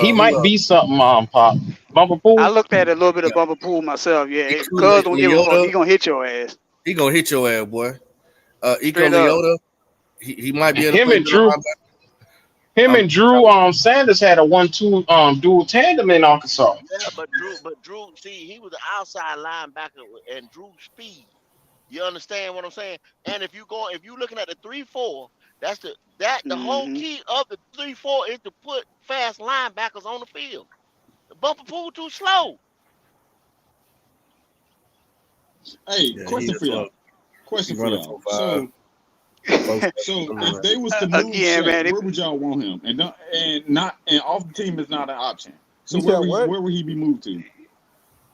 he might be something, Pop. Bumper Pool. I looked at a little bit of Bumper Pool myself. Yeah, cuz don't give a fuck. He gonna hit your ass. He gonna hit your ass, boy. 𝐸𝐸, he might be able to him and Drew. Him and Drew Sanders had a 1-2 dual tandem in Arkansas. Yeah, but Drew, see, he was an outside linebacker and Drew speed. You understand what I'm saying? And if you looking at the 3-4, the whole key of the 3-4 is to put fast linebackers on the field. The Bumper Pool too slow. Hey, question for y'all. So if they was to move Shaq, where would y'all want him? And off the team is not an option. So where would he be moved to?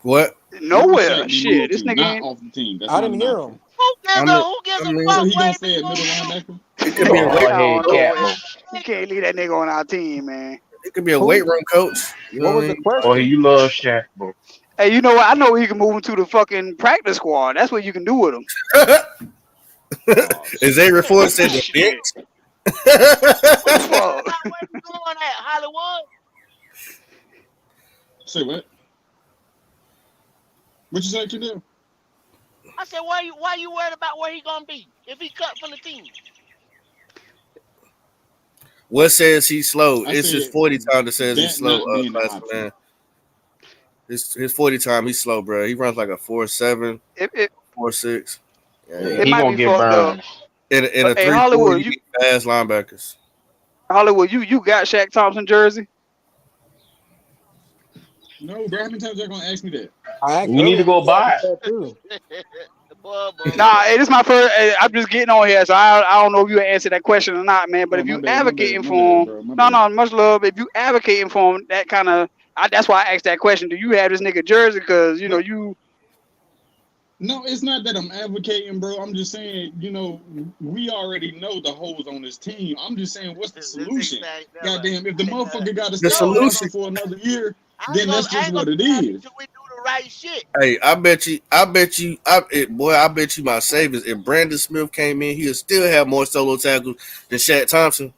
What? Nowhere. Shit, this nigga not off the team. I didn't hear him. Who gives a fuck? So he gonna stay at middle linebacker? It could be a weight room coach. You can't leave that nigga on our team, man. It could be a weight room coach. What was the question? Oh, you love Shaq, bro. Hey, you know what? I know you can move him to the fucking practice squad. That's what you can do with him. Xavier Ford said the bench. Where you going at, Hollywood? Say what? What you say, Cadell? I said, why you worried about where he gonna be if he cut from the team? What says he's slow? It's his 40 time that says he's slow. Man. His 40 time, he's slow, bro. He runs like a 4.7, 4.6. Yeah, he gonna get burned. In a 3-4, Hollywood, you fast linebackers. Hollywood, you got Shaq Thompson jersey? No, bro. How many times y'all gonna ask me that? We need to go buy it. Nah, hey, this is my first. I'm just getting on here, so I don't know if you answer that question or not, man. But if you advocating for him, no, much love. If you advocating for him, that kind of, that's why I asked that question. Do you have this nigga jersey? Because you know you. No, it's not that I'm advocating, bro. I'm just saying, we already know the holes on this team. I'm just saying, what's the solution? Goddamn, if the motherfucker got to stay for another year, then that's just what it is. We do the right shit. Hey, I bet you, my savings. If Brandon Smith came in, he'll still have more solo tackles than Shaq Thompson.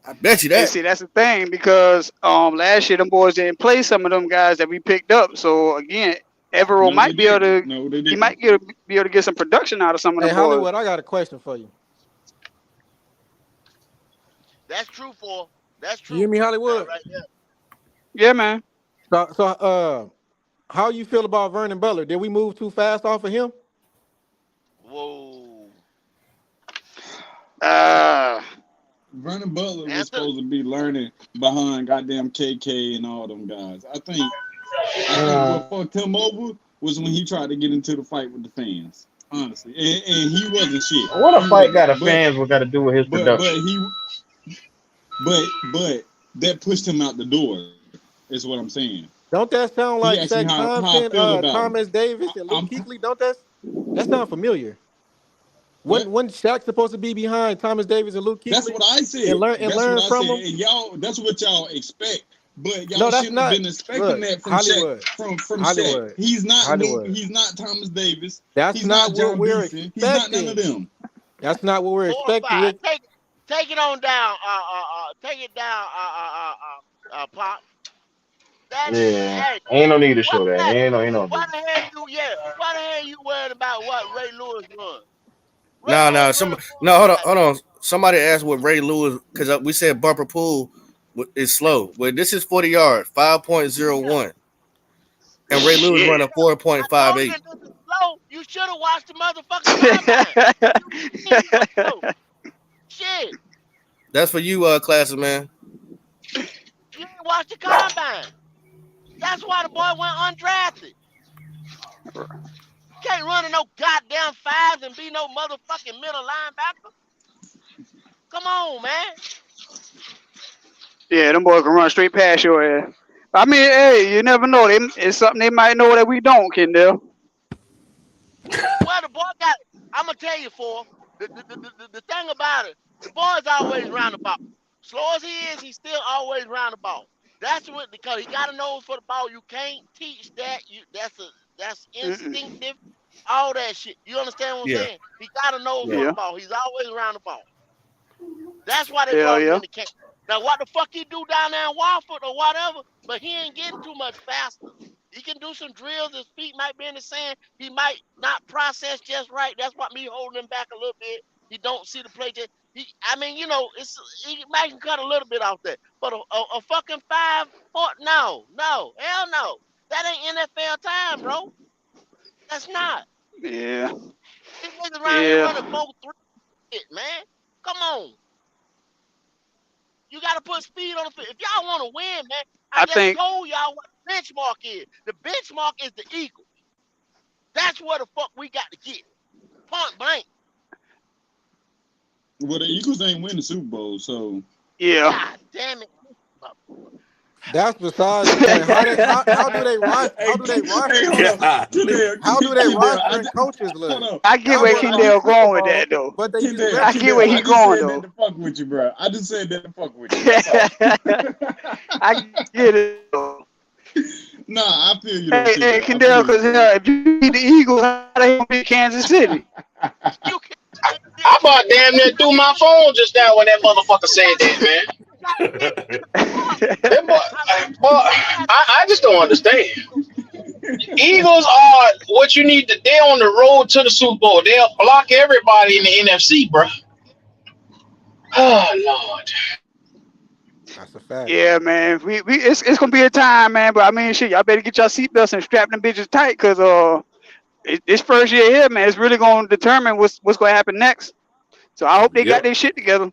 I bet you that. And see, that's the thing, because last year them boys didn't play some of them guys that we picked up. So again, Evero might be able to. He might be able to get some production out of some of them boys. Hollywood, I got a question for you. That's true. You hear me, Hollywood? Right there. Yeah, man. So, how you feel about Vernon Butler? Did we move too fast off of him? Whoa. Vernon Butler was supposed to be learning behind goddamn KK and all them guys. I think what fucked him over was when he tried to get into the fight with the fans. Honestly, and he wasn't shit. What a fight got fans got to do with his production? But that pushed him out the door. Is what I'm saying. Don't that sound like Shaq Thompson, Thomas Davis, and Luke Kuechly? Don't that sound familiar? When Shaq supposed to be behind Thomas Davis and Luke Kuechly? That's what I said. And learn from them. And y'all, that's what y'all expect. But y'all shouldn't have been expecting that from Hollywood. Shaq. From Shaq. He's not Thomas Davis. That's not what we're expecting. He's not none of them. That's not what we're expecting. Take it on down. Take it down. Pop. Yeah, ain't no need to show that. Ain't no. Why the hell you worried about what Ray Lewis run? Hold on. Somebody asked what Ray Lewis, because we said Bumper Pool is slow. Well, this is 40 yards, 5.01, and Ray Lewis running 4.58. You should have watched the motherfucking combine. Shit. That's for you, classic man. You didn't watch the combine. That's why the boy went undrafted. Can't run in no goddamn fives and be no motherfucking middle linebacker. Come on, man. Yeah, them boys can run straight past your ass. I mean, hey, you never know. It's something they might know that we don't, Kendall. Well, the boy got. I'm gonna tell you, for the thing about it, the boy's always roundabout. Slow as he is, he's still always roundabout. That's what, because he got a nose for the ball. You can't teach that. That's instinctive. All that shit. You understand what I'm saying? He got a nose for the ball. He's always roundabout. That's why they brought him in the camp. Now, what the fuck he do down there in Walford or whatever, but he ain't getting too much faster. He can do some drills. His feet might be in the sand. He might not process just right. That's what me holding him back a little bit. He don't see the play. He might can cut a little bit off that. But a fucking 5 foot, no, hell no. That ain't NFL time, bro. That's not. Yeah. These niggas around here running 4-3 shit, man. Come on. You got to put speed on the field. If y'all want to win, man, I just told y'all what the benchmark is. The benchmark is the Eagles. That's where the fuck we got to get. Point blank. Well, the Eagles ain't win the Super Bowl, so. Yeah. God damn it. That's besides the point. How do they roster? How do they roster and coaches look? I get where Kendall going with that though. But they I get where he going though. To fuck with you, bro. I just said that to fuck with you. I get it. Nah, I feel you. Hey, Kendall, because if you beat the Eagles, how they gonna beat Kansas City? I about damn near threw my phone just now when that motherfucker said that, man. I just don't understand. Eagles are what you need. They're on the road to the Super Bowl. They'll block everybody in the NFC, bro. Oh Lord. That's a fact. Yeah, man. It's gonna be a time, man. But I mean, shit, y'all better get your seatbelts and strap them bitches tight, cause this first year here, man, it's really gonna determine what's gonna happen next. So I hope they got their shit together.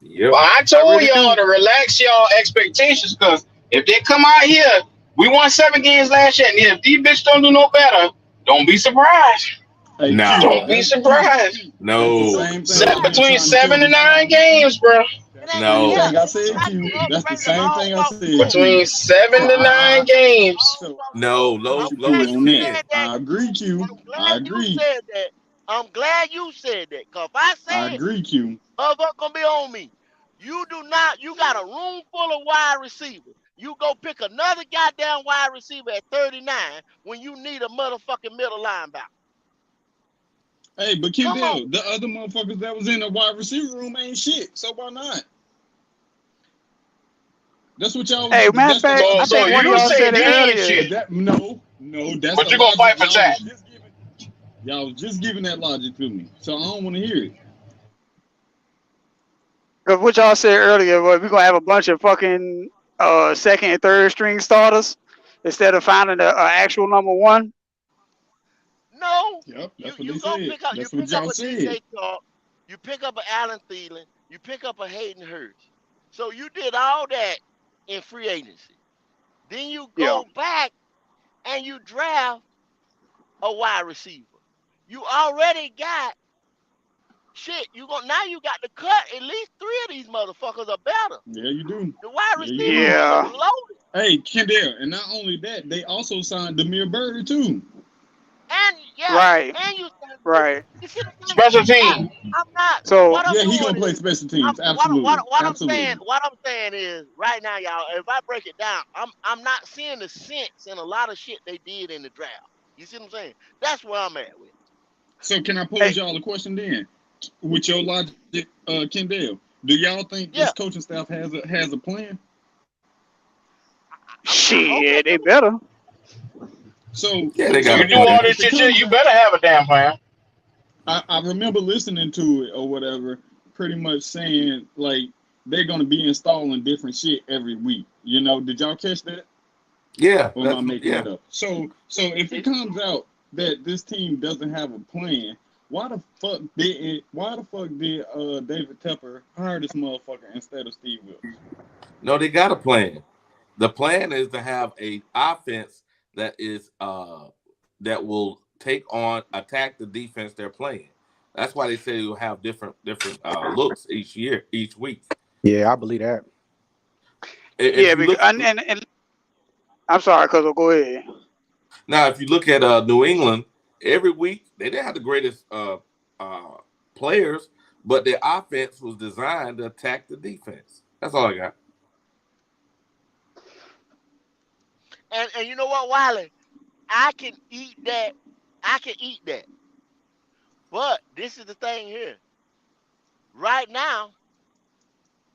Yep. Well, I told y'all to relax y'all expectations, because if they come out here, we won 7 games last year, and if these bitches don't do no better, don't be surprised. Hey, no. Don't be surprised. No. Between 7 and 9 games, bro. No. That's the same thing I said. Between 7 to 9 games. No, low. I agree, Q. I agree. I'm glad you said that. Cause if I said I agree, Q. motherfucker gonna be on me. You got a room full of wide receivers. You go pick another goddamn wide receiver at 39 when you need a motherfucking middle linebacker. Hey, but Kendall, the other motherfuckers that was in the wide receiver room ain't shit. So why not? That's what y'all. Hey, matter of fact, I so think one of you y'all say said it they ain't earlier. shit. No, that's. But you gonna fight for Shaq? Y'all was just giving that logic to me, so I don't want to hear it. Cause what y'all said earlier, we're gonna have a bunch of fucking second and third string starters instead of finding an actual number one. No. Yep, that's You what go they said. pick up. That's You what pick up y'all a said. DJ Chark. You pick up an Allen Thielen. You pick up a Hayden Hurst. So you did all that in free agency. Then you go back and you draft a wide receiver. You already got shit. Now you got to cut at least 3 of these motherfuckers are better. Yeah, you do. The wide receiver Yeah. is loaded. Hey, Kendall, and not only that, they also signed Demir Bird too. And Right. and you see Special team. I'm not. So what I'm Yeah, he doing gonna play is- special teams. I'm- Absolutely. What Absolutely. I'm saying is right now, y'all. If I break it down, I'm not seeing the sense in a lot of shit they did in the draft. You see what I'm saying? That's where I'm at with. So can I pose y'all a question then? With your logic, Kendall, do y'all think this coaching staff has a plan? shit, they better. So Yeah, they got You do all this shit, you better have a damn plan. I remember listening to it or whatever, pretty much saying like they're gonna be installing different shit every week. Did y'all catch that? Yeah. Or am I making that up? So if it comes out that this team doesn't have a plan, why the fuck did David Tepper hire this motherfucker instead of Steve Wilkes? No, they got a plan. The plan is to have a offense that is that will attack the defense they're playing. That's why they say you'll have different looks each week. Yeah, I believe that. And I'm sorry, Cuzzo, go ahead. Now, if you look at New England, every week they didn't have the greatest players, but their offense was designed to attack the defense. That's all I got. And you know what, Wiley? I can eat that. But this is the thing here. Right now,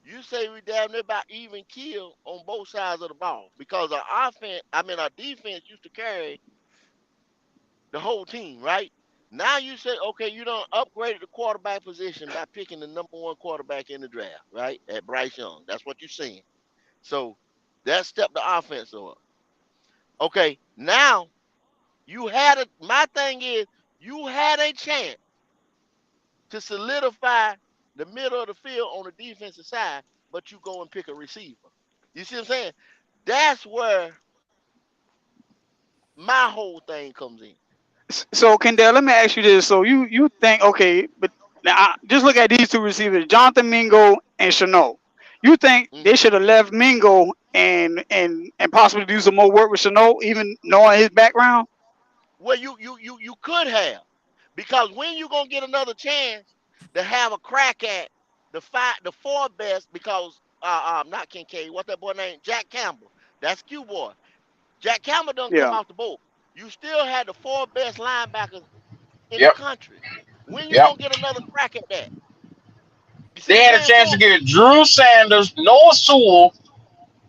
you say we damn near about even kill on both sides of the ball because our defense used to carry the whole team, right? Now you say, okay, you done upgraded the quarterback position by picking the number 1 quarterback in the draft, right? At Bryce Young. That's what you're saying. So that stepped the offense up. Okay, now my thing is you had a chance to solidify the middle of the field on the defensive side, but you go and pick a receiver. You see what I'm saying? That's where my whole thing comes in. So, Kendall, let me ask you this. So you think, okay, but now just look at these two receivers, Jonathan Mingo and Shenault. You think they should have left Mingo and possibly do some more work with Shenault, even knowing his background? Well, you could have, because when you gonna get another chance to have a crack at the 4 best? Because not Kincaid, what's that boy named? Jack Campbell. That's Q boy. Jack Campbell done come off the boat. You still had the 4 best linebackers in the country. When you gonna get another crack at that? They had a chance to get Drew Sanders, Noah Sewell.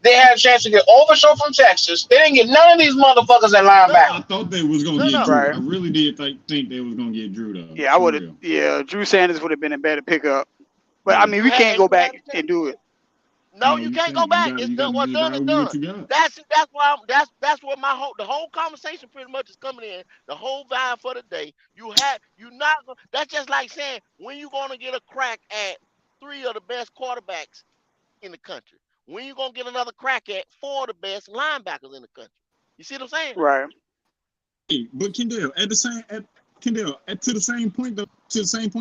They had a chance to get Overshow from Texas. They didn't get none of these motherfuckers at linebacker. I thought they was gonna get Drew. Right. I really did think they was gonna get Drew though. Yeah, I would have. Yeah, Drew Sanders would have been a better pickup. But I mean, we can't go back and do it. No, you can't go back. It's done. What's done is done. That's why that's what the whole conversation pretty much is coming in. The whole vibe for the day. That's just like saying when you gonna get a crack at 3 of the best quarterbacks in the country. When you gonna get another crack at 4 of the best linebackers in the country? You see what I'm saying? Right. Hey, but Kendall, to the same point,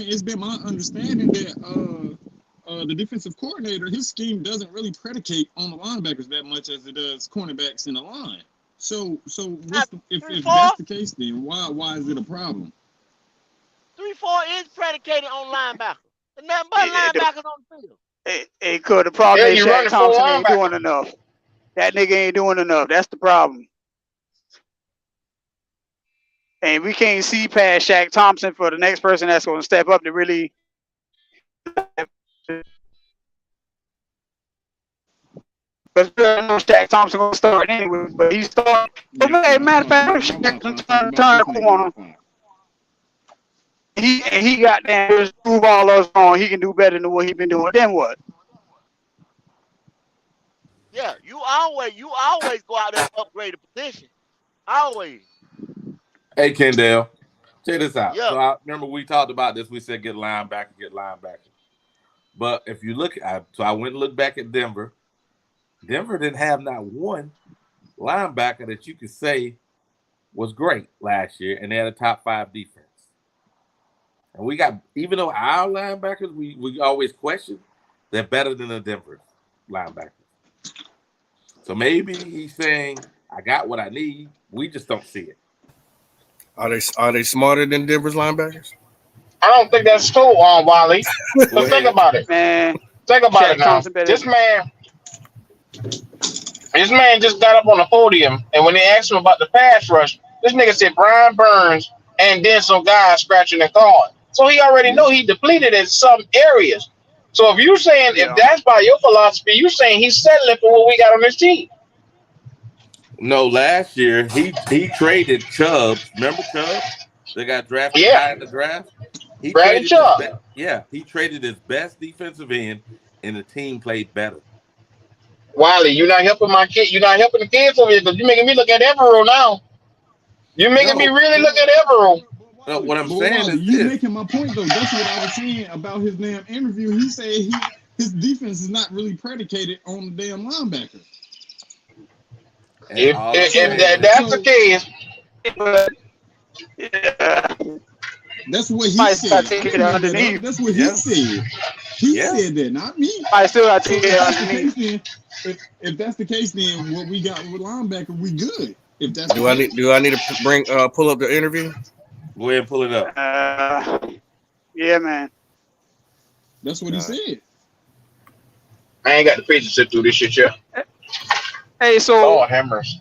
it's been my understanding that the defensive coordinator, his scheme doesn't really predicate on the linebackers that much as it does cornerbacks in the line. So if that's the case, then why is it a problem? 3-4 is predicated on linebackers. There's nothing but linebackers on the field. It could. The problem is Shaq Thompson ain't doing enough. That nigga ain't doing enough. That's the problem. And we can't see past Shaq Thompson for the next person that's going to step up to really. But I know Shaq Thompson going to start anyway. But he started. Matter of fact, Shaq turn the corner. He got down, just prove all us wrong. He can do better than what he been doing. Then what? Yeah, you always go out there and upgrade the position. Always. Hey, Kendall, check this out. Yeah. So I remember we talked about this. We said get linebacker. But if you look at, so I went and looked back at Denver. Denver didn't have not one linebacker that you could say was great last year, and they had a top 5 defense. And we got, even though our linebackers, we always question, they're better than the Denver linebackers. So maybe he's saying, I got what I need. We just don't see it. Are they smarter than Denver's linebackers? I don't think that's true, Wally. But think about it. Man. Think about it now. This man just got up on the podium, and when they asked him about the pass rush, this nigga said Brian Burns and then some guys scratching and clawing. So he already know he depleted in some areas. So if you're saying, if that's by your philosophy, you're saying he's settling for what we got on this team. No, last year he traded Chubb. Remember Chubb? They got drafted high in the draft. He traded Chubb. He traded his best defensive end, and the team played better. Wiley, you're not helping my kid. You're not helping the kids over here because you're making me look at Evero now. You're making me No, really look at Evero. no. What I'm But saying Wally, is you this. making my point though. That's what I was saying about his damn interview. He said his defense is not really predicated on the damn linebacker. And If all I'm if saying that, is, that's the case, But yeah, That's what he might start said. I taking it didn't make that up. underneath. That's what he yeah, said. He yeah. said that, not me. Might still got to So take it if that's the underneath. case, then if that's the case, then what we got with linebacker, we good. If that's the Do I need case, to pull up the interview? Go ahead and pull it up. Yeah, man. that's what he All right. said. I ain't got the patience to sit through this shit, yeah. Hey, so Lord have mercy.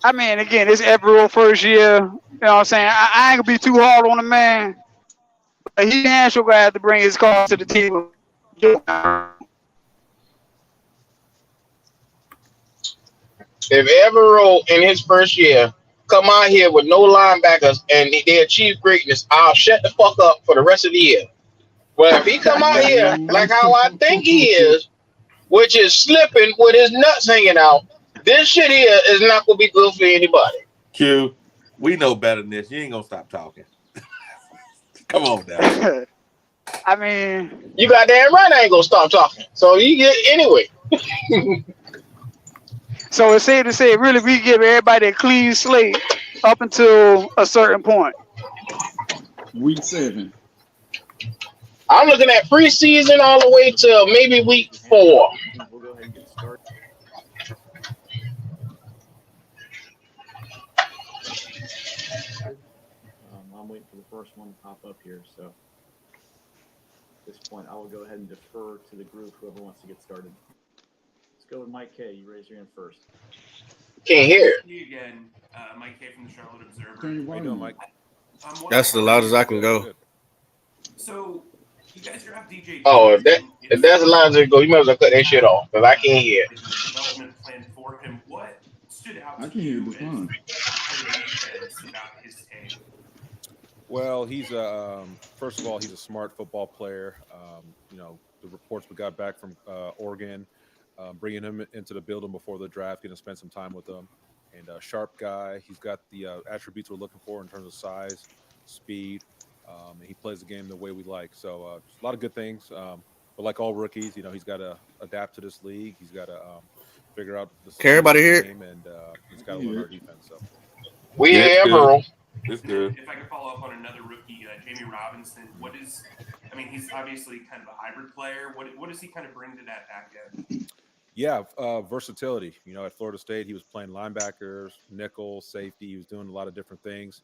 I mean, again, it's Evero first year. You know what I'm saying? I ain't gonna be too hard on the man, but he damn sure gonna have to bring his cards to the table. If Evero in his first year come out here with no linebackers and they achieve greatness, I'll shut the fuck up for the rest of the year. Well, if he come out here like how I think he is, which is slipping with his nuts hanging out, this shit here is not gonna be good for anybody. Q, we know better than this. You ain't gonna stop talking. Come on now. I mean, You got damn right I ain't gonna stop talking. So you get anyway. so it's safe to say, really, we give everybody a clean slate up until a certain point. Week 7. I'm looking at preseason all the way to maybe week 4. We'll go ahead and get started. I'm waiting for the first one to pop up here. So at this point, I will go ahead and defer to the group, whoever wants to get started. Let's go with Mike K. You raise your hand first. Can't hear it. Me again, Mike K from the Charlotte Observer. Turn your How you volume doing, on. Mike? That's the loudest I can go. Good. So you guys draft DJ. Oh, if that's the lines that go, you might as well cut that shit off because I can't hear. Development plan for him. What stood out I to can hear you this as fine. part of the defense about his tape? Well, he's first of all, he's a smart football player. The reports we got back from Oregon, bringing him into the building before the draft, going to spend some time with him, and a sharp guy. He's got the attributes we're looking for in terms of size, speed, and he plays the game the way we like. So a lot of good things. But like all rookies, he's got to adapt to this league. He's got to figure out the Can everybody hear? game, and he's got to learn our defense. So We Yeah, hear it's Evero. good. It's good. If I could follow up on another rookie, Jamie Robinson, he's obviously kind of a hybrid player. What does he kind of bring to that back end? Yeah, versatility. At Florida State, he was playing linebackers, nickel, safety. He was doing a lot of different things.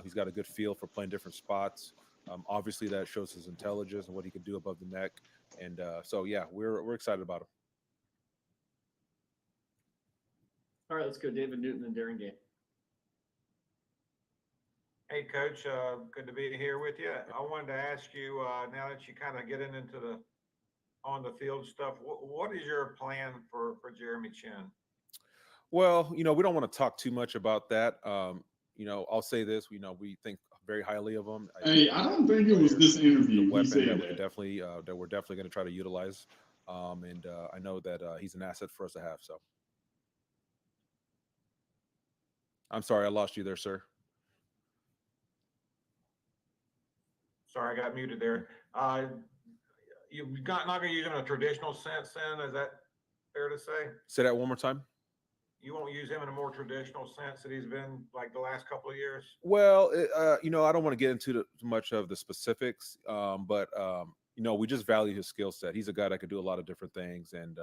He's got a good feel for playing different spots. Obviously, that shows his intelligence and what he can do above the neck. And we're excited about him. All right, let's go David Newton and Darren Gay. Hey, Coach, good to be here with you. I wanted to ask you, now that you kind of getting into the on the field stuff, what is your plan for 𝐥𝐸𝐤𝐸? Well, we don't want to talk too much about that. I'll say this: we think very highly of him. Hey, I don't think it was this interview. Weapon He said that we that. that we're definitely going to try to utilize, and I know that he's an asset for us to have. So, I'm sorry I lost you there, sir. Sorry, I got muted there. You're not going to use him in a traditional sense then? Is that fair to say? Say that one more time. You won't use him in a more traditional sense that he's been like the last couple of years? Well, I don't want to get into too much of the specifics, but we just value his skill set. He's a guy that could do a lot of different things, and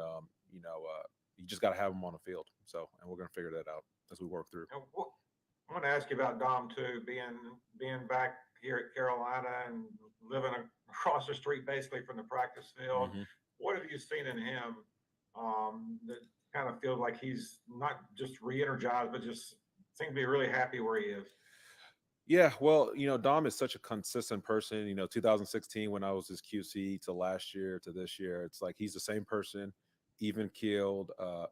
you just got to have him on the field. So, and we're going to figure that out as we work through. I want to ask you about Dom too, being back here at Carolina and living across the street basically from the practice field. Mm-hmm. What have you seen in him that kind of feels like he's not just re-energized, but just seems to be really happy where he is? Yeah, well, Dom is such a consistent person. 2016 when I was his QC to last year to this year, it's like he's the same person, even keeled,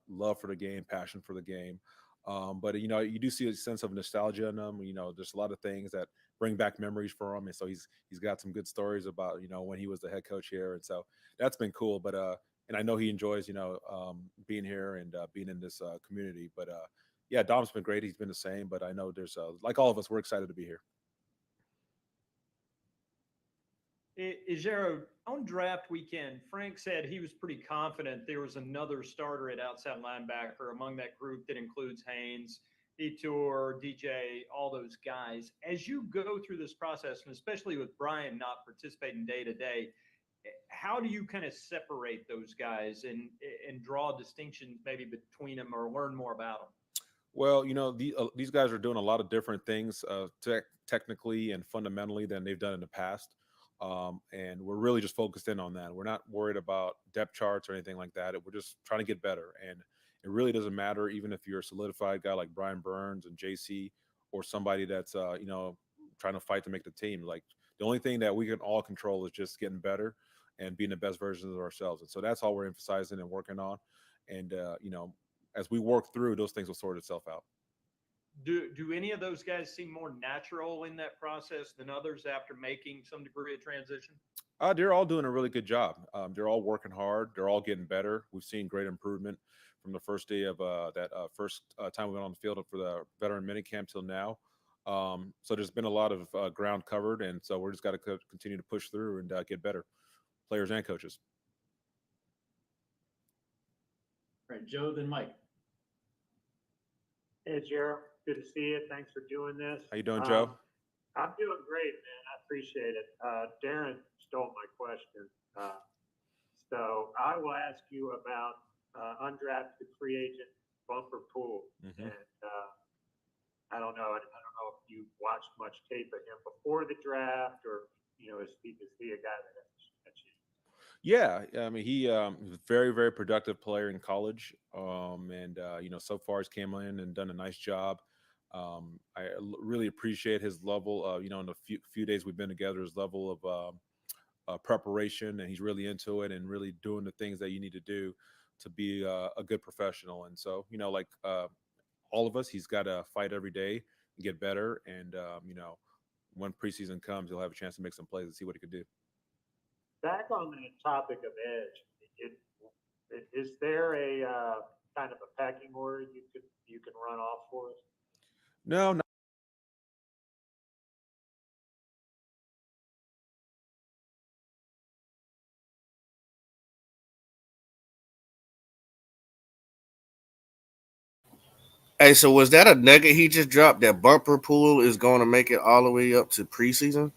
love for the game, passion for the game. But you do see a sense of nostalgia in him. There's a lot of things that bring back memories for him, and so he's got some good stories about when he was the head coach here, and so that's been cool. But and I know he enjoys being here and being in this community. But yeah, Dom's been great. He's been the same, but I know there's like all of us, we're excited to be here. 𝐥𝐤𝐤, on draft weekend, Frank said he was pretty confident there was another starter at outside linebacker among that group that includes Haynes, Etor, DJ, all those guys. As you go through this process, and especially with Brian not participating day to day, how do you kind of separate those guys and draw distinctions maybe between them or learn more about them? Well, these guys are doing a lot of different things technically and fundamentally than they've done in the past. And we're really just focused in on that. We're not worried about depth charts or anything like that. We're just trying to get better. And it really doesn't matter, even if you're a solidified guy like Brian Burns and JC, or somebody that's, trying to fight to make the team. Like, the only thing that we can all control is just getting better and being the best versions of ourselves. And so that's all we're emphasizing and working on. And, as we work through, those things will sort itself out. Do any of those guys seem more natural in that process than others after making some degree of transition? They're all doing a really good job. They're all working hard. They're all getting better. We've seen great improvement from the first day of that first time we went on the field for the veteran minicamp till now. So there's been a lot of ground covered, and so we're just got to continue to push through and get better, players and coaches. All right, Joe, then Mike. Hey, Gerald. Good to see you. Thanks for doing this. How you doing, Joe? I'm doing great, man. I appreciate it. Darren stole my question. So I will ask you about undrafted free agent bumper pool. Mm-hmm. And I don't know. I don't know if you watched much tape of him before the draft, or is he a guy that you? Yeah, I mean, he was a very, very productive player in college, and so far he's came in and done a nice job. Really appreciate his level, in the few days we've been together, his level of preparation, and he's really into it and really doing the things that you need to do to be a good professional. And so, like all of us, he's got to fight every day and get better. And when preseason comes, he'll have a chance to make some plays and see what he could do. Back on the topic of edge, is there a kind of a pecking order you can run off for us? No, not. Hey, so was that a nugget he just dropped? That bumper pool is going to make it all the way up to preseason?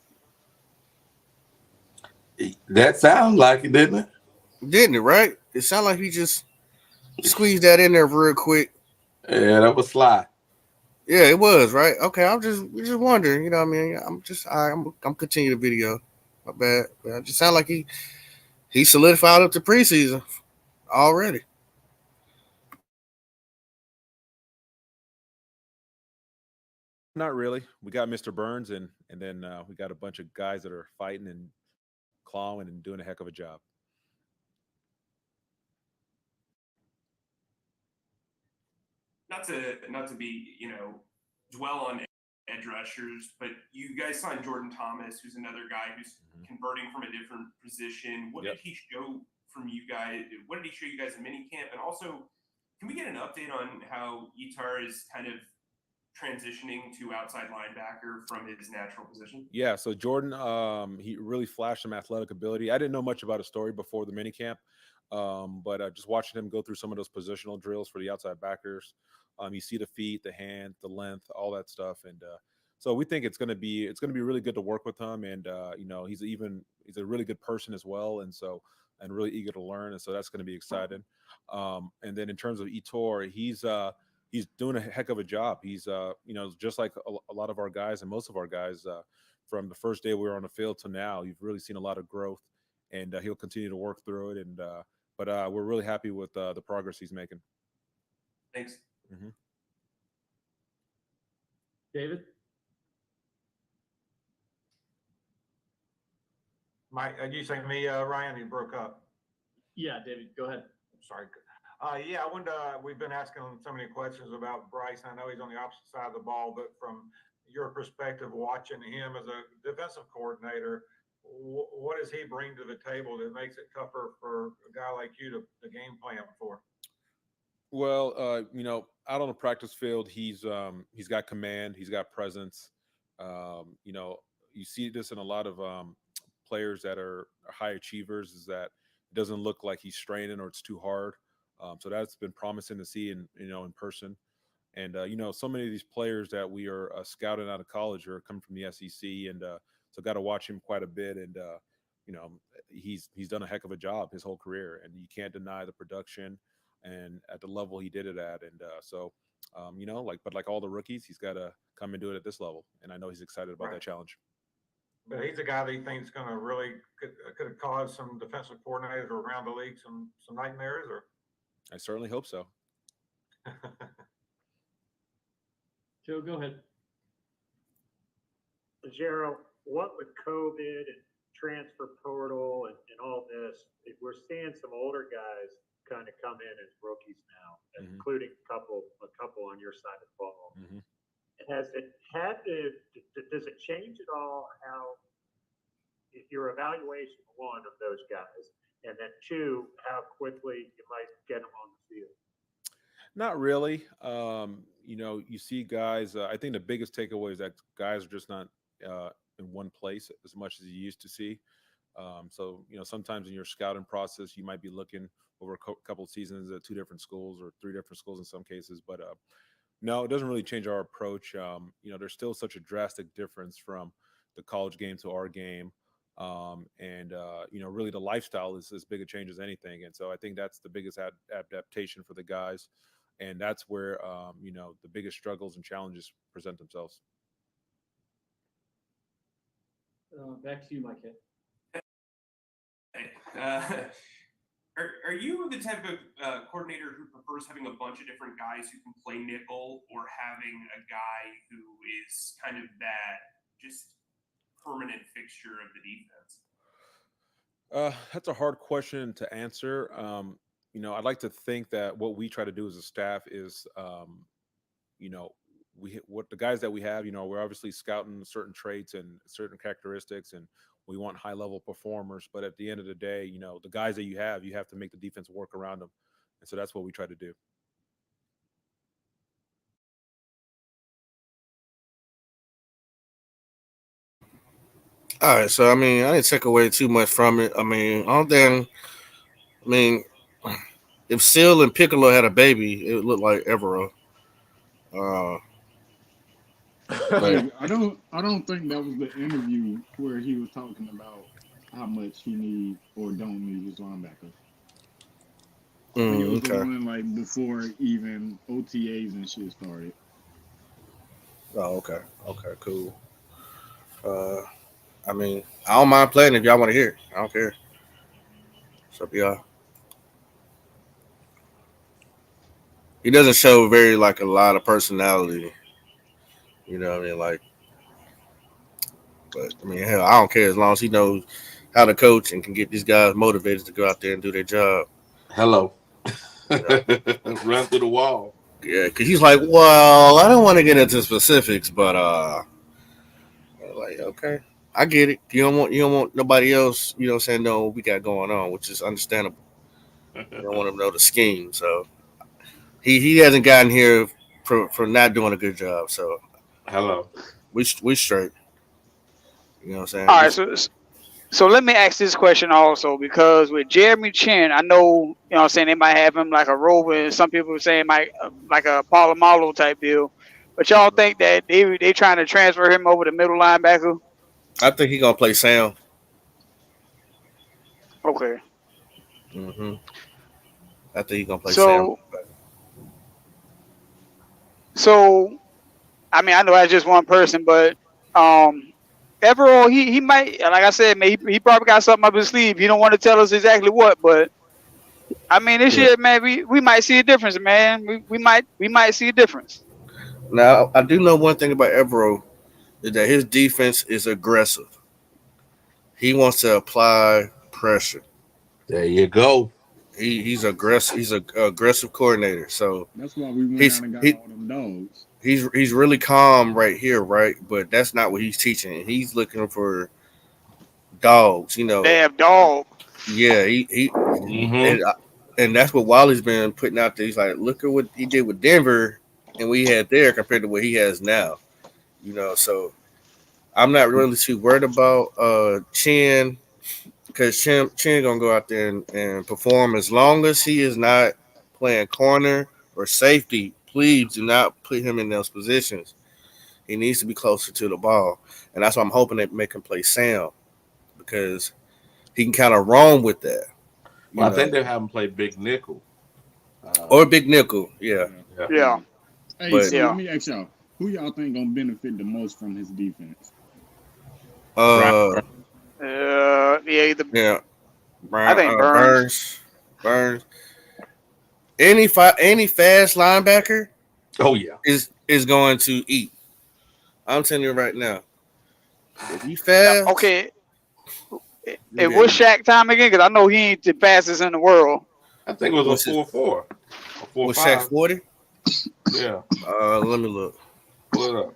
That sounds like it, didn't it? Didn't it, right? It sounded like he just squeezed that in there real quick. Yeah, that was sly. Yeah, it was, right? Okay, I'm just wondering, what I mean? I'm continuing the video. My bad. But it just sound like he solidified up to preseason already. Not really. We got Mr. Burns, and then we got a bunch of guys that are fighting and clawing and doing a heck of a job. Not to be dwell on edge rushers, but you guys signed Jordan Thomas, who's another guy who's converting from a different position. What did he show from you guys? What did he show you guys in minicamp? And also, can we get an update on how 𝐸𝐸 is kind of transitioning to outside linebacker from his natural position? Yeah, so Jordan, he really flashed some athletic ability. I didn't know much about his story before the minicamp, but just watching him go through some of those positional drills for the outside backers, you see the feet, the hand, the length, all that stuff, and so we think it's going to be really good to work with him. And he's a really good person as well, and really eager to learn, and so that's going to be exciting. And then in terms of 𝐸𝐸, he's doing a heck of a job. He's, just like a lot of our guys and most of our guys, from the first day we were on the field to now, you've really seen a lot of growth, and he'll continue to work through it. And but we're really happy with the progress he's making. Thanks. Mm-hmm. David? Mike, you saying me, Ryan? You broke up. Yeah, David, go ahead. Sorry. Yeah, I wanted to, we've been asking so many questions about Bryce. I know he's on the opposite side of the ball, but from your perspective, watching him as a defensive coordinator, what does he bring to the table that makes it tougher for a guy like you to game plan for? Well, out on the practice field, he's got command, he's got presence. You see this in a lot of players that are high achievers, is that it doesn't look like he's straining or it's too hard. So that's been promising to see in person. And so many of these players that we are scouting out of college are coming from the SEC, and so got to watch him quite a bit. And you know, he's done a heck of a job his whole career, and you can't deny the production and at the level he did it at. And like all the rookies, he's got to come and do it at this level. And I know he's excited about Right. that challenge. But he's a guy that he thinks going to really could have caused some defensive coordinators around the league some nightmares. Or I certainly hope so. Joe, go ahead. Gerald, what with COVID and transfer portal and all this, we're seeing some older guys kind of come in as rookies now, including a couple on your side of the ball. Has it does it change at all how your evaluation, one, of those guys, and then two, how quickly you might get them on the field? Not really. You see guys. I think the biggest takeaway is that guys are just not in one place as much as you used to see. So sometimes in your scouting process, you might be looking over a couple of seasons at two different schools or three different schools in some cases. But no, it doesn't really change our approach. There's still such a drastic difference from the college game to our game. Really the lifestyle is as big a change as anything. And so I think that's the biggest adaptation for the guys. And that's where, the biggest struggles and challenges present themselves. Back to you, Mike. Are you the type of coordinator who prefers having a bunch of different guys who can play nickel, or having a guy who is kind of that just permanent fixture of the defense? That's a hard question to answer. I'd like to think that what we try to do as a staff is, what the guys that we have, we're obviously scouting certain traits and certain characteristics, and we want high level performers. But at the end of the day, the guys that you have to make the defense work around them. And so that's what we try to do. All right, so I didn't take away too much from it. If Seal and Piccolo had a baby, it would look like Evero. I don't think that was the interview where he was talking about how much he need or don't need his linebacker. I think it was the one before even OTAs and shit started. Oh, okay, cool. I don't mind playing if y'all want to hear it. I don't care. What's up, y'all? He doesn't show very a lot of personality. But hell, I don't care as long as he knows how to coach and can get these guys motivated to go out there and do their job. Hello. Run through the wall. Yeah, because he's like, well, I don't want to get into specifics, but okay, I get it. You don't want nobody else, saying no what we got going on, which is understandable. You don't want them to know the scheme, so he hasn't gotten here for not doing a good job. So hello, we straight. You know what I'm saying? All right, so let me ask this question also, because with Jeremy Chin, I know, they might have him like a rover, and some people are saying like a Palomalo type deal. But y'all think that they trying to transfer him over to middle linebacker? I think he's gonna play sound. Okay. I think he's gonna play sound. So, I know that's just one person, but Everall, he might, like I said, man, he probably got something up his sleeve. He don't want to tell us exactly what, but this year, man, we might see a difference, man. We might see a difference. Now, I do know one thing about Everall is that his defense is aggressive. He wants to apply pressure. There you go. He's aggressive. He's an aggressive coordinator. So that's why we went down and got all them dogs. He's really calm right here, right? But that's not what he's teaching. He's looking for dogs. They have dog. Yeah, he and that's what Wally's been putting out there. He's like, look at what he did with Denver and what he had there compared to what he has now. So I'm not really too worried about Chin because Chin gonna go out there and perform as long as he is not playing corner or safety. Please do not put him in those positions. He needs to be closer to the ball, and that's why I'm hoping they make him play Sam because he can kind of roam with that. Well, I think they have him play big nickel. Or big nickel, yeah. Yeah. Hey, But- so Yeah. let me ask y'all, who y'all think gonna benefit the most from his defense? Yeah, Either Brian, I think Burns. Burns. Any fast linebacker Oh yeah. is going to eat. I'm telling you right now. If you fast, Okay. you It got was it. Shaq time again because I know he ain't the fastest in the world. I think it was What's a his- 4-4. A Was Shaq 4-5. 40? Yeah. Let me look. Pull it up.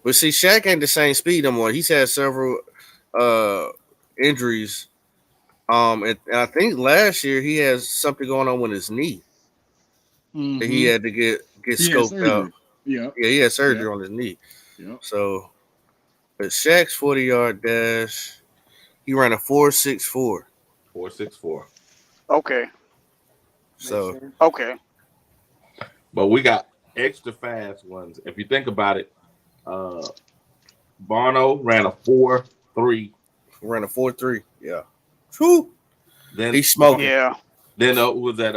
But see, Shaq ain't the same speed no more. He's had several injuries. And I think last year he has something going on with his knee that he had to get He had scoped surgery. out. Yeah. Yeah, he had surgery Yep. on his knee. Yep. So, but Shaq's 40-yard dash, he ran a 4.64. 4.64. Okay. So, Okay. But we got extra fast ones. If you think about it, Barno ran a 4.3. ran a 4.3. Yeah. Whew. Then He's smoking. Yeah. Then was that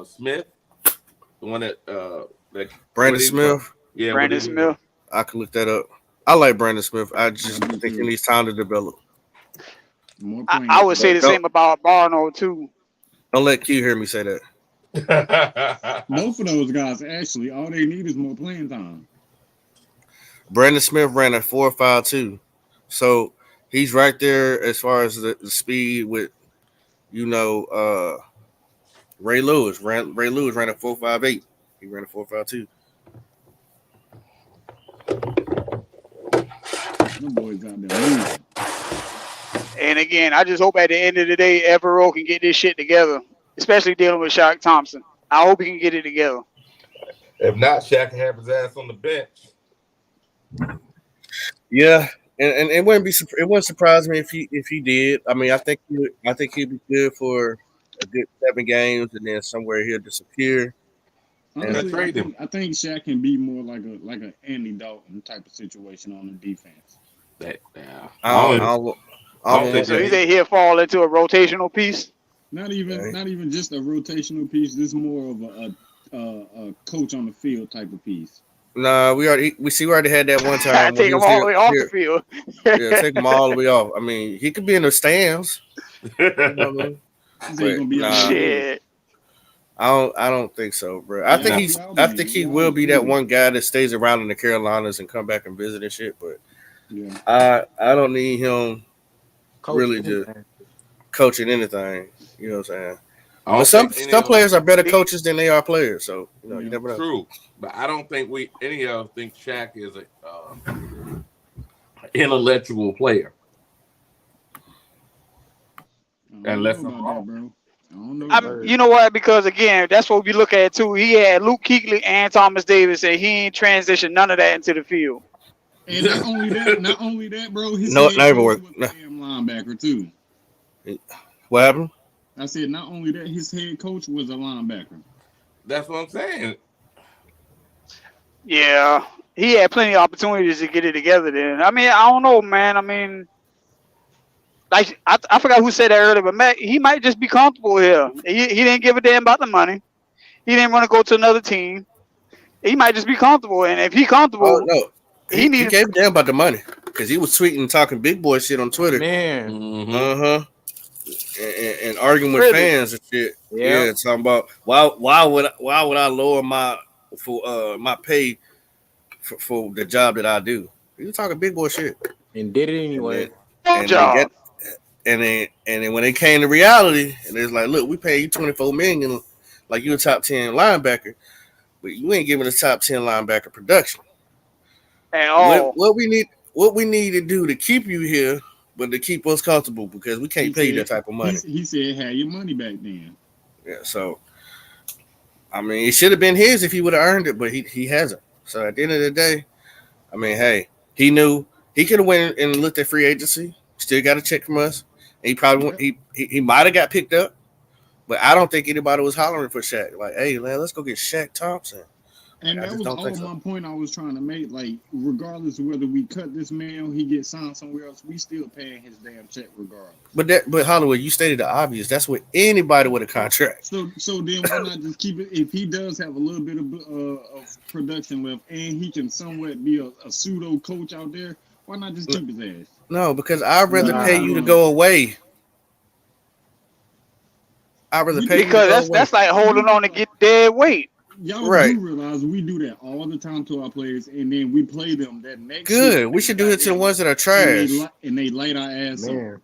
Smith, the one that Brandon Smith. Yeah, Brandon Smith. I can look that up. I like Brandon Smith. I just me think he too. needs time to develop. More I would say the Don't- same about Barno too. Don't let Q hear me say that. Both of those guys, actually, all they need is more playing time. Brandon Smith ran a 4.52. So he's right there as far as the speed with, Ray Lewis. Ray Lewis ran a 4.58. He ran a 4.52. Them boys out there moving. And again, I just hope at the end of the day, Evero can get this shit together, especially dealing with Shaq Thompson. I hope he can get it together. If not, Shaq can have his ass on the bench. Yeah, and it wouldn't surprise me if he did. I mean, I think he'd be good for a good 7 games, and then somewhere he'll disappear. Honestly, trade him. I think Shaq can be more like a Andy Dalton type of situation on the defense. I don't think So you think he'll fall into a rotational piece? Not even just a rotational piece. This is more of a coach on the field type of piece. Nah, we already had that one time. Take him all the way off the field. Yeah, take him all the way off. I mean, he could be in the stands. You know what I mean? He's ain't gonna be Nah. Shit. I don't think so, bro. I think he will be that one guy that stays around in the Carolinas and come back and visit and shit. But yeah, I don't need him really just coaching anything. You know what I'm saying? But some players are better coaches than they are players. So you never know. True, but I don't think any of us think Shaq is a intellectual player. Unless I'm wrong. bro. I don't know. You know what? Because again, that's what we look at too. He had Luke Kuechly and Thomas Davis, and he ain't transitioned none of that into the field. And not only that, bro. His No, head not even coach work. was a damn linebacker too. What happened? I said not only that, his head coach was a linebacker. That's what I'm saying. Yeah, he had plenty of opportunities to get it together. Then I mean, I don't know, man. I mean, like I forgot who said that earlier, but Matt, he might just be comfortable here. He didn't give a damn about the money. He didn't want to go to another team. He might just be comfortable, and if he comfortable, no, he gave a damn about the money because he was tweeting and talking big boy shit on Twitter. Man, and arguing with fans and shit. Yeah, talking about why would I lower my pay for the job that I do? He was talking big boy shit and did it anyway. And then when it came to reality, and it's like, look, we pay you $24 million, like you a top 10 linebacker, but you ain't giving us top 10 linebacker production. And what we need to do to keep you here, but to keep us comfortable because we can't pay you that type of money. He said, "Have your money back then." Yeah, so I mean, it should have been his if he would have earned it, but he hasn't. So at the end of the day, I mean, hey, he knew he could have went and looked at free agency. Still got a check from us. And he probably he might have got picked up, but I don't think anybody was hollering for Shaq. Like, hey, man, let's go get Shaq Thompson. And I that just was don't all think so. my point I was trying to make. Like, regardless of whether we cut this man or he gets signed somewhere else, we still paying his damn check regardless. But Hollywood, you stated the obvious. That's with anybody with a contract. So then why not just keep it? If he does have a little bit of production left and he can somewhat be a pseudo coach out there, why not just keep his ass? No, because I'd rather pay you to go away. I'd rather pay because that's like holding on to get dead weight. Y'all do realize we do that all the time to our players, and then we play them that next. Good. We should do it to the ones that are trash. And they light our ass up.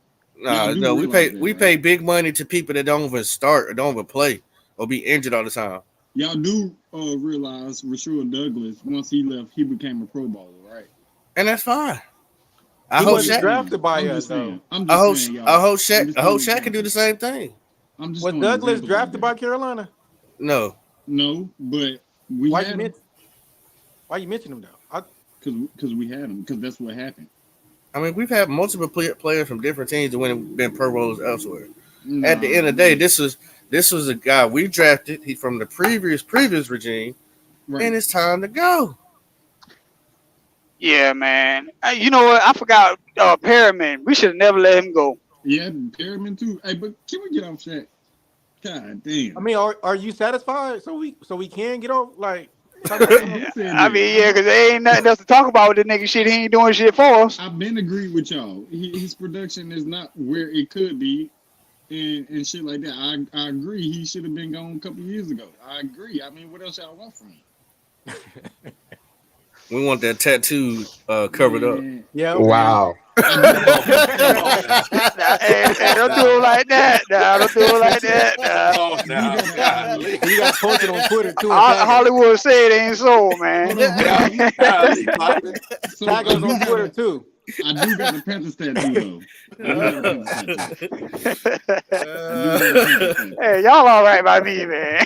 No, we pay big money to people that don't even start or don't even play or be injured all the time. Y'all do realize Rasheed Douglas, once he left, he became a Pro Bowler, right? And that's fine. I He hope wasn't Shaq drafted by us, though. I hope Shaq can do the same thing. Was Douglas drafted by Carolina? No, but we Why had you him. Why you mention him though? Because we had him. Because that's what happened. I mean, we've had multiple players from different teams that went been Pro Bowlers elsewhere. At the end of the day, this was a guy we drafted. He's from the previous regime, and it's time to go. Yeah, man. You know what? I forgot Perriman. We should have never let him go. Yeah, Perriman too. Hey, but can we get off Shaq? God damn. I mean, are you satisfied? So we can get off like. I mean, yeah, because there ain't nothing else to talk about with the nigga shit. He ain't doing shit for us. I've been agreed with y'all. His production is not where it could be, and shit like that. I agree. He should have been gone a couple years ago. I agree. I mean, what else y'all want from me? We want that tattoo covered up. Yeah. Wow. Hey, don't do it like that. Nah, don't do it like that. You got posted on Twitter too. Hollywood said it ain't so, man. Tag us on Twitter too. I do got a Panthers tattoo though. Hey, y'all all right by me, man.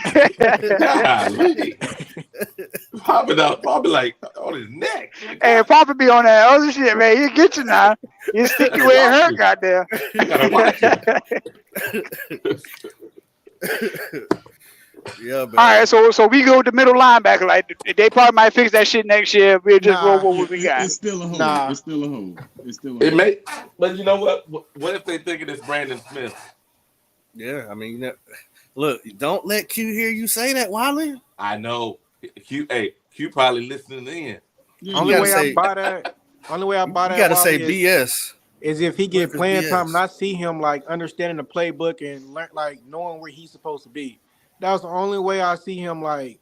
Probably like on his neck. Hey, Papa be on that other shit, man. You get you now. You stick you where it hurt, goddamn. Yeah, man. All right, so we go with the middle linebacker. Like they probably might fix that shit next year. We'll just roll what we got. It's still a hole. It's still a hole. It's still a hole. It may, but you know what? What if they think it's Brandon Smith? Yeah, I mean, look, don't let Q hear you say that, Wally. I know. Q probably listening in. Only way I buy that. You gotta say BS. Is if he get playing time and I see him like understanding the playbook and like knowing where he's supposed to be. That's the only way I see him like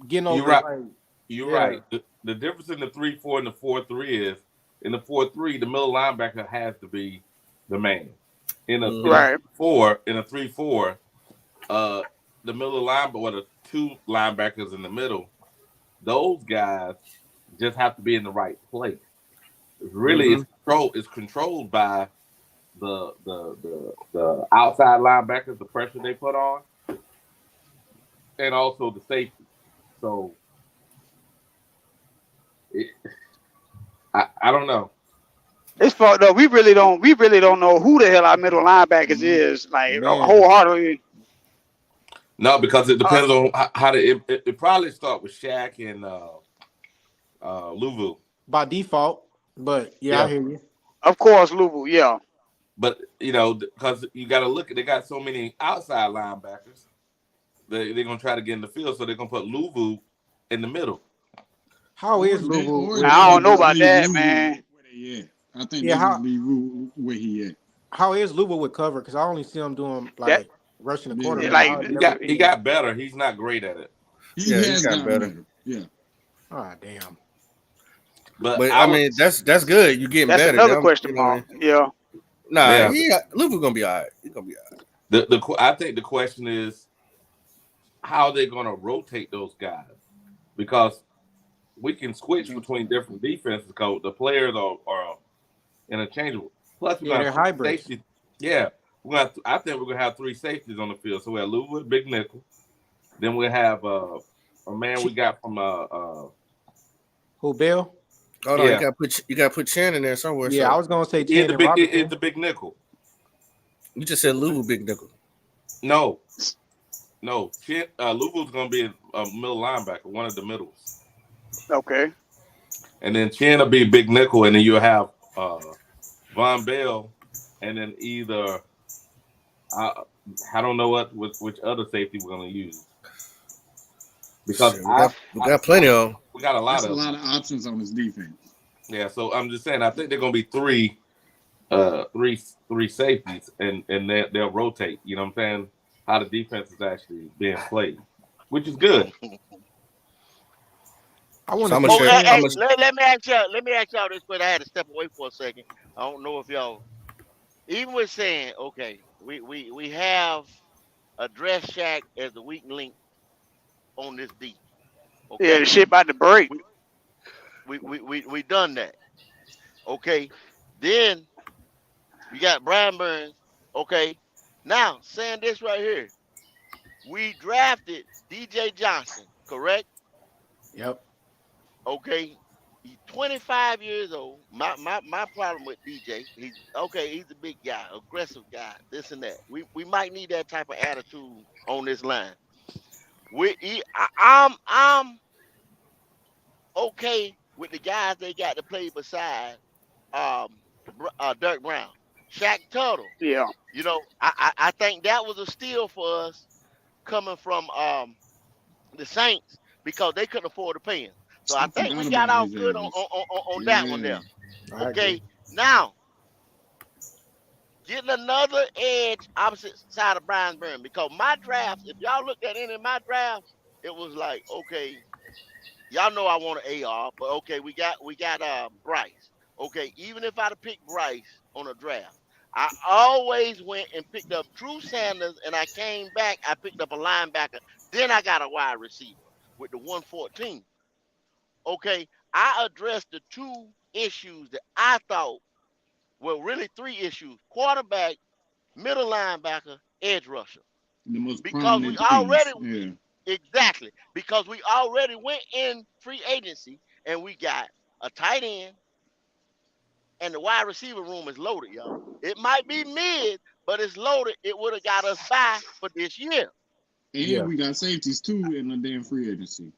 getting over. You're right. The difference in the 3-4 and the 4-3 is in the 4-3, the middle linebacker has to be the man. In a 3-4, the middle linebacker, or the two linebackers in the middle, those guys just have to be in the right place. Really, it's controlled by the outside linebackers, the pressure they put on, and also the safety. So I don't know. It's fucked up. We really don't know who the hell our middle linebackers is. Like wholeheartedly. No, because it depends on how it probably start with Shaq and Louvu by default. But I hear you. Of course, Louvu, yeah. But because you got to look at, they got so many outside linebackers. They're gonna try to get in the field, so they're gonna put Louvu in the middle. How is Louvu? I don't know about that, man. I think that would be where he at. How is Louvu with cover? Because I only see him doing like rushing the quarter. Like he got better. He's not great at it. He has got better. Yeah. Ah, damn. But I mean, that's good. You getting better. That's another question mark. Yeah. Nah, Louvu gonna be all right. He's gonna be all right. I think the question is how they're gonna rotate those guys, because we can switch between different defenses because the players are interchangeable. Plus, they're hybrid. Yeah, I think we're gonna have three safeties on the field. So we have Louisville, big nickel. Then we have a man we got from Who, Bill? Hold on, you gotta put Chan in there somewhere. Yeah, I was gonna say Chan and Robinson. It's the big nickel. You just said Louisville big nickel. No. Louisville's gonna be a middle linebacker, one of the middles. Okay. And then Chan will be big nickel, and then you'll have Von Bell, and then either I don't know which other safety we're gonna use. Because we got plenty of them. We got a lot That's of a lot of options on this defense. Yeah, so I'm just saying I think they're gonna be three safeties and they'll rotate, you know what I'm saying? How the defense is actually being played, which is good. I want to let me ask y'all this, but I had to step away for a second. I don't know if y'all even with saying, okay, we have addressed Shaq as the weak link on this deep. Okay? Yeah, the shit about to break. We done that. Okay. Then you got Brian Burns. Okay. Now, saying this right here. We drafted DJ Johnson, correct? Yep. Okay. He's 25 years old. My problem with DJ, he's a big guy, aggressive guy, this and that. We might need that type of attitude on this line. I'm okay with the guys they got to play beside Dirk Brown. Shaq Tuttle. Yeah. You know, I think that was a steal for us coming from the Saints because they couldn't afford to pay him. So I think we got off good on that one there. Okay. Now, getting another edge opposite side of Brian Burns because my drafts, if y'all looked at any of my drafts, it was like, okay, y'all know I want an AR, but okay, we got Bryce. Okay, even if I'd have picked Bryce on a draft, I always went and picked up Drew Sanders, and I came back, I picked up a linebacker, then I got a wide receiver with the 114. Okay, I addressed the two issues that I thought were really three issues: quarterback, middle linebacker, edge rusher. The most because we already exactly because we already went in free agency and we got a tight end and the wide receiver room is loaded, y'all. It might be mid, but it's loaded. It would have got us by for this year. And we got safeties too in the damn free agency.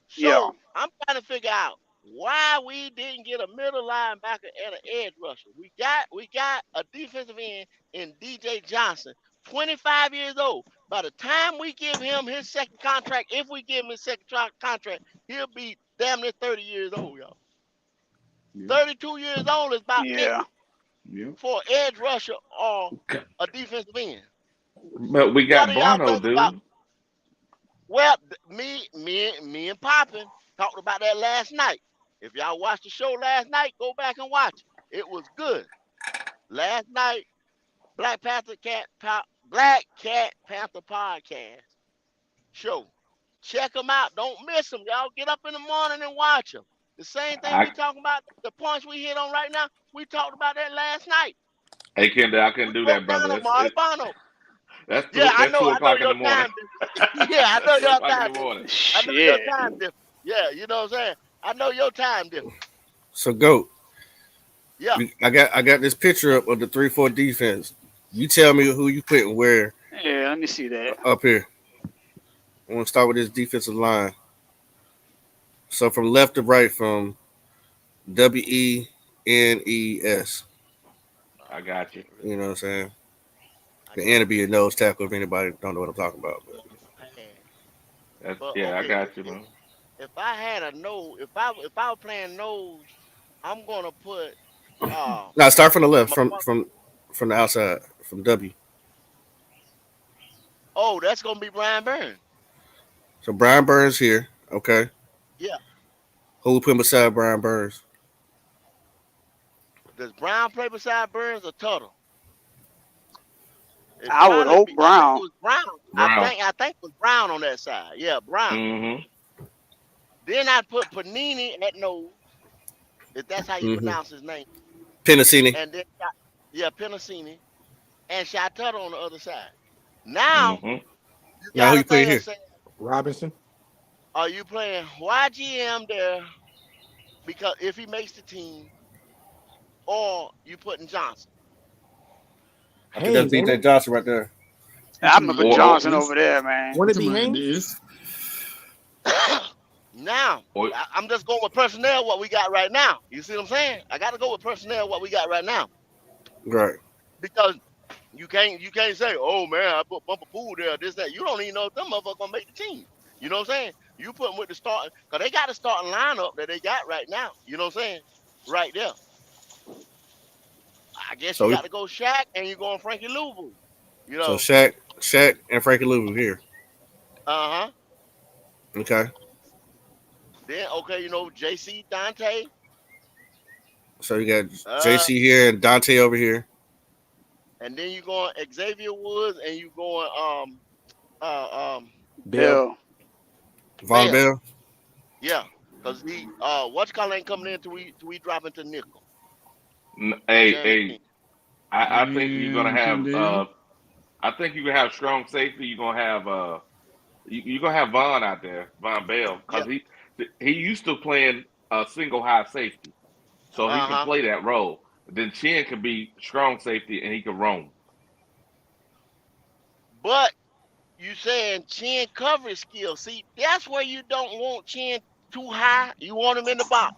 So I'm trying to figure out why we didn't get a middle linebacker and an edge rusher. We got a defensive end in DJ Johnson, 25 years old. By the time we give him his second contract, if we give him his second contract, he'll be damn near 30 years old, y'all. 32 years old is about it for an edge rusher or a defensive end. But we got Bono, dude. Well, me and Poppin talked about that last night. If y'all watched the show last night, go back and watch it. It was good. Last night, Black Cat Panther podcast show. Check them out. Don't miss them, y'all. Get up in the morning and watch them. The same thing we talking about, the points we hit on right now, we talked about that last night. Hey, Kendall, I couldn't do that, brother. That's 2 o'clock in the morning. Yeah, I know your time different. I know your time different. Yeah, you know what I'm saying? I know your time different. So GO.A.T. Yeah. I got this picture up of the 3-4 defense. You tell me who you putting where. Yeah, let me see that. Up here. I want to start with this defensive line. So from left to right, from WENES. I got you. You know what I'm saying? The end to be a nose tackle if anybody don't know what I'm talking about. I got you, man. If I had a nose, if I was playing nose, I'm gonna put no, start from the left, from the outside, from W. Oh, that's gonna be Brian Burns. So Brian Burns here, okay. Yeah. Who we putting beside Brian Burns? Does Brown play beside Burns or Tuttle? I would hope Brown. Brown. I think it was Brown on that side. Yeah, Brown. Mm-hmm. Then I put Panini at nose, if that's how you pronounce his name. Penasini. And then Penasini. and Shaq on the other side. Now Mm-hmm. you Now got who a you play thing of here? saying, Robinson. are you playing YGM there because if he makes the team, or you putting Johnson? I think that's Haynes, ain't DJ it? Johnson right there. You I'm talking gonna about put at Or Johnson this? over there, man. Wouldn't You it be talking about at Haynes? this? Now, or I'm just going with personnel, what we got right now. You see what I'm saying? I got to go with personnel, what we got right now, Right. because you can't say, oh man, I put Bumper Pool there, this that. You don't even know if them motherfuckers gonna make the team. You know what I'm saying? You put them with the starting, cause they got a starting lineup that they got right now. You know what I'm saying? Right there. I guess you So got to go Shaq and you going Frankie Louvu. You so know? Shaq, and Frankie Louvu here. Uh huh. Okay. Then okay, JC Dante. So you got Uh, JC here and Dante over here. and then you going Xavier Woods and you going Bill. Bill. Von Bell. Bell. Yeah, because he What's ain't coming in till we drop into nickel. hey, I think you're gonna And have Kendall. I think you're gonna have strong safety. You're gonna have you're gonna have Vaughn out there, Von Bell, Yeah. because he used to playing a single high safety, so he Uh can huh. play that role. Then Chin can be strong safety and he can roam. But you saying chin coverage skill. See, that's where you don't want chin too high. You want him in the box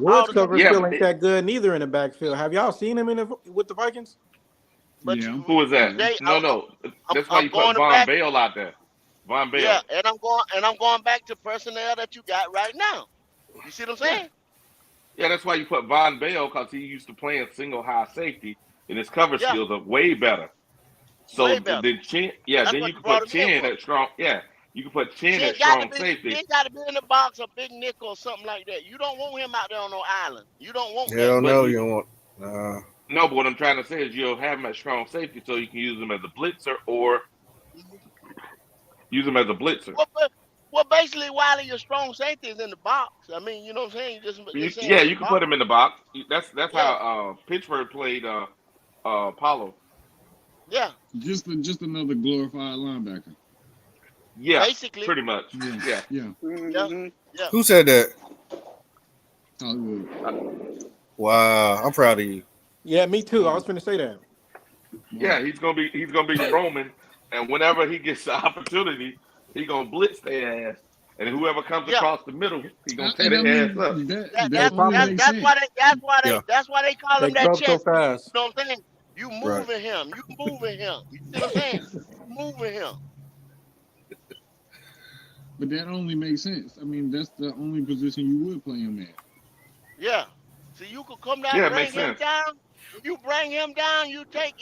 all Woods the time. coverage Yeah, still but ain't that good neither in the backfield. Have y'all seen him with the Vikings? But Yeah, you, who is that? yeah. Jay, No. That's why I'm you put going Von back. Bell out there. Von Yeah, Bell. and I'm going back to personnel that you got right now. You see what I'm Yeah. saying? Yeah, that's why you put Von Bell, because he used to playing single high safety and his cover Yeah, skills are way better. way So better. then Chin, yeah, That's then what you you can brought put him in Chin for. at strong. Yeah, you can put Chin Chin at got to strong be safety. Chin got to be in the box, a big nickel or something like that. You don't want him out there on no island. You don't want that. Hell But no, you you don't want. no, but what I'm trying to say is you'll have him at strong safety, so you can use him as a blitzer or use him as a blitzer. Well, basically, Wiley, your strong safety is in the box. I mean, you know what I'm saying? You're saying Yeah, in the you can put box. him in the box. That's Yeah, how Pittsburgh played Paulo. yeah. Just another glorified linebacker. Yeah, Basically, pretty much. Yeah, Yeah. yeah. yeah, Hmm. yeah. Who said that? Hollywood. Wow, I'm proud of you. Yeah, me too. I Why? was finna say that. Why? Yeah, he's gonna be roaming, and whenever he gets the opportunity, he gonna blitz their ass, and whoever comes Yeah. across the middle, he gonna tear And I their ass mean up. That They that that only pumping that him. makes that's why sense. they that's why they Yeah, that's why they call They him that grow up so chess piece. You fast. know what I'm saying? You right. moving him. You moving him. You see what I'm saying? You moving him. But that only makes sense. I mean, that's the only position you would play him at. Yeah. See, you could come down, Yeah, it bring makes him sense. down. When you bring him down, you take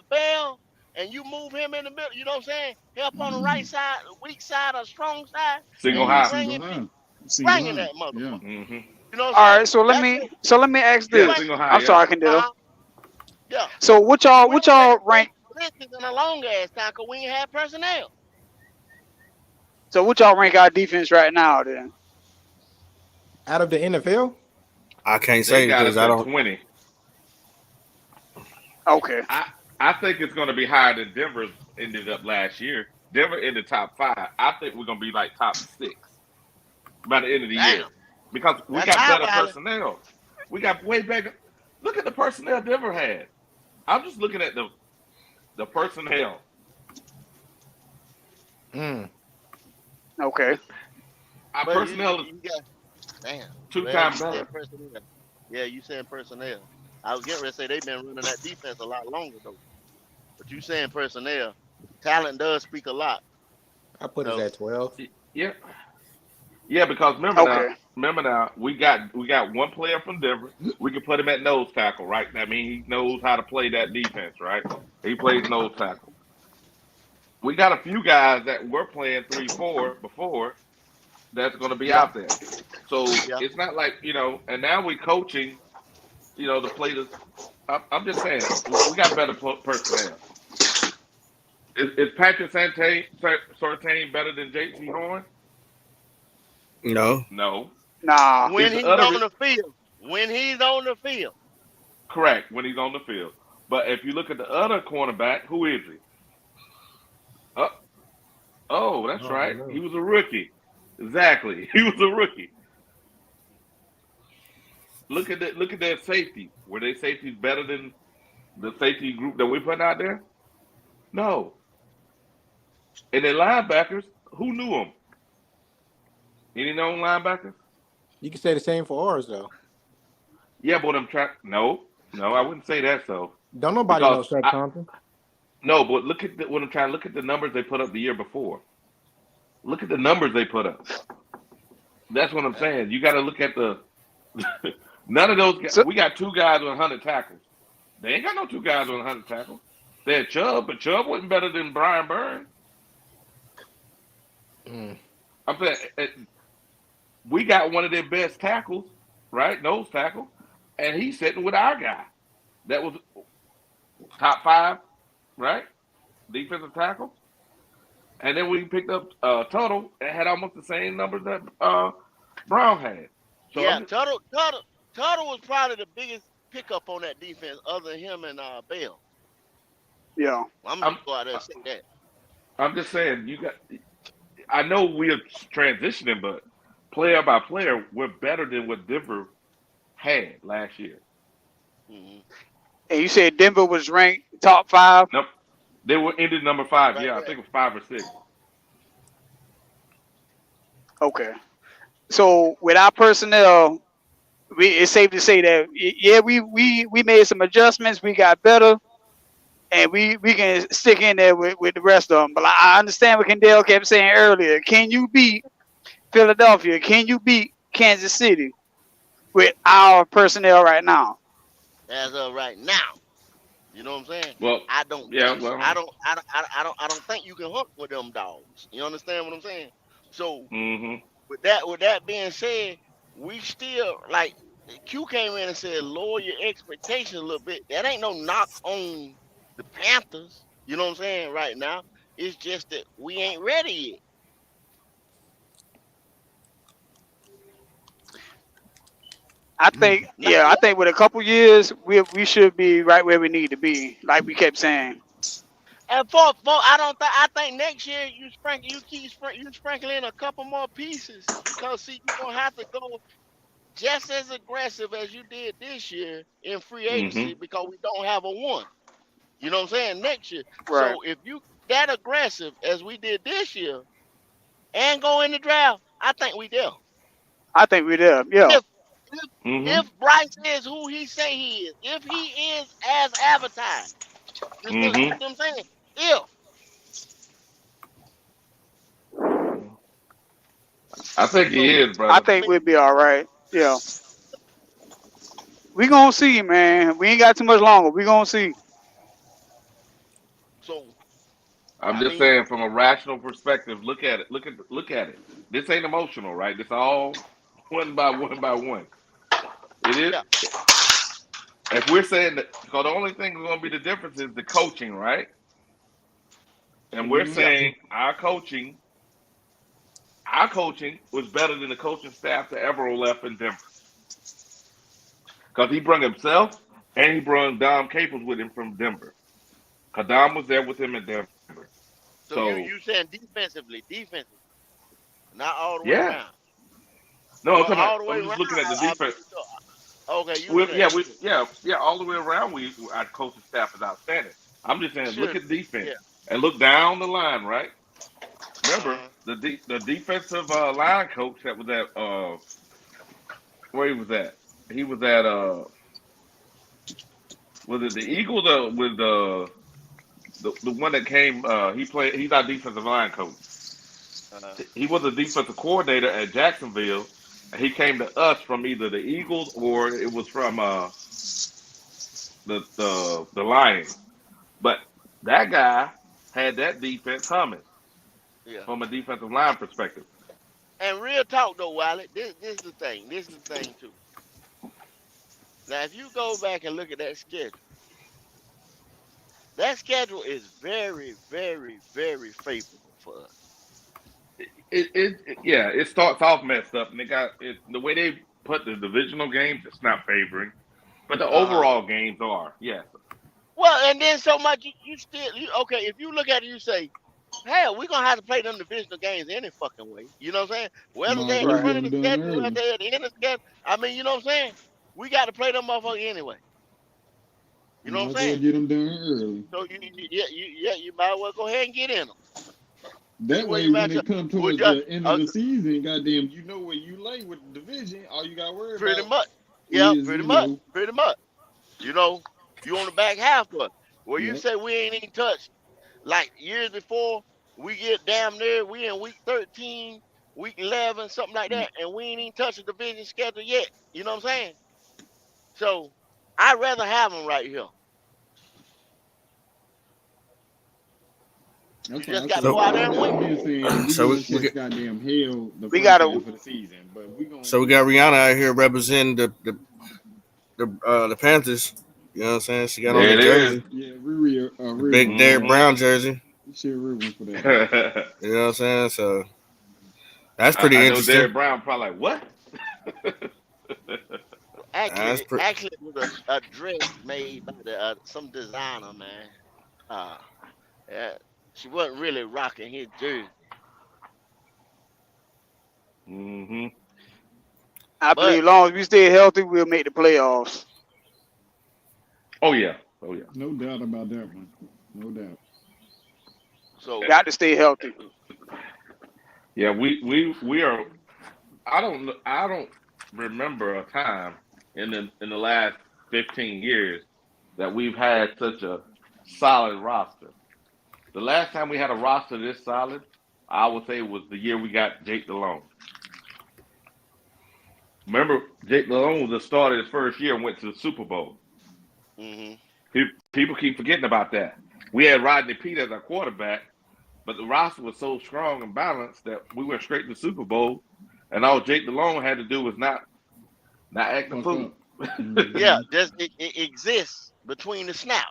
Bell and you move him in the middle. You know what I'm saying? Help on the right side, weak side, or strong side, Single and you Yeah, high. bring single him, high. Single bringing high. that Yeah. motherfucker. hmm You know what All I'm saying? right, so let That's me what so let me ask you Yeah, ain't. this. single high. I'm Yeah. sorry, Kendall. Uh-huh. Yeah. So what y'all We what don't y'all make rank? blitzes in a long ass time because we ain't had personnel. So what y'all rank our defense right now? Then Out of the NFL? I can't They say got because us I at don't. 20. okay. I think it's gonna be higher than Denver ended up last year. Denver in the top 5. I think we're gonna be like top 6 by the end of the Damn. year because we That's got high, better Wiley. personnel. We got way better. Look at the personnel Denver had. I'm just looking at the personnel. Mm. Okay. Our But you, personnel is you got, damn. 2 Well, times you better. said personnel. Yeah, you saying personnel. I was getting ready to say they've been running that defense a lot longer, though. But you saying personnel. Talent does speak a lot. I put us So, at 12. Yeah, yeah. Because Okay. remember now, we got one player from Denver. We can put him at nose tackle, right? I mean, he knows how to play that defense, right? He plays nose tackle. We got a few guys that were playing 3-4 before that's going to be yeah, out there. So yeah. it's not like and now we coaching, to play this. I'm just saying, we got better personnel. Is Patrick Surtain better than J.C. Horn? No. No. Nah. When Is the he's other on the field. When he's on the field. correct when he's on the field? But if you look at the other cornerback, who is he? Oh, that's right. He was a rookie. Exactly. He was a rookie. Look at their safety. Were their safeties better than the safety group that we put out there? No. And then linebackers, who knew them? Any known linebackers? You can say the same for ours though. Yeah, but I'm trying. No, I wouldn't say that. So Don't nobody know Shaq Thompson. No, but look at what I'm trying to look at the numbers they put up the year before. Look at the numbers they put up. That's what I'm saying. You got to look at the. None of those guys. We got 2 guys with 100 tackles. They ain't got no 2 guys with 100 tackles. They had Chubb, but Chubb wasn't better than Brian Burns. I'm saying we got one of their best tackles, right? Nose tackle, and he's sitting with our guy. That was top 5, right? Defensive tackle. And then we picked up Tuttle and had almost the same numbers that Brown had. So yeah, Tuttle was probably the biggest pickup on that defense, other than him and Bell. Yeah, I'm gonna go out there and say that. I'm just saying, I know we're transitioning, but player by player, we're better than what Denver had last year. Mm-hmm. And you said Denver was ranked top 5? Nope. They were ended number 5. Right, yeah, right. I think it was 5 or 6. Okay. So with our personnel, it's safe to say that we made some adjustments. We got better, and we can stick in there with the rest of them. But I understand what Kendall kept saying earlier. Can you beat Philadelphia? Can you beat Kansas City with our personnel right now? As of right now, you know what I'm saying? Well, I don't. yeah, Think, well, I don't think you can hook with them dogs. You understand what I'm saying? So with that being said, we still like Q came in and said lower your expectations a little bit. That ain't no knock on the Panthers. You know what I'm saying? Right now, it's just that we ain't ready yet. I think, I think with a couple years, we should be right where we need to be, like we kept saying. And for I think next year you sprinkle in a couple more pieces because see you're gonna have to go just as aggressive as you did this year in free agency because we don't have a 1. You know what I'm saying? Next year. Right. So if you that aggressive as we did this year and go in the draft, I think we there. I think we're there. Yeah. If Bryce is who he say he is, if he is as advertised, you know what I'm saying? I think he is, brother. I think we'll be all right. Yeah. We gonna see, man. We ain't got too much longer. We gonna see. So I'm just saying, from a rational perspective, look at it. Look at it. This ain't emotional, right? This all one by one. It is. Yeah. If we're saying that, because the only thing that's going to be the difference is the coaching, right? And we're saying our coaching was better than the coaching staff that ever left in Denver. Because he brought himself and he brought Dom Capers with him from Denver. Because Dom was there with him in Denver. So you saying defensively, not all the way around. No, I'm just looking at the defense. Okay, all the way around. Our coaching staff is outstanding. I'm just saying, look at defense and look down the line, right? Remember the defensive line coach that was at where he was at? He was at was it the Eagles or with the one that came? He's our defensive line coach. He was a defensive coordinator at Jacksonville. He came to us from either the Eagles or it was from the Lions. But that guy had that defense humming from a defensive line perspective. And real talk though, Wiley, this is the thing. This is the thing too. Now, if you go back and look at that schedule is very, very, very favorable for us. It starts off messed up, and they got it, the way they put the divisional games. It's not favoring, but the overall games are. Yes. Well, and then so much you still okay. If you look at it, you say, hell, we're gonna have to play them divisional games any fucking way. You know what I'm saying? Whether Might as they're at the well front get of them the done schedule, whether early. they're at the end of the schedule. I mean, you know what I'm saying? We got to play them motherfuckers anyway. You know what Might I'm as well saying? get them done early. So you might as well go ahead and get in them. See That where way, you when match it up. comes With towards just the end of the season, goddamn, you know where you lay with the division. All you gotta worry pretty about much. Yeah, is, pretty you much. know, Pretty much. You know, you on the back half of it. Where you yep. say we ain't even touched like years before, we get damn near we in week 13, week 11, something like that, and we ain't even touched the division schedule yet. You know what I'm saying? So I'd rather have them right here. You That's why just I got said to go out there I'm, and win. I'm just saying we So gonna we catch goddamn hell the We first gotta. half of the season, but we gonna So we got Rihanna out here representing the Panthers. You know what I'm saying? She got on There the it is. jersey, yeah, Riri, the real big one for Derrick that. Brown jersey. Shit, real one for that. You know what I'm saying? So that's I pretty know interesting. Derrick Brown probably like, what? That's Actually, it was a dress made by some designer, man. Uh, yeah, she wasn't really rocking his jersey, Mm-hmm. I believe but as long as we stay healthy, we'll make the playoffs. Oh yeah. Oh yeah. No doubt about that one. No doubt. so Got to stay healthy. Yeah, we are. I don't remember a time in the last 15 years that we've had such a solid roster. The last time we had a roster this solid, I would say was the year we got Jake Delhomme. Remember, Jake Delhomme was the starter his first year and went to the Super Bowl. hmm People keep forgetting about that. We had Rodney Pete as our quarterback, but the roster was so strong and balanced that we went straight to the Super Bowl, and all Jake Delhomme had to do was not act a Fuck fool. up. yeah, Mm-hmm. just it exists between the snap.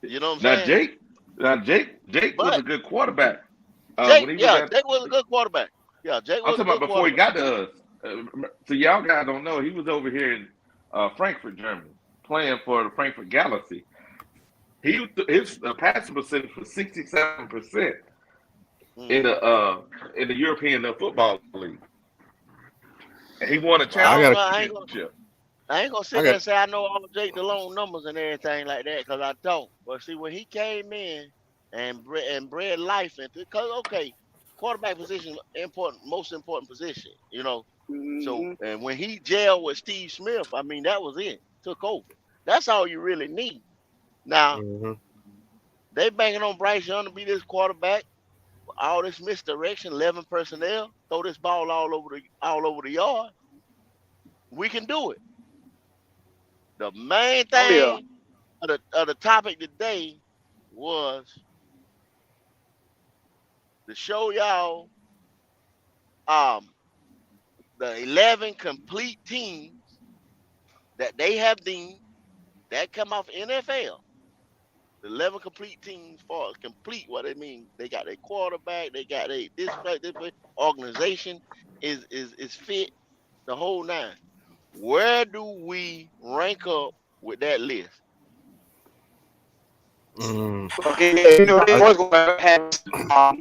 You know what I'm Now saying? Jake was But a good quarterback. When Jake, he was yeah, at, Jake was a good quarterback. Yeah, Jake I'm was a talking about good before he quarterback. got to us. So y'all guys don't know he was over here in Frankfurt, Germany, playing for the Frankfurt Galaxy. His passing percentage was 67% hmm in the European football league. And he won a Well, I I don't got know. championship. I ain't gonna I sit there got and say I know all of Jake Delhomme numbers and everything like that because I don't. But see, when he came in and bred life into, because okay, quarterback position important, most important position, you know. So Hmm. and when he gelled with Steve Smith, I mean that was it. Took over. That's all you really need. Now hmm they banking on Bryce Young to be this quarterback. All this misdirection, 11 personnel, throw this ball all over the yard. We can do it. The main Oh yeah. thing of the topic today was to show y'all um the 11 complete teams that they have deemed that come off NFL. The 11 complete teams for complete what they mean. They got their quarterback, they got a this organization is fit the whole nine. Where do we rank up with that list? mm, Okay. Yeah, you know they I, always gonna have.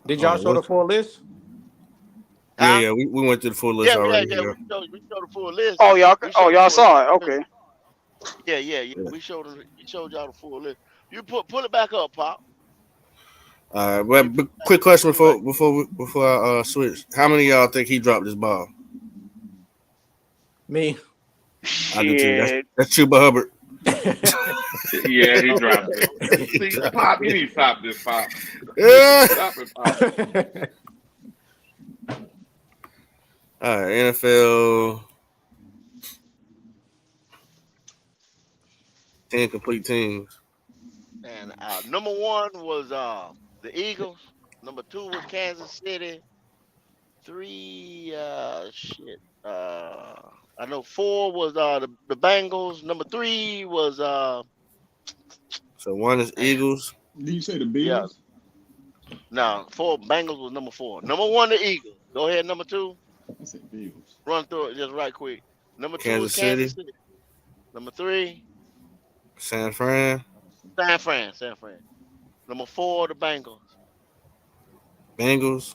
Did y'all show the what's full list? Huh? we went through the full list Yeah, already. yeah. Yeah. We showed the full list. Oh y'all. We Oh showed the y'all full list. saw it. Okay. Yeah. Yeah. We showed y'all the full list. You pull it back up, Pop. Let me But pull it back quick up. question Pull it back. before I switch. How many of y'all think he dropped this ball? Me. I do too. Shit. That's Chuba Hubbard. Yeah, he Oh yeah. dropped it. He See, dropped Pop, you it. need to stop this, Pop. Yeah. Stop it, Pop. All right, NFL 10 complete teams. And number one was the Eagles. Number two was Kansas City. Three I know four was the Bengals. Number three was So one is damn, Eagles. Did you say the yeah, Bills? no, four Bengals was number four. Number one the Eagles. Go ahead, number two. I said Bills. Run through it just right quick. Number two was Kansas Kansas City. City. Number three. San Fran. San Fran. Number 4, the Bengals. Bengals.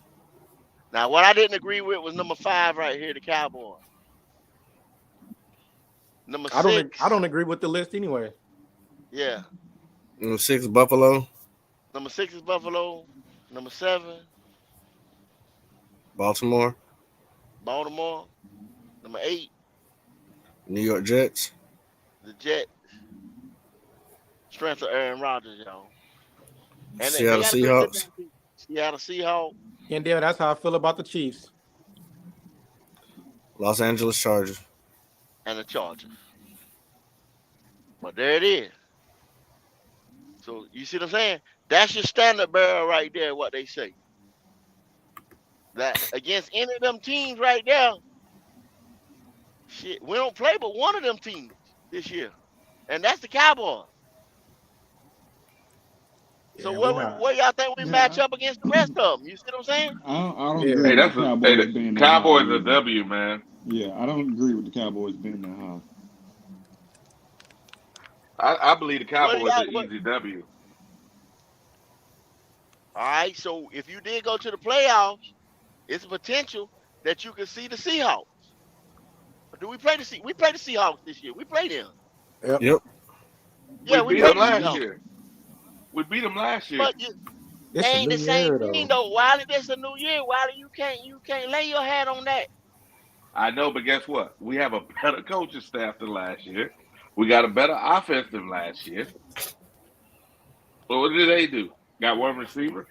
Now, what I didn't agree with was number 5 right here, the Cowboys. Number 6. I don't agree with the list anyway. Yeah. Number 6, Buffalo. Number 6 is Buffalo. Number 7, Baltimore. Number 8, New York Jets. the Jets. Strength of Aaron Rodgers, y'all. And Seattle got a Seahawks. Seattle Seahawks. And then that's how I feel about the Chiefs. Los Angeles Chargers. And the Chargers. But there it is. So you see what I'm saying? That's your standard bearer right there, what they say. That against any of them teams right there, shit, we don't play but one of them teams this year. And that's the Cowboys. So where y'all think we match up against the rest of them? You see what I'm saying? I don't Yeah. agree Hey, with the Cowboys being that Cowboys high. a W, man. Yeah, I don't agree with the Cowboys being that high. I believe the Cowboys are easy W. All right, so if you did go to the playoffs, it's a potential that you can see the Seahawks. Do we play the Seahawks? We played the Seahawks this year. We played them. Yep. Yeah, we beat played them last the Seahawks. year. We beat them last year. But they ain't the same thing though. Wiley, this a new year. Wiley, you can't lay your hat on that. I know, but guess what? We have a better coaching staff than last year. We got a better offense than last year. But what did they do? Got one receiver?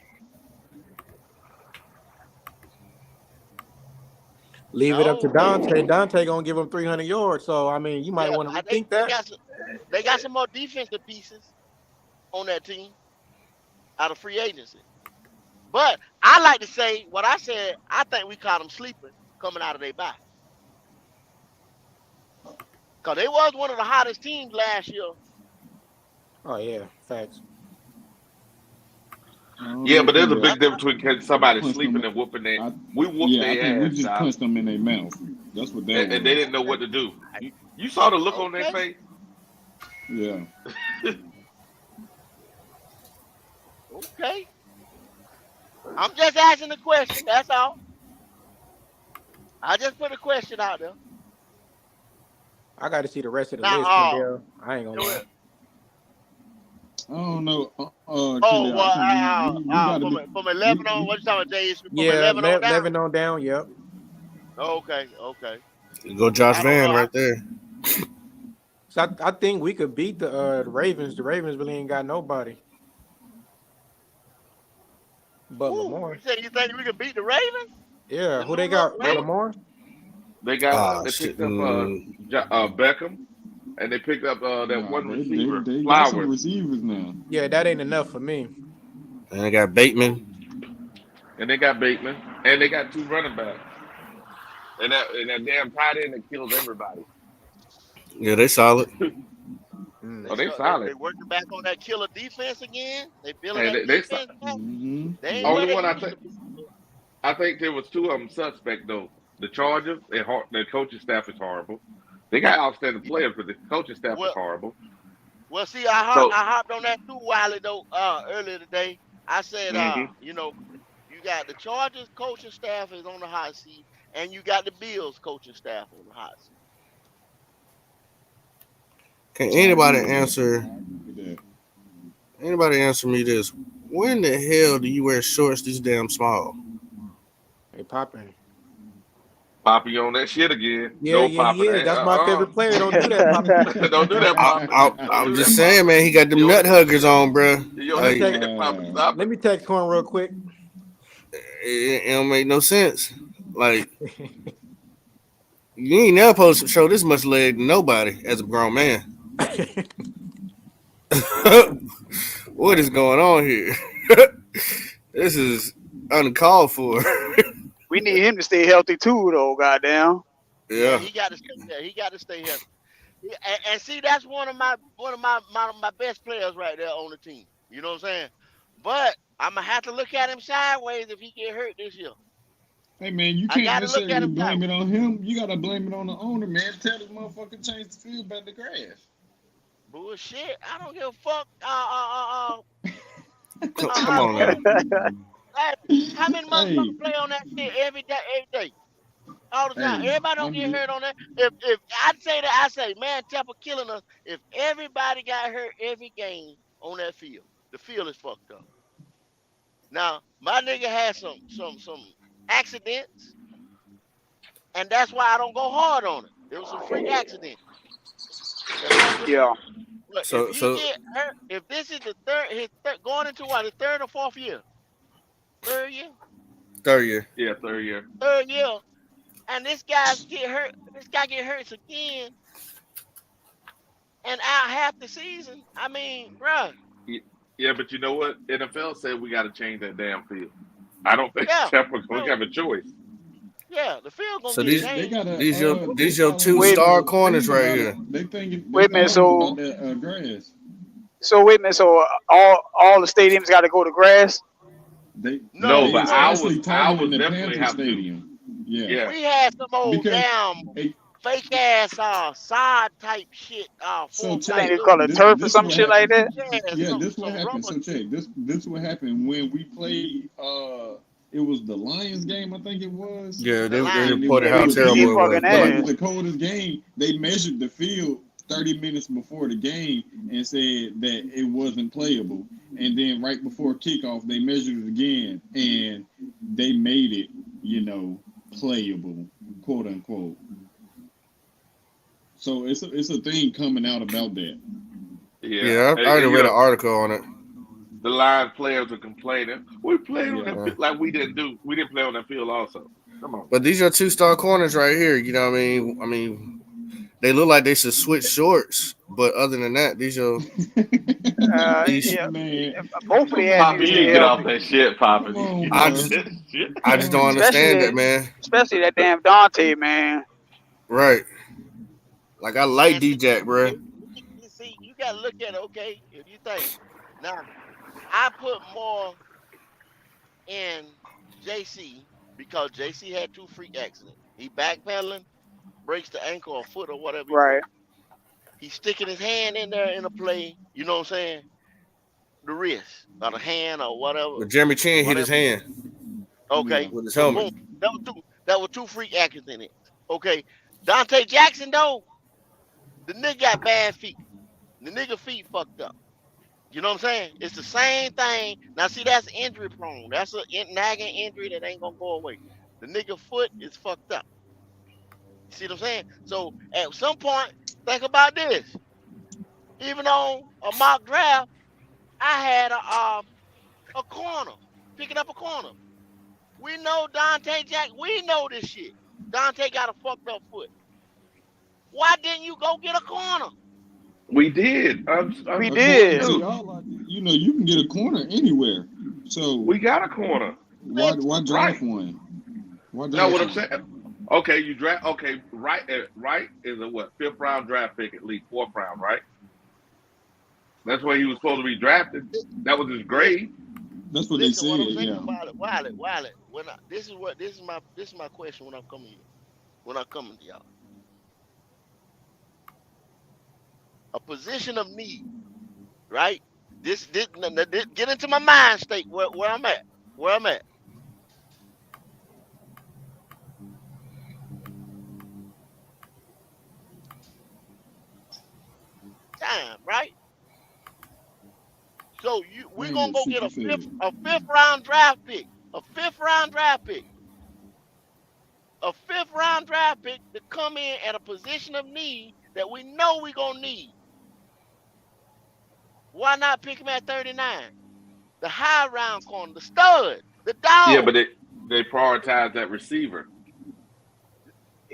Leave it up to Dante. Dante gonna give him 300 yards. So I mean, you might want to rethink that. They got some more defensive pieces on that team out of free agency. But I like to say what I said. I think we caught them sleeping coming out of their bye. Because they was one of the hottest teams last year. Oh yeah, facts. Yeah, but there's a big difference between somebody sleeping and whooping their. We whooped Yeah, I think their we ass, just Doc, punched them in their mouth. That's what that and was. they didn't know what to do. You saw the look on their face. Yeah. Okay. I'm just asking a question. That's all. I just put a question out there. I got to see the rest of the Now, list. Kendall. I ain't gonna lie. I don't know. From 11 on, what you talking about, Jay? From Yeah, 11 on down? 11 on down. Yep. Okay. Go Josh Van right there. So I think we could beat the Ravens. The Ravens really ain't got nobody. But Lamar. You think we could beat the Ravens? Yeah. Who they got? Lamar? They picked up Beckham, and they picked up that one receiver, They got Flowers. some receivers now. Yeah, that ain't enough for me. And they got Bateman. And they got 2 running backs. And that damn tight end that kills everybody. Yeah, they solid. Oh, they solid. They working back on that killer defense again. They building And that they defense back. They ain't Only where one they I think there was 2 of them suspect though. The Chargers, their coaching staff is horrible. They got outstanding players, but the coaching staff is horrible. Well, see, I hopped on that too, Wiley, though, earlier today. I said, you got the Chargers coaching staff is on the hot seat, and you got the Bills coaching staff on the hot seat. Can anybody answer? Anybody answer me this? When the hell do you wear shorts this damn small? Hey, Poppin. Poppy on that shit again. Yeah. That's my favorite player. Don't do that, Poppy. Don't do that, Poppy. I'm just saying, man. He got them nut huggers on, bro. Let me text Corn real quick. It don't make no sense. Like, you ain't never supposed to show this much leg to nobody as a grown man. What is going on here? This is uncalled for. We need him to stay healthy too, though. Goddamn. Yeah. He got to stay there. He got to stay healthy. And see, that's one of my best players right there on the team. You know what I'm saying? But I'm gonna have to look at him sideways if he get hurt this year. Hey man, you can't necessarily blame it on him. You gotta blame it on the owner, man. Tell this motherfucker change the field back to grass. Bullshit. I don't give a fuck. Come on now. How many motherfuckers play on that shit every day, all the time? Everybody don't get hurt on that. If I'd say that, I say, man, Tampa killing us. If everybody got hurt every game on that field, the field is fucked up. Now, my nigga had some accidents, and that's why I don't go hard on it. There was some freak accidents. Yeah. Look, if he get hurt, if this is the going into what, his third or fourth year? Third year? Third year. Yeah, third year. Third year. And this guy get hurt again and out half the season. I mean, bruh. Yeah, but you know what? NFL said we got to change that damn field. I don't think Tampa gonna have a choice. Yeah, the field gonna So get changed. these your two star corners right here. Wait a minute, so wait a minute, so all the stadiums got to go to grass? No, but I was in the definitely Panther have stadium. Yeah. We had some old damn fake ass sod type shit. So check, they call it turf or some shit like that. Yeah, this what happened. So check this what happened when we played. It was the Lions game, I think it was. Yeah, they reported how terrible it was. It was the coldest game. They measured the field 30 minutes before the game and said that it wasn't playable. And then right before kickoff, they measured it again and they made it, playable, quote unquote. So it's a thing coming out about that. Yeah, I already read an article on it. The Lions players are complaining. We played on that field like we didn't play on that field also. Come on. But these are two star corners right here. You know what I mean? They look like they should switch shorts, but other than that, these are. Both of them. Get off that shit, Papa. I just don't understand that, man. Especially that damn Dante, man. Right. Like I like D-Jack, bro. You see, you gotta look at it. Okay, if you think now, I put more in JC because JC had 2 freak accidents. He backpedaling, breaks the ankle or foot or whatever. Right. He's sticking his hand in there in a play. You know what I'm saying? The wrist or the hand or whatever. But Jeremy Chin hit his hand. Okay. With his helmet. Boom. That was 2 freak accidents. Okay. Dante Jackson though, the nigga got bad feet. The nigga feet fucked up. You know what I'm saying? It's the same thing. Now see, that's injury prone. That's a nagging injury that ain't gonna go away. The nigga foot is fucked up. See what I'm saying? So at some point, think about this. Even on a mock draft, I had a corner, picking up a corner. We know Dante Jack. We know this shit. Dante got a fucked up foot. Why didn't you go get a corner? We did. We did. You can get a corner anywhere. So we got a corner. Why draft one? No, what I'm saying. Okay, you draft. Okay, right is a what? 5th round draft pick at least, 4th round, right? That's where he was supposed to be drafted. That was his grade. That's what they said. What I'm saying about it, Wiley. This is my question when I'm coming here. When I'm coming to y'all. A position of need, right? This get into my mind state where I'm at. Time, right? So we're gonna go get a fifth round draft pick. A 5th round draft pick. A 5th round draft pick to come in at a position of need that we know we're gonna need. Why not pick him at 39? The high round corner, the stud, the dog. Yeah, but they prioritize that receiver.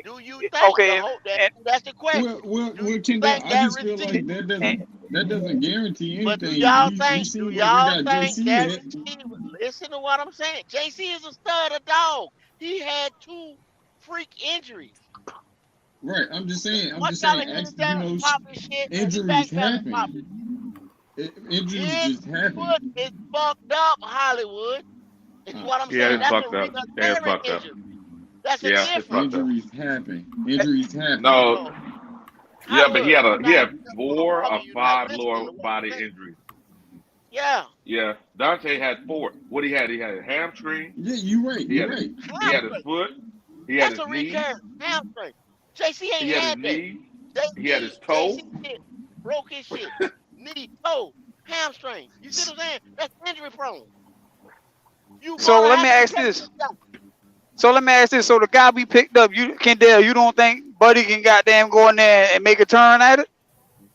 Do you think that's the question? Well, Kendall, I just feel like that doesn't guarantee anything. But do y'all think that receiver? Listen to what I'm saying. JC is a stud, a dog. He had 2 freak injuries. Right. I'm just saying. Injuries happen. Injuries just happen. Foot is fucked up, Hollywood. Is what I'm saying. It's fucked up. Yeah, it's fucked up. That's a difference. Injuries happen. No. Yeah, but he Howard, had just gonna 4 cover or you, not 5 listen lower to what I'm body saying. injuries. Yeah. Yeah, Dante had 4. What he had a hamstring. Yeah, you right. He You had right. he had his Hamstring. foot. He had That's his a knee. recurrent hamstring. JC ain't He had his had that. knee. He had his JC toe. shit broke his shit. Knee, toe, hamstring. You see what I'm saying? That's injury prone. You So gonna let me have to ask take this. this out. So let me ask this. So the guy we picked up, Kendall, you don't think Buddy can goddamn go in there and make a turn at it?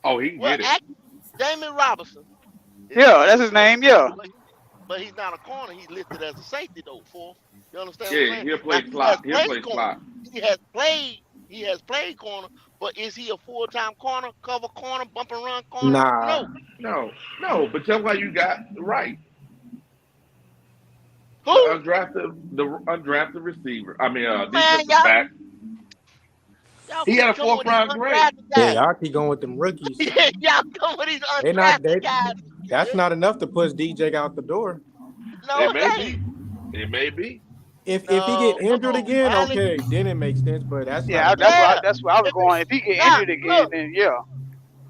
Oh, he can Well, get it. actually, Damon Robinson is Yeah, listed that's as his a safety, name. Yeah. but he's not a corner. He's listed as a safety though. Fourth. You understand what I'm Yeah, saying? he'll Now play slot. He'll play slot. He has played corner, but is he a full-time corner, cover corner, bump and run corner? Nah. No. No. But that's why you got right. Who? The undrafted receiver. I mean, Man, defensive back. y'all He had a keep coming with these 4th-round grade. undrafted Yeah, guys. y'all keep going with them rookies. Y'all come with these They not. undrafted guys. That's not enough to push DJ out the door. No, It it may ain't. be. It may be. If he No, get come injured on, again, Riley. okay, then it makes sense. But that's not Yeah, enough. that's where I was going. If he get injured again, Look, then yeah.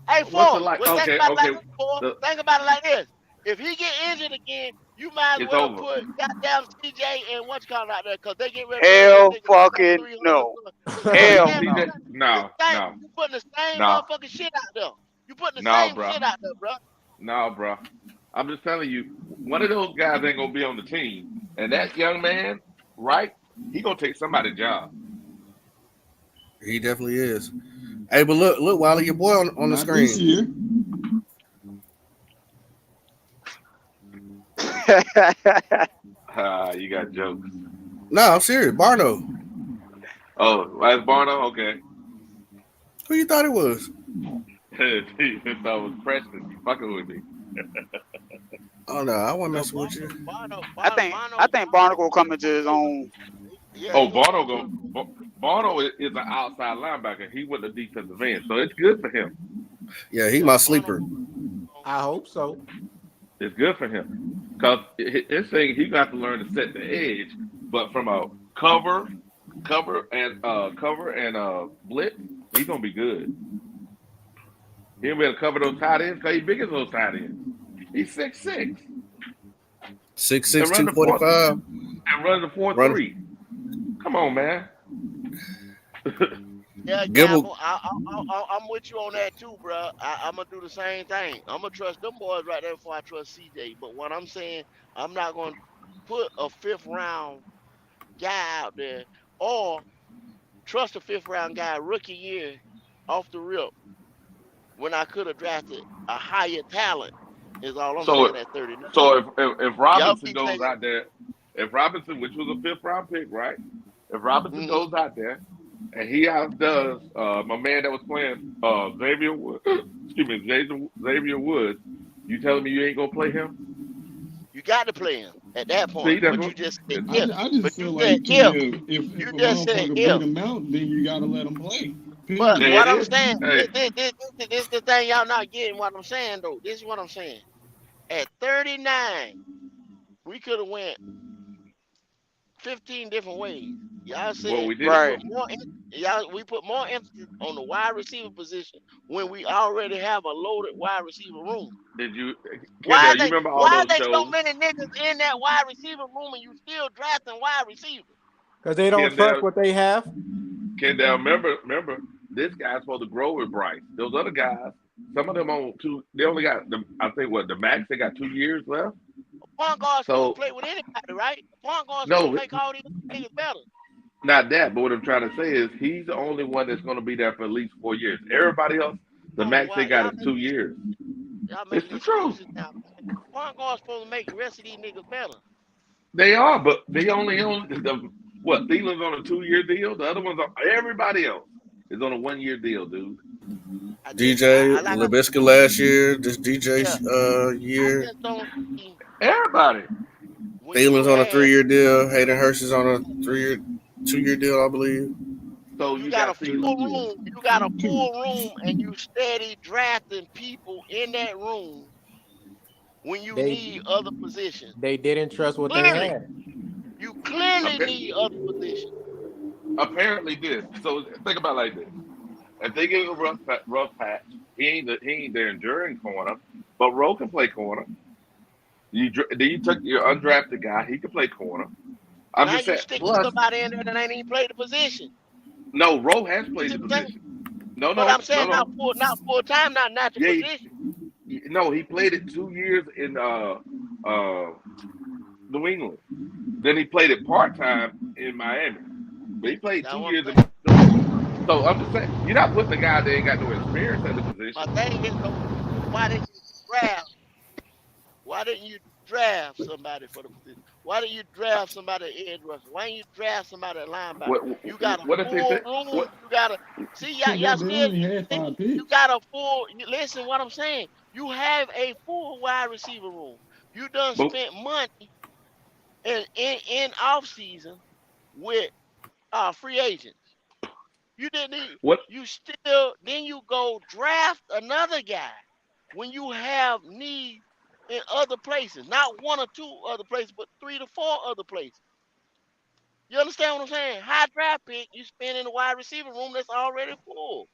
hey, What's Ford, it like? think Okay, about it like okay. this, Ford. The- Think about it like this. If he get injured again, you might as It's well over. put goddamn CJ and what's called out there because they get ready to Hell pay them niggas fucking 300. no. So Hell goddamn, no. No. you putting the same No. motherfucking shit out there. You putting the No, same bro. shit out there, bro. No, bro. I'm just telling you, one of those guys ain't gonna be on the team, and that young man, right? He gonna take somebody's job. He definitely is. Hey, but look, Wiley, your boy on the Not this screen. year. You got jokes. No, I'm serious. Barno. Oh, last Barno? Okay. Who you thought it was? He thought it was Preston. You fucking with me. Oh no, I wasn't messing with you. I think Barnacle will come into his own. Oh, Barno is an outside linebacker. He went to defensive end, so it's good for him. Yeah, he my sleeper. I hope so. It's good for him because his thing he got to learn to set the edge, but from a cover and blitz, he's gonna be good. He'll be able to cover those tight ends because he's big as those tight ends. He's 6'6". 6'6", 245. And runs a 4.3. Come on, man. Yeah, Gamble, I'm with you on that too, bro. I'm gonna do the same thing. I'm gonna trust them boys right there before I trust CJ. But what I'm saying, I'm not gonna put a 5th round guy out there or trust a 5th round guy rookie year off the rip when I could have drafted a higher talent. Is all I'm saying at 39. So if Robinson goes out there, if Robinson, which was a 5th round pick, right? If Robinson goes out there and he outdoes my man that was playing Xavier Woods, you telling me you ain't gonna play him? You got to play him at that point. See, but you just said if. I just but feel you like said if you a just said motherfucker if. beat him out, then you gotta let him play. But Period. what I'm saying, Hey. this is the thing y'all not getting. What I'm saying though, this is what I'm saying. At 39, we could have went 15 different ways. Y'all said Well, we did. Right. we put more emphasis on the wide receiver position when we already have a loaded wide receiver room. Did you? Why You remember all why those they shows? so many niggas in that wide receiver room and you still drafting wide receivers? Because they don't trust what they have. Kendall, remember, this guy's supposed to grow with Bryce. Those other guys, some of them on 2. They only got the max. They got 2 years left. Point guard's So- supposed to play with anybody, right? Point guard's No, supposed to make all these niggas better. Not that, but what I'm trying to say is he's the only one that's going to be there for at least 4 years. Everybody else, the max they got is 2 years. Y'all It's making the truth. excuses now. Point guard's supposed to make the rest of these niggas better. They are, but they only on Thielen's on a 2-year deal. The other ones are everybody else is on a 1-year deal, dude. DJ LaBisca last year. This DJ's year. Everybody. Thielen's on a 3-year deal. Hayden Hurst is on a 2-year deal, I believe. So You got a full room. You got a full room, and you steady drafting people in that room when you need other positions. They didn't trust what Clearly. they had. You clearly need other positions. Apparently this. So think about it like this. If they give him a rough patch, he ain't their enduring corner. But Rowe can play corner. Then you took your undrafted guy. He can play corner. I'm Now just you saying. sticking Plus, somebody in there that ain't even played the position. no, Rowe has You played see the what I'm saying? position. No, But no, I'm no, saying no. not full time, not the Yeah, position. no, he played it 2 years in New England. Then he played it part time in Miami. But he played That's 2 what I'm years in saying. New England. So I'm just saying, you're not putting a guy that ain't got no experience at the My position. thing is though, why didn't you draft? Why didn't you draft somebody for the position? Why didn't you draft somebody at edge rusher? Why didn't you draft somebody at linebacker? What You got a what if they full say room. what? You got a see y'all Kendall, they still only had you 5 picks. got a full. Listen, what I'm saying. You have a full wide receiver room. You done But spent money in off season with free agents. You didn't need, what? you still then you go draft another guy when you have need in other places, not one or two other places, but 3 to 4 other places. You understand what I'm saying? High draft pick, you spend in the wide receiver room that's already full.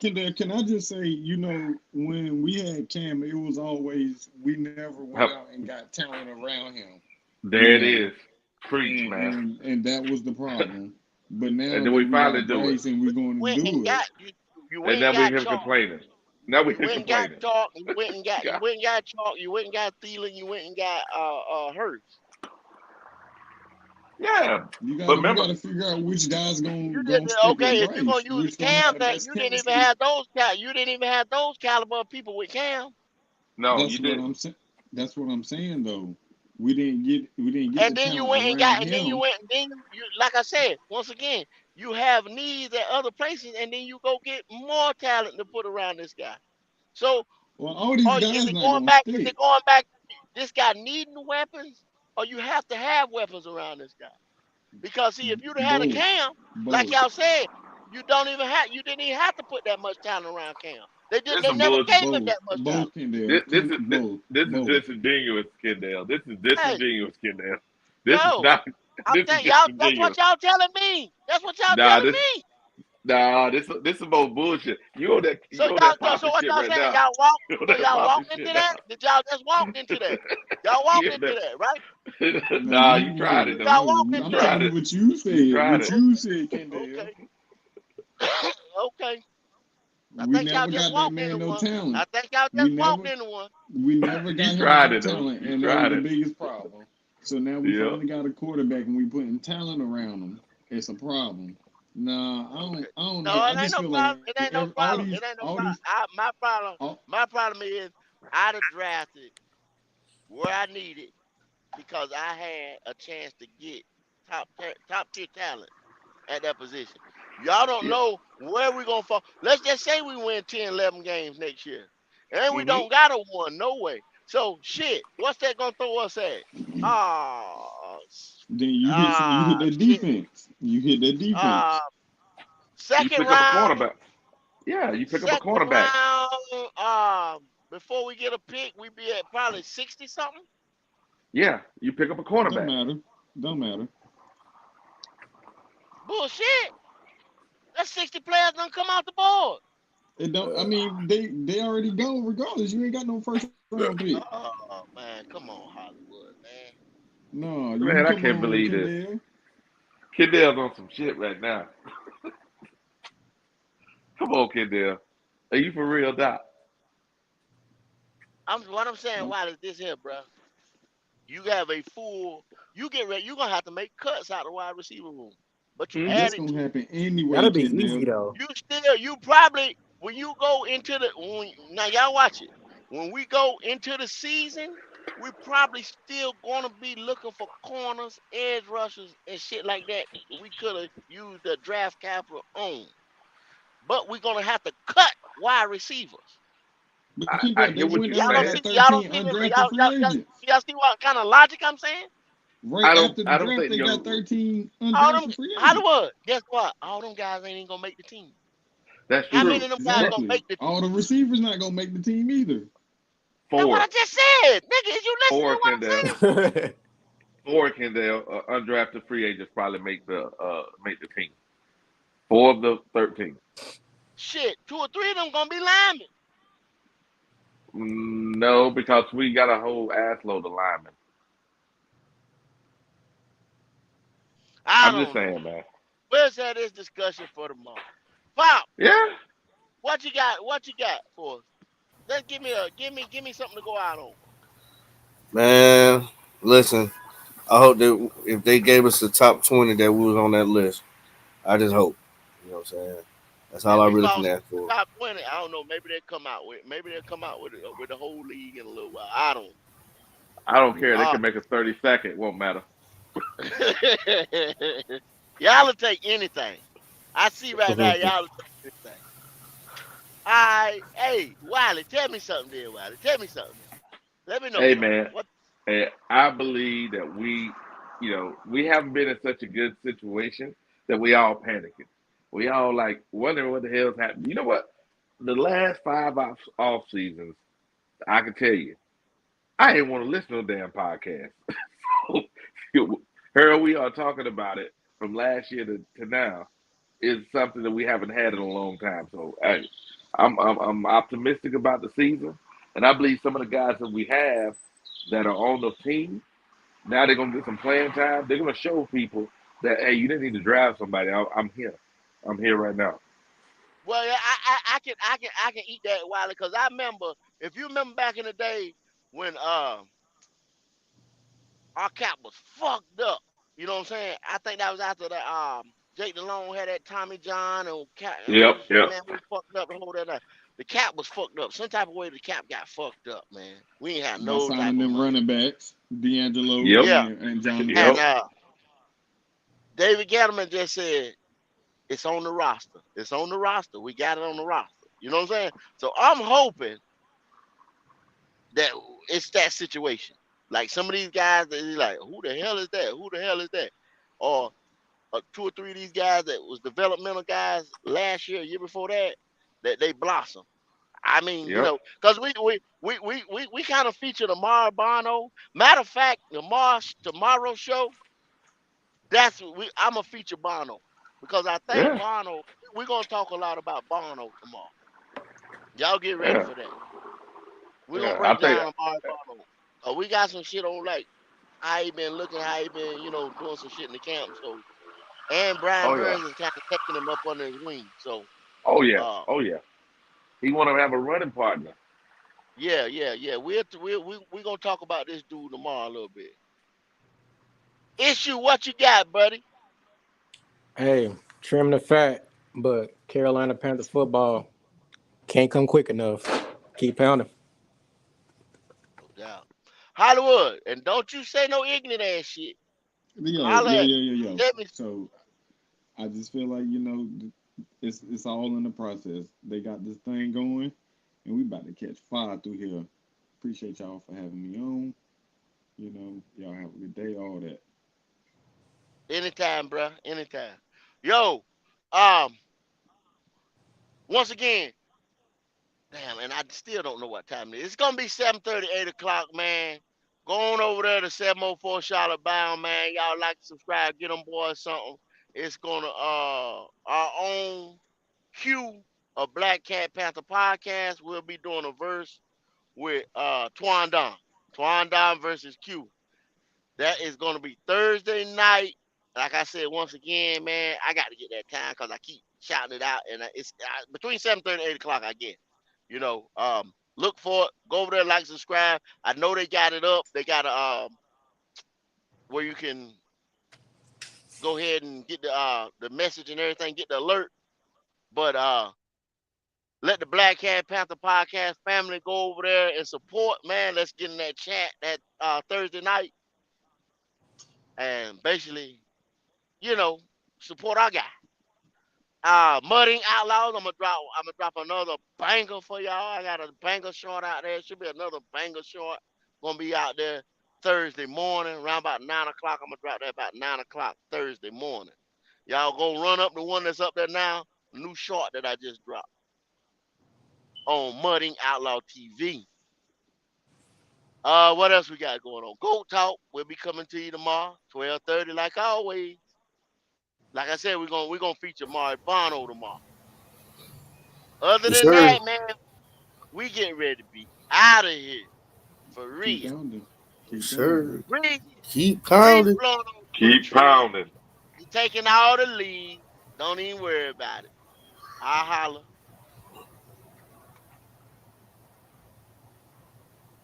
Kendall, can I just say, when we had Cam, it was always we never went out and got talent around him. There it is. Preach, man. And that was the problem. But now And that then we we finally got do it. Bryce and we're going to Went and do it, got you And went and now we got him Chalk. complaining. Now we You him went and got complaining. Chalk. You went and got God. Chalk. You went and got Thielen. You went and got Hurts. Yeah. you But got remember, to figure out which guy's You gonna did stick with okay if you're gonna Bryce, use which gonna have Cam. the That best you didn't even chemistry. have you didn't even have those caliber of people with Cam. no, That's you what didn't. I'm saying. That's what I'm saying though. We didn't get And the then you talent went and around got, and then you him. went, and then you like I said, once again, you have needs at other places, and then you go get more talent to put around this guy. So, Well, all these is guys it not going gonna back? Is stick. it going back? This guy needing weapons, or you have to have weapons around this guy? Because see, if you'd have had a Both. Cam, like Both. y'all said, you didn't even have to put that much talent around Cam. This They some never bullshit. gave him Both. that much talent. Both Kendall. Both. This is Both. disingenuous, Kendall. This is Hey, disingenuous, Kendall. This is yo, not. I'm This is telling y'all, that's what disingenuous. y'all telling me. That's what y'all Nah, telling this me. nah, this is more bullshit. So You on that so popping what shit y'all right saying? now. You on So that y'all popping walked into shit that? now. Did y'all just walk into that? Y'all walked You on into that, right? that. No, Nah, you you tried wait. it though. Y'all No, walked You into I'm that. tried telling you it. what you You said. tried What it. you said, Kendall. Okay. Okay. I We think y'all never just got that walked into man no one. I talent. think y'all We just walked never into one. we never You got him tried no it though. talent, You and that was tried the it. biggest problem. So now we Yep. finally got a quarterback, and we putting talent around him. It's a problem. Nah, Okay. I don't No, get. I it ain't just no feel problem. like It ain't no all problem. these, It ain't no all problem. these, all, My problem is I'd have drafted where I needed because I had a chance to get top tier talent at that position. Y'all don't Yeah. know where we're going to fall. Let's just say we win 10, 11 games next year. And we Mm-hmm. don't got a one, no way. So, shit, what's that going to throw us at? Ah, then you hit that shit. defense. You hit that defense. You Second pick up a round, cornerback. Yeah, you pick up a second cornerback. round, before we get a pick, we be at probably 60 something. Yeah, you pick up a Don't cornerback. matter. Don't matter. Bullshit. That's 60 players done come out the board. It don't. I mean, they already go regardless. You ain't got no first round pick. Oh, man, come on, Hollywood, man. No, you Man, I come can't on, believe this. Kendall. Kendall's on some shit right now. Come on, Kendall. Are you for real, Doc? What I'm saying, why is this here, bro? You have a full. You get ready. You're gonna have to make cuts out of the wide receiver room, but you Mm-hmm. That's added gonna to it. happen anyway, That'll be Kendall. easy though. You probably when you go into the now y'all watch it. When we go into the season, we probably still gonna be looking for corners, edge rushers, and shit like that. We could have used the draft capital on, but we're gonna have to cut wide receivers. But I Kendall, they get what went you're out and got saying. Y'all don't 13 see this. undrafted free agents. Y'all see what kind of logic I'm saying? Right after the I don't draft, think they got you're. 13 All them undrafted free agents. Hollywood. Guess what? All them guys ain't even gonna make the team. That's How many true. of them guys gonna Exactly. make the All team? the receivers not gonna make the team either. That's what I Four, just said, nigga. Is you listening to what I'm Kendall. saying? Kendall. Undrafted free agents probably make the team. 4 of the 13. Shit, 2 or 3 of them gonna be linemen. No, because we got a whole ass load of linemen. I I'm just don't know. saying, man. Let's have this discussion for tomorrow. Pop, Yeah. what you got? What you got for us? Let's give me something to go out on. Man, listen. I hope that if they gave us the top 20, that we was on that list. I just hope. You know what I'm saying? That's all If I we really fall can short ask of for. the top 20, I don't know. Maybe they'll come out with the whole league in a little while. I don't I don't care. They know. can make us 32nd. It won't matter. Y'all will take anything. I see right now. Y'all will take anything. Hey, Wiley, tell me something, there, Wiley. Tell me something. Let me know Hey, something. man. What? Hey, I believe that we haven't been in such a good situation that we all panicking. We all like wondering what the hell's happening. You know what? The last 5 off seasons, I can tell you, I ain't want to listen to no damn podcast. Here we are talking about it from last year to now is something that we haven't had in a long time. So hey, I'm optimistic about the season, and I believe some of the guys that we have that are on the team now they're gonna get some playing time. They're gonna show people that hey, you didn't need to drive somebody. I'm here. I'm here right now. Well, yeah, I can eat that, Wiley, because I remember. If you remember back in the day when our cap was fucked up. You know what I'm saying? I think that was after that Jake DeLone had that Tommy John and cap and Yep, yep. man, we fucked up the whole that night. The cap was fucked up. Some type of way the cap got fucked up, man. We ain't had By no type signing of them money. running backs, D'Angelo Yep, Yeah. and Jonathan. And yep. David Gettleman just said it's on the roster. It's on the roster. We got it on the roster. You know what I'm saying? So I'm hoping that it's that situation. Like some of these guys that is like, who the hell is that? Who the hell is that? Or 2 or 3 of these guys that was developmental guys last year before that, that they blossom. I mean, Yep. because we kind of featured Amar Bono. Matter of fact, tomorrow show, that's what I'm gonna feature Bono because I think Yeah. Bono. We're gonna talk a lot about Bono tomorrow. Y'all get ready Yeah. for that. We're gonna Yeah. I break think. down Amar Bono. We got some shit on like how he been looking, how he been, doing some shit in the camp. So and Brian Oh yeah. Burns is kind of taking him up under his wing. So Oh yeah. uh Oh yeah. He want to have a running partner. yeah. We're gonna talk about this dude tomorrow a little bit. Issue, what you got, buddy? Hey, trim the fat, but Carolina Panthers football can't come quick enough. Keep pounding. No doubt. Hollywood, and don't you say no ignorant ass shit. Holla at me. Yo. Let me. So I just feel like it's all in the process. They got this thing going, and we about to catch fire through here. Appreciate y'all for having me on. Y'all have a good day. All that. Anytime, bruh. Anytime. Yo, um, once again, damn, and I still don't know what time it is. It's gonna be 7:30, 8 o'clock, man. Go on over there to 704 Charlotte Bound, man. Y'all like to subscribe, get them boys something. It's gonna our own Q of Black Cat Panther podcast. We'll be doing a verse with Twan Don. Twan Don versus Q. That is gonna be Thursday night. Like I said, once again, man, I got to get that time because I keep shouting it out, and it's between 7:30 and 8 o'clock. I get, look for it. Go over there, like, subscribe. I know they got it up. They got a where you can go ahead and get the message and everything, get the alert. But let the Black Cat Panther podcast family go over there and support, man. Let's get in that chat that Thursday night and basically, you know, support our guy. Mudding Outlaws. I'm gonna drop another banger for y'all. I got a banger short out there. It should be another banger short. Gonna be out there Thursday morning, around about 9 o'clock. I'm gonna drop that about 9 o'clock Thursday morning. Y'all go run up the one that's up there now. New short that I just dropped on Mudding Outlaw TV. What else we got going on? Goat Talk will be coming to you tomorrow, 12:30, like always. Like I said, we're gonna feature Mari Bono tomorrow. Other Yes, than sir. that, man, we getting ready to be out of here. For Keep real. pounding. Yes, Keep pounding, sir. bro. Breeze, Keep Breeze pounding. blowing on quick Keep trend. pounding. He taking all the leads. Don't even worry about it. I'll holler.